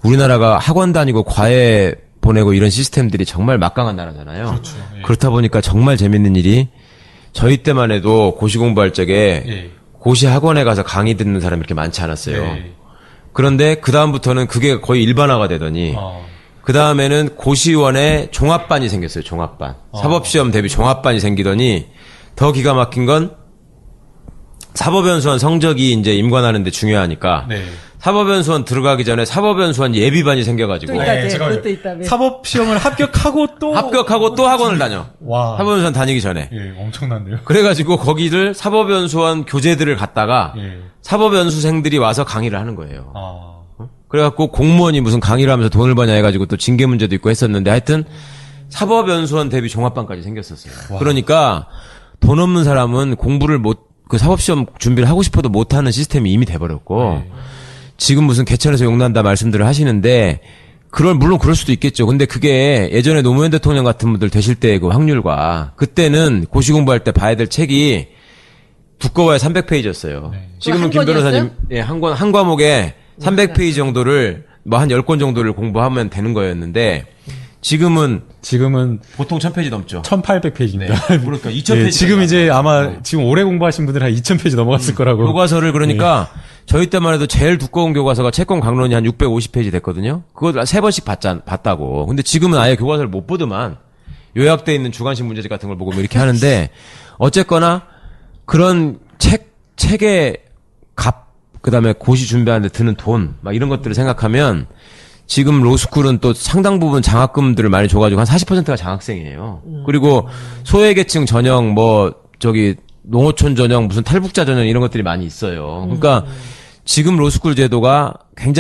S3: 우리나라가 학원 다니고 과외 보내고 이런 시스템들이 정말 막강한 나라잖아요.
S2: 그렇죠. 예.
S3: 그렇다 보니까 정말 재밌는 일이 저희 때만 해도 고시 공부할 적에
S2: 예.
S3: 고시 학원에 가서 강의 듣는 사람이 이렇게 많지 않았어요.
S2: 네.
S3: 그런데 그 다음부터는 그게 거의 일반화가 되더니 그 다음에는 고시원에 종합반이 생겼어요. 종합반. 사법시험 대비 종합반이 생기더니 더 기가 막힌 건 사법연수원 성적이 이제 임관하는데 중요하니까
S2: 네.
S3: 사법연수원 들어가기 전에 사법연수원 예비반이 생겨가지고
S1: 또 있다. 그것도 있다며.
S2: 사법 시험을 합격하고 또
S3: 합격하고 또 학원을 다녀.
S2: 와.
S3: 사법연수원 다니기 전에.
S2: 예, 엄청난데요.
S3: 그래가지고 거기를 사법연수원 교재들을 갖다가
S2: 예.
S3: 사법연수생들이 와서 강의를 하는 거예요.
S2: 아.
S3: 그래갖고 공무원이 무슨 강의를 하면서 돈을 버냐 해가지고 또 징계 문제도 있고 했었는데 하여튼 사법연수원 대비 종합반까지 생겼었어요. 그러니까 돈 없는 사람은 공부를 그 사법시험 준비를 하고 싶어도 못하는 시스템이 이미 돼버렸고 지금 무슨 개천에서 용난다 말씀들을 하시는데 물론 그럴 수도 있겠죠. 근데 그게 예전에 노무현 대통령 같은 분들 되실 때 그 확률과 그때는 고시 공부할 때 봐야 될 책이 두꺼워야 300페이지였어요. 지금은
S1: 한
S3: 김 변호사님,
S1: 권이었어요?
S3: 예, 한 과목에 300페이지 정도를, 뭐 한 10권 정도를 공부하면 되는 거였는데, 지금은 보통 1000페이지 넘죠.
S2: 1800페이지입니다.
S3: 그러니까 2000페이지.
S2: 예, 지금 이제 아마 지금 오래 공부하신 분들은 한 2000페이지 넘어갔을 거라고.
S3: 교과서를 그러니까 저희 때만 해도 제일 두꺼운 교과서가 채권 강론이 한 650페이지 됐거든요. 그거 3번씩 봤다고. 근데 지금은 아예 교과서를 못 보더만 요약돼 있는 주간식 문제집 같은 걸 보고 뭐 이렇게 하는데 어쨌거나 그런 책의 값, 그다음에 고시 준비하는데 드는 돈, 막 이런 것들을 생각하면 지금 로스쿨은 또 상당 부분 장학금들을 많이 줘가지고 한 40%가 장학생이에요. 그리고 소외계층 전형, 농어촌 전형, 무슨 탈북자 전형 이런 것들이 많이 있어요. 그러니까 지금 로스쿨 제도가 굉장히